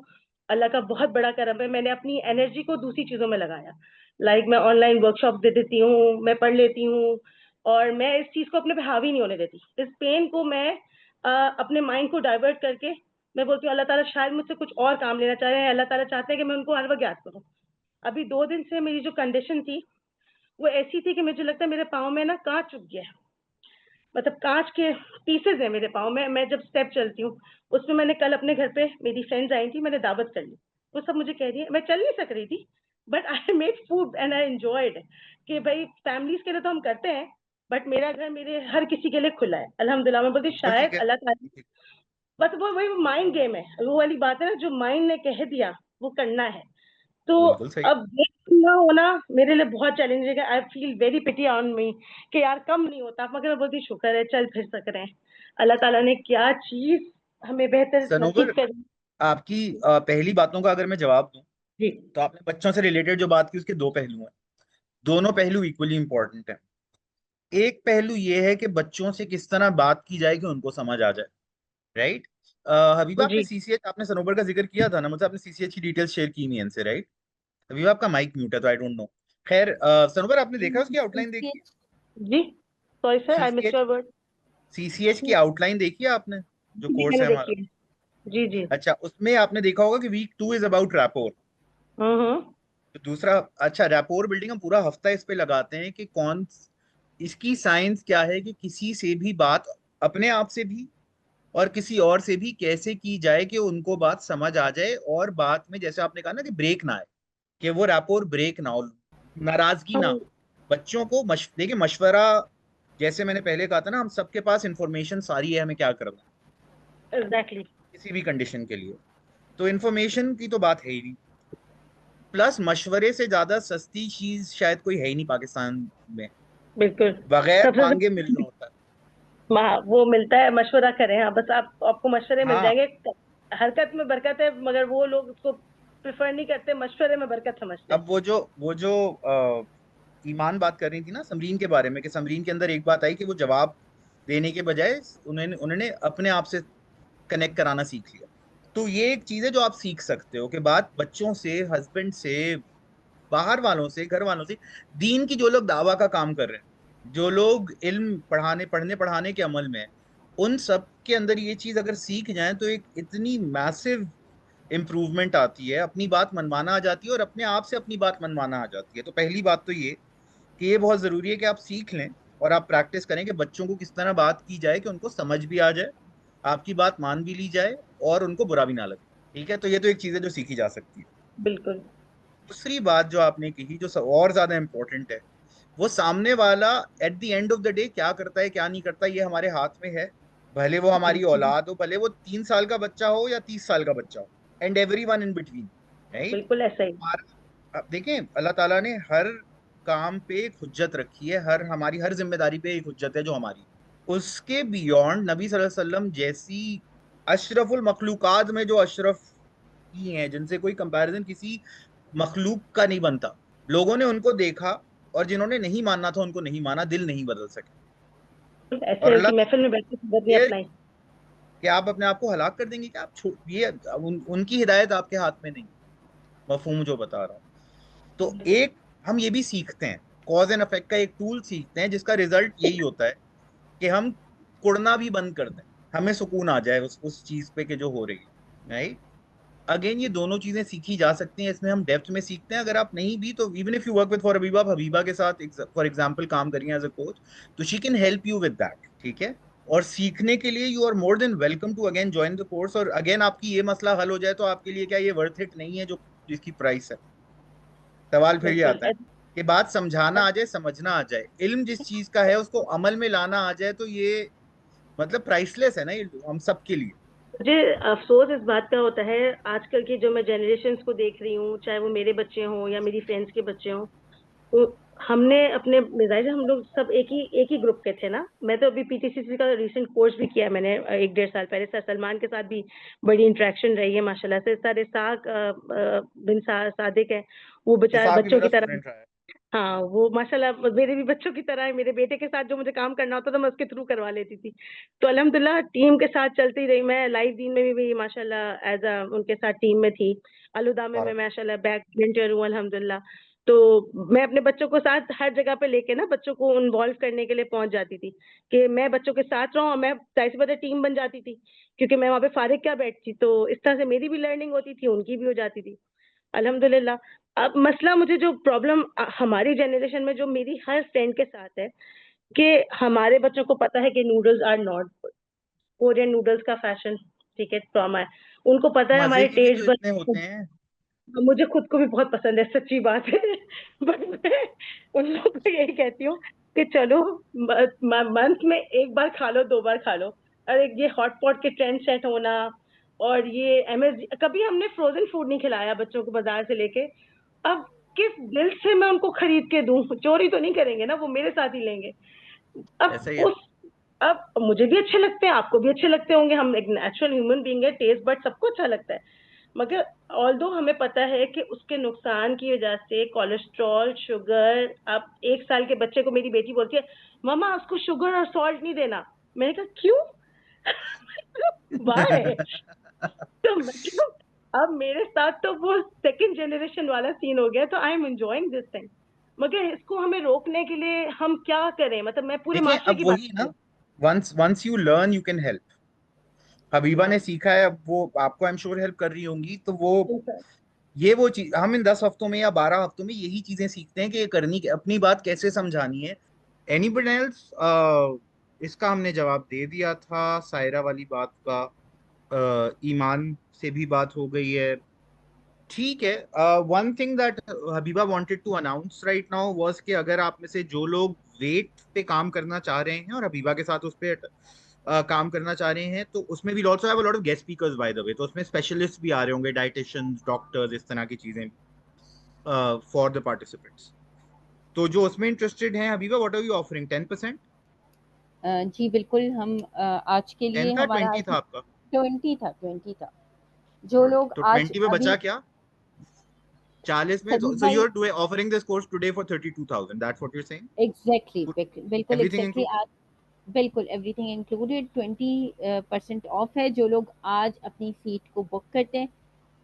अल्लाह का बहुत बड़ा करम है, मैंने अपनी एनर्जी को दूसरी चीजों में लगाया। मैं ऑनलाइन वर्कशॉप दे देती हूँ, मैं पढ़ लेती हूँ, और मैं इस चीज को अपने पे हावी नहीं होने देती। इस पेन को मैं अपने माइंड को डाइवर्ट करके मैं बोलती हूँ अल्लाह ताला शायद मुझसे कुछ और काम लेना चाह रहे हैं, अल्लाह ताला चाहते हैं कि मैं उनको हर वक्त याद करूँ। अभी 2 दिन से मेरी जो कंडीशन थी वो ऐसी थी कि मुझे लगता है मेरे पाँव में ना कांच चुभ गया है, मतलब कांच के पीसेज है मेरे पाँव में। मैं जब स्टेप चलती हूँ उसमें, मैंने कल अपने घर पे मेरी फ्रेंड्स आई थी, मैंने दावत कर ली, वो सब मुझे कह रही है, मैं चल नहीं सक रही थी but I made food and I enjoyed, कि भाई फैमिलीज के लिए तो हम करते हैं बट मेरा घर मेरे हर किसी के लिए खुला है अल्हम्दुलिल्लाह। मैं बोलती बिल्कुल ठीक शायद है। अल्लाह ताला, बस वो वही माइंड गेम है, वो वाली बात है ना, जो माइंड ने कह दिया वो करना है। तो बिल्कुल सही। अब ये ना होना मेरे लिए बहुत चैलेंजिंग है। I feel very pity on me कि यार कम नहीं होता, मगर मैं बोलती शुक्र है चल फिर सक रहे हैं, अल्लाह ताला ने क्या चीज हमें बेहतर सनोवर, नसीब करी। आपकी पहली बातों का अगर मैं जवाब दूं, जी तो आपने बच्चों से रिलेटेड जो बात की उसके दो पहलू हैं। दोनों पहलू इक्वली इंपॉर्टेंट हैं। एक पहलू ये है कि बच्चों से किस तरह बात की जाए कि उनको समझ आ जाए, राइट। हबीबा, आपने जी सीसीएच, आपने सनोबर का जिक्र किया था ना मुझसे, आपने सीसीएच की डिटेल्स शेयर की नहीं इनसे, राइट। हबीबा, आपका माइक म्यूट है तो आई डोंट नो। खैर, सनोबर, आपने देखा उसकी आउटलाइन देखी है? जी sorry sir, I missed CCH your word. CCH की आउटलाइन देखी है आपने, जो जी कोर्स मैंने है हमारा? देखी है। जी जी। अच्छा, उसमें आपने देखा होगा कि वीक 2 इज अबाउट रैपोर। हम्म। तो दूसरा, अच्छा, रैपोर बिल्डिंग, हम पूरा हफ्ता इस पे लगाते हैं कि कौन, इसकी साइंस क्या है कि किसी से भी बात, अपने आप से भी और किसी और से भी, कैसे की जाए कि उनको बात समझ आ जाए, और बात में जैसे आपने कहा ना कि ब्रेक ना आए, कि वो रैपोर ब्रेक ना हो, नाराजगी ना हो। बच्चों को देखिए, मशवरा, जैसे मैंने पहले कहा था ना, हम सबके पास इंफॉर्मेशन सारी है, हमें क्या करना है एग्जैक्टली। किसी भी कंडीशन के लिए। तो इन्फॉर्मेशन की तो बात है ही नहीं। प्लस मशवरे से ज्यादा सस्ती चीज शायद कोई है ही नहीं पाकिस्तान में, बिल्कुल। बगैर सबसे मांगे मिलना होता है। वो मिलता है, मशवरा करें, हाँ बस आपको मशवरे मिल हाँ, जाएंगे। हरकत में बरकत है, मगर वो लोग उसको प्रेफर नहीं करते, मशवरे में बरकत समझते हैं। अब वो जो ईमान बात कर रही थी ना समरीन के बारे में, कि समरीन के अंदर एक बात आई कि वो जवाब देने के बजाय उन्होंने उन्होंने अपने आप से कनेक्ट कराना सीख लिया। तो ये एक चीज है जो आप सीख सकते हो, कि बात बच्चों से, हस्बैंड से, बाहर वालों से, घर वालों से, दीन की जो लोग दावा का काम कर रहे हैं, जो लोग इल्म पढ़ने पढ़ाने के अमल में हैं, उन सब के अंदर ये चीज अगर सीख जाएं तो एक इतनी मैसिव इम्प्रूवमेंट आती है, अपनी बात मनवाना आ जाती है, और अपने आप से अपनी बात मनवाना आ जाती है। तो पहली बात तो ये कि ये बहुत जरूरी है कि आप सीख लें और आप प्रैक्टिस करें कि बच्चों को किस तरह बात की जाए कि उनको समझ भी आ जाए, आपकी बात मान भी ली जाए, और उनको बुरा भी ना लगे। ठीक है, तो ये तो एक चीज है जो सीखी जा सकती है। बिल्कुल। दूसरी बात जो आपने कही, जो और ज्यादा इंपॉर्टेंट है, वो सामने वाला at the end of the day क्या करता है क्या नहीं करता, ये हमारे हाथ में है। भले वो जी हमारी औलाद हो, भले वो 3 साल का बच्चा हो या 30 साल का बच्चा हो, and every one in between, right. बिल्कुल ऐसा ही। अब देखें, अल्लाह ताला ने हर काम पे एक हुज्जत रखी है, हमारी हर जिम्मेदारी पे एक हुज्जत है जो हमारी, उसके बियॉन्ड नबी सल्लल्लाहु अलैहि वसल्लम जैसी अशरफुल मखलूकात में जो अशरफ ही हैं, जिनसे कोई कंपैरिजन किसी मखलूक का नहीं बनता, लोगों ने उनको देखा, और जिन्होंने नहीं मानना था उनको नहीं माना, दिल नहीं बदल सके। और ऐसे अल्लाह उनकी महफिल में बैठ के खबर नहीं ये अपनाई। कि आप अपने आप को हलाक कर देंगे, कि आप ये उनकी हिदायत आपके हाथ में नहीं। मफहूम जो बता रहा हूँ, तो एक, हम ये भी सीखते हैं, कॉज एंड इफेक्ट का एक टूल सीखते हैं, जिसका रिजल्ट यही होता है कि हम कुड़ना भी बंद कर दें, हमें सुकून आ जाए उस चीज पे कि जो हो रही है, राइट। अगेन, ये दोनों चीजें सीखी जा सकती हैं, इसमें हम डेप्थ में सीखते हैं। अगर आप नहीं भी, तो even if you work with for Habiba, आप हबीबा के साथ फॉर एग्जांपल काम करिए एज अ कोच, तो she can help you with that, ठीक है। और सीखने के लिए you are more than welcome to again join the course. और अगेन, आपकी ये मसला हल हो जाए तो आपके लिए क्या ये वर्थ इट नहीं है जो जिसकी प्राइस है? सवाल फिर ये बिल्कुल। आता है कि बात समझाना आ जाए, समझना आ जाए, इल्म जिस चीज का है उसको अमल में लाना आ जाए, तो ये मतलब प्राइसलेस है ना ये हम सबके लिए। मुझे अफसोस इस बात का होता है, आजकल की जो मैं जनरेशन्स को देख रही हूँ, चाहे वो मेरे बच्चे हों या मेरी फ्रेंड्स के बच्चे हों, तो हमने अपने मिजाज, हम लोग सब एक ही ग्रुप के थे ना। मैं तो अभी पीटीसीसी का रिसेंट कोर्स भी किया है मैंने 1-1.5 साल पहले। सर सलमान के साथ भी बड़ी इंटरेक्शन रही है माशाल्लाह से। सर इसाक बिन सादिक है, वो बेचारे इसाक भी बच्चों मेरा की तरह, स्टूडेंट रहा है। हाँ, वो माशाल्लाह मेरे भी बच्चों की तरह है, मेरे बेटे के साथ जो मुझे काम करना होता था मैं उसके थ्रू करवा लेती थी। तो अल्हम्दुलिल्लाह टीम के साथ चलती रही, मैं लाइव दीन में भी माशाल्लाह एज़ उनके साथ टीम में थी। अलुदा में मैं माशाल्लाह बैक वेंचर हूँ अल्हम्दुलिल्लाह। तो मैं अपने बच्चों को साथ हर जगह पे लेके ना बच्चों को इन्वॉल्व करने के लिए पहुँच जाती थी, कि मैं बच्चों के साथ रहूँ और मैं ज़ाहिर-सी बात है टीम बन जाती थी, क्योंकि मैं वहाँ पे फारिग क्या बैठती, तो इस तरह से मेरी भी लर्निंग होती थी, उनकी भी हो जाती थी। अल्हम्दुलिल्लाह। अब मसला मुझे जो प्रॉब्लम हमारी जनरेशन में जो मेरी हर फ्रेंड के साथ है, कि हमारे बच्चों को पता है कि noodles are not good. Korean noodles का फैशन, ठीक है, ट्रॉमा है। उनको पता है मजे हमारे के भी तो टेस्ट इतने बड्स, होते हैं। मुझे खुद को भी बहुत पसंद है, सच्ची बात है। बट मैं उन लोगों को यही कहती हूँ कि चलो मंथ में 1 बार खा लो, 2 बार खा लो। अरे ये हॉट पॉट के ट्रेंड सेट होना, और ये कभी हमने फ्रोजन फूड नहीं खिलाया बच्चों को बाजार से लेके। अब किस दिल से मैं उनको खरीद के दूं? चोरी तो नहीं करेंगे ना, वो मेरे साथ ही लेंगे। अब ऐसा ही है। उस अब मुझे भी अच्छे लगते हैं, आपको भी अच्छे लगते होंगे, हम एक नेचुरल ह्यूमन बीइंग है, टेस्ट बट सबको अच्छा लगता है। मगर ऑल्दो हमें पता है कि उसके नुकसान की वजह से कोलेस्ट्रॉल, शुगर, अब 1 साल के बच्चे को मेरी बेटी बोलती है, मम्मा उसको शुगर और सॉल्ट नहीं देना। मैंने कहा क्यों? वाई? तो मतलब अब मेरे साथ तो वो सेकंड जनरेशन वाला सीन हो गया, तो I am enjoying this thing. मगर इसको हमें रोकने के लिए हम क्या करें? मतलब मैं पूरे देखें, माशरे अब की बात वही कर रही ना, हूँ। Once once you learn you can help. Habiba ने सीखा है, अब वो आपको आई एम श्योर हेल्प कर रही होंगी, तो वो ये वो चीज हम इन 10 हफ्तों में या 12 हफ्तों में यही चीजें सीखते हैं कि ये करनी, अपनी बात कैसे समझानी है। Anybody else? इसका हमने जवाब दे दिया था, सायरा वाली बात का। ईमान से भी बात हो गई है। ठीक है। One thing that Habiba wanted to announce right now was कि अगर आप में से जो लोग वेट पे काम करना चाह रहे हैं और हबीबा के साथ उस पे काम करना चाह रहे हैं, तो उसमें we also have a lot of guest speakers by the way. तो उसमें स्पेशलिस्ट भी आ रहे होंगे, डाइटिशियंस, डॉक्टर्स, इस तरह की चीजें फॉर द पार्टिसिपेंट्स। तो जो उसमें इंटरेस्टेड हैं, Habiba, what are you offering? 10%? जी बिल्कुल, हम आज के 10 लिए था, हमारा 20 आज था आपका? 20 था। जो लोग तो आज 20 में अभी बचा क्या? 40 में? सदीक सो यू भाई, are doing offering this course today for 32,000, that's what you are saying? Exactly बिल्कुल एवरीथिंग एग्जैक्टली इंक्लूडेड? आज बिल्कुल एवरीथिंग इंक्लूडेड 20% ऑफ है। जो लोग आज अपनी सीट को बुक करते हैं,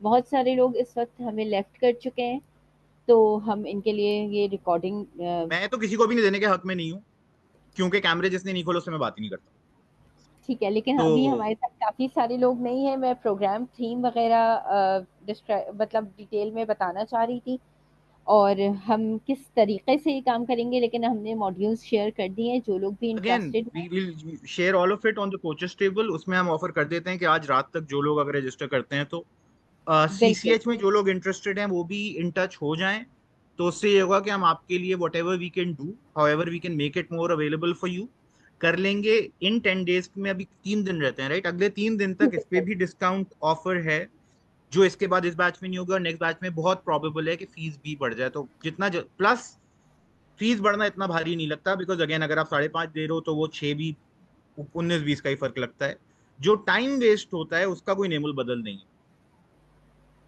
बहुत सारे लोग इस वक्त हमें लेफ्ट कर चुके हैं, तो हम इनके लिए ये रिकॉर्डिंग मैं तो किसी को भी नहीं देने के हक में नहीं हूँ, क्योंकि कैमरे जिसने नहीं खोले उससे मैं बात ही नहीं करता। ठीक है, लेकिन तो अभी हमारे साथ काफी सारे लोग नहीं है। मैं प्रोग्राम थीम वगैरह मतलब डिटेल में बताना चाह रही थी, और हम किस तरीके से ये काम करेंगे, लेकिन हमने मॉड्यूल्स शेयर कर दिए हैं। जो लोग भी अगेन इंटरेस्टेड वी हैं will share all of it on the coaches table. उसमें हम ऑफर कर देते हैं कि आज रात तक जो लोग अगर रजिस्टर करते हैं, तो बिल्कुल सीसीएच में जो लोग इंटरेस्टेड हैं वो भी इन टच हो जाएं। तो उससे ये होगा कि हम आपके लिए whatever we can do, however we can make it more available for you, कर लेंगे इन 10 डेज में। अभी 3 दिन रहते हैं, राइट? अगले 3 दिन तक इस पे बिल्कुल भी डिस्काउंट ऑफर है, जो इसके बाद इस बैच में नहीं होगा। और नेक्स्ट बैच में बहुत प्रोबेबल है कि फीस भी बढ़ जाए। तो जितना प्लस फीस बढ़ना इतना भारी नहीं लगता, बिकॉज अगेन अगर आप 5.5 दे रहे हो तो वो 6 भी 19-20 का ही फर्क लगता है। जो टाइम वेस्ट होता है उसका कोई नेमुल बदल नहीं है।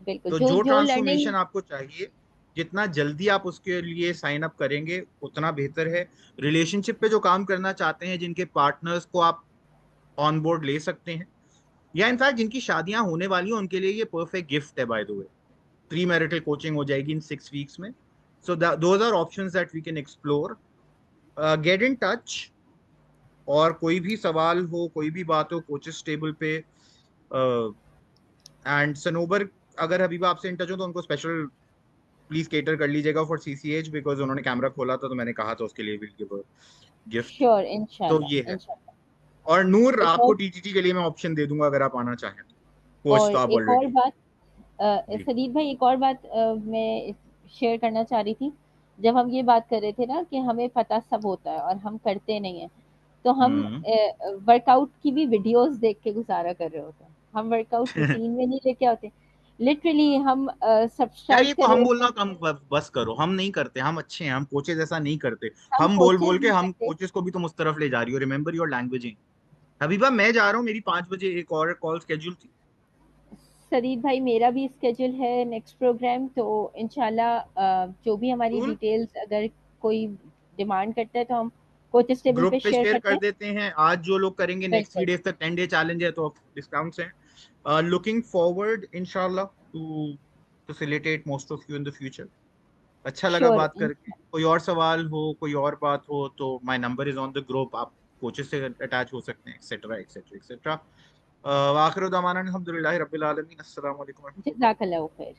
बिल्कुल तो जो जो जो लर्निंग ट्रांसफॉर्मेशन आपको चाहिए, जितना जल्दी आप उसके लिए साइन अप करेंगे उतना बेहतर है। रिलेशनशिप पे जो काम करना चाहते हैं, जिनके पार्टनर्स को आप ऑन बोर्ड ले सकते हैं, या इनफैक्ट जिनकी शादियां होने वाली हैं, उनके लिए ये परफेक्ट गिफ्ट है by the way. Premarital coaching हो जाएगी इन 6 वीक्स में। So those are options that we can explore. Get in touch, और कोई भी सवाल हो, कोई भी बात हो, कोचेस टेबल पे। एंड सनोबर, अगर हबीबा आपसे इन टच हो तो उनको स्पेशल प्लीज केटर कर लीजिएगा फॉर सीसीएच, बिकॉज उन्होंने कैमरा खोला था तो मैंने कहा था उसके लिए will give a gift. Sure, तो ये इंशाल्लाह है। इंशाल्लाह। और नूर, एक आपको और टीटीटी के लिए मैं ऑप्शन दे दूंगा अगर आप आना चाहें तो। कोच और तो आप एक और ऑलरेडी। बात, जी। सदीक भाई, एक और बात मैं शेयर करना चाह रही थी। जब हम ये बात कर रहे थे ना कि हमें पता सब होता है और हम करते नहीं है, तो हम हम्म। वर्कआउट की भी वीडियोस देख के गुजारा कर रहे होते हैं। हम वर्कआउट रूटीन में नहीं लेके आते। लिटरली हम यार सब्सक्राइब ये तो करे हम हुए बोलना हैं। कम बस करो, हम नहीं करते, हम अच्छे हैं, हम कोचेज ऐसा नहीं करते। हम हम बोल कोचेस बोल के नहीं हम करते। कोचेस को भी तुम उस तरफ ले जा रही हो। Remember your लैंग्वेजिंग। हबीबा, मैं जा रहा हूँ, मेरी 5 बजे एक और कॉल स्केड्यूल थी। सदीद भाई, मेरा भी स्केड्यूल है नेक्स्ट प्रोग्राम, तो इंशाल्लाह जो भी हमारी जरूर डिटेल्स अगर कोई डिमांड करता है तो हम कोचेस टेबल ग्रुप पे पे शेयर शेयर करते कर हैं। देते हैं। आज जो लोग करेंगे नेक्स्ट 3 बिल्कुल। डेज तक 10 डे चैलेंज है तो डिस्काउंट्स हैं। लुकिंग फॉरवर्ड इंशाल्लाह to facilitate most of you in the future. अच्छा लगा श्योर। बात करके। कोई और सवाल हो, कोई और बात हो तो my number is on the group, आप कोचेस से अटैच हो सकते हैं, एक्सेट्रा एक्सेट्रा एक्सेट्रा। आखिर दामाना अल्हम्दुलिल्लाहि रब्बिल आलमीन। अस्सलाम वालेकुम। जज़ाकल्लाहु खैर।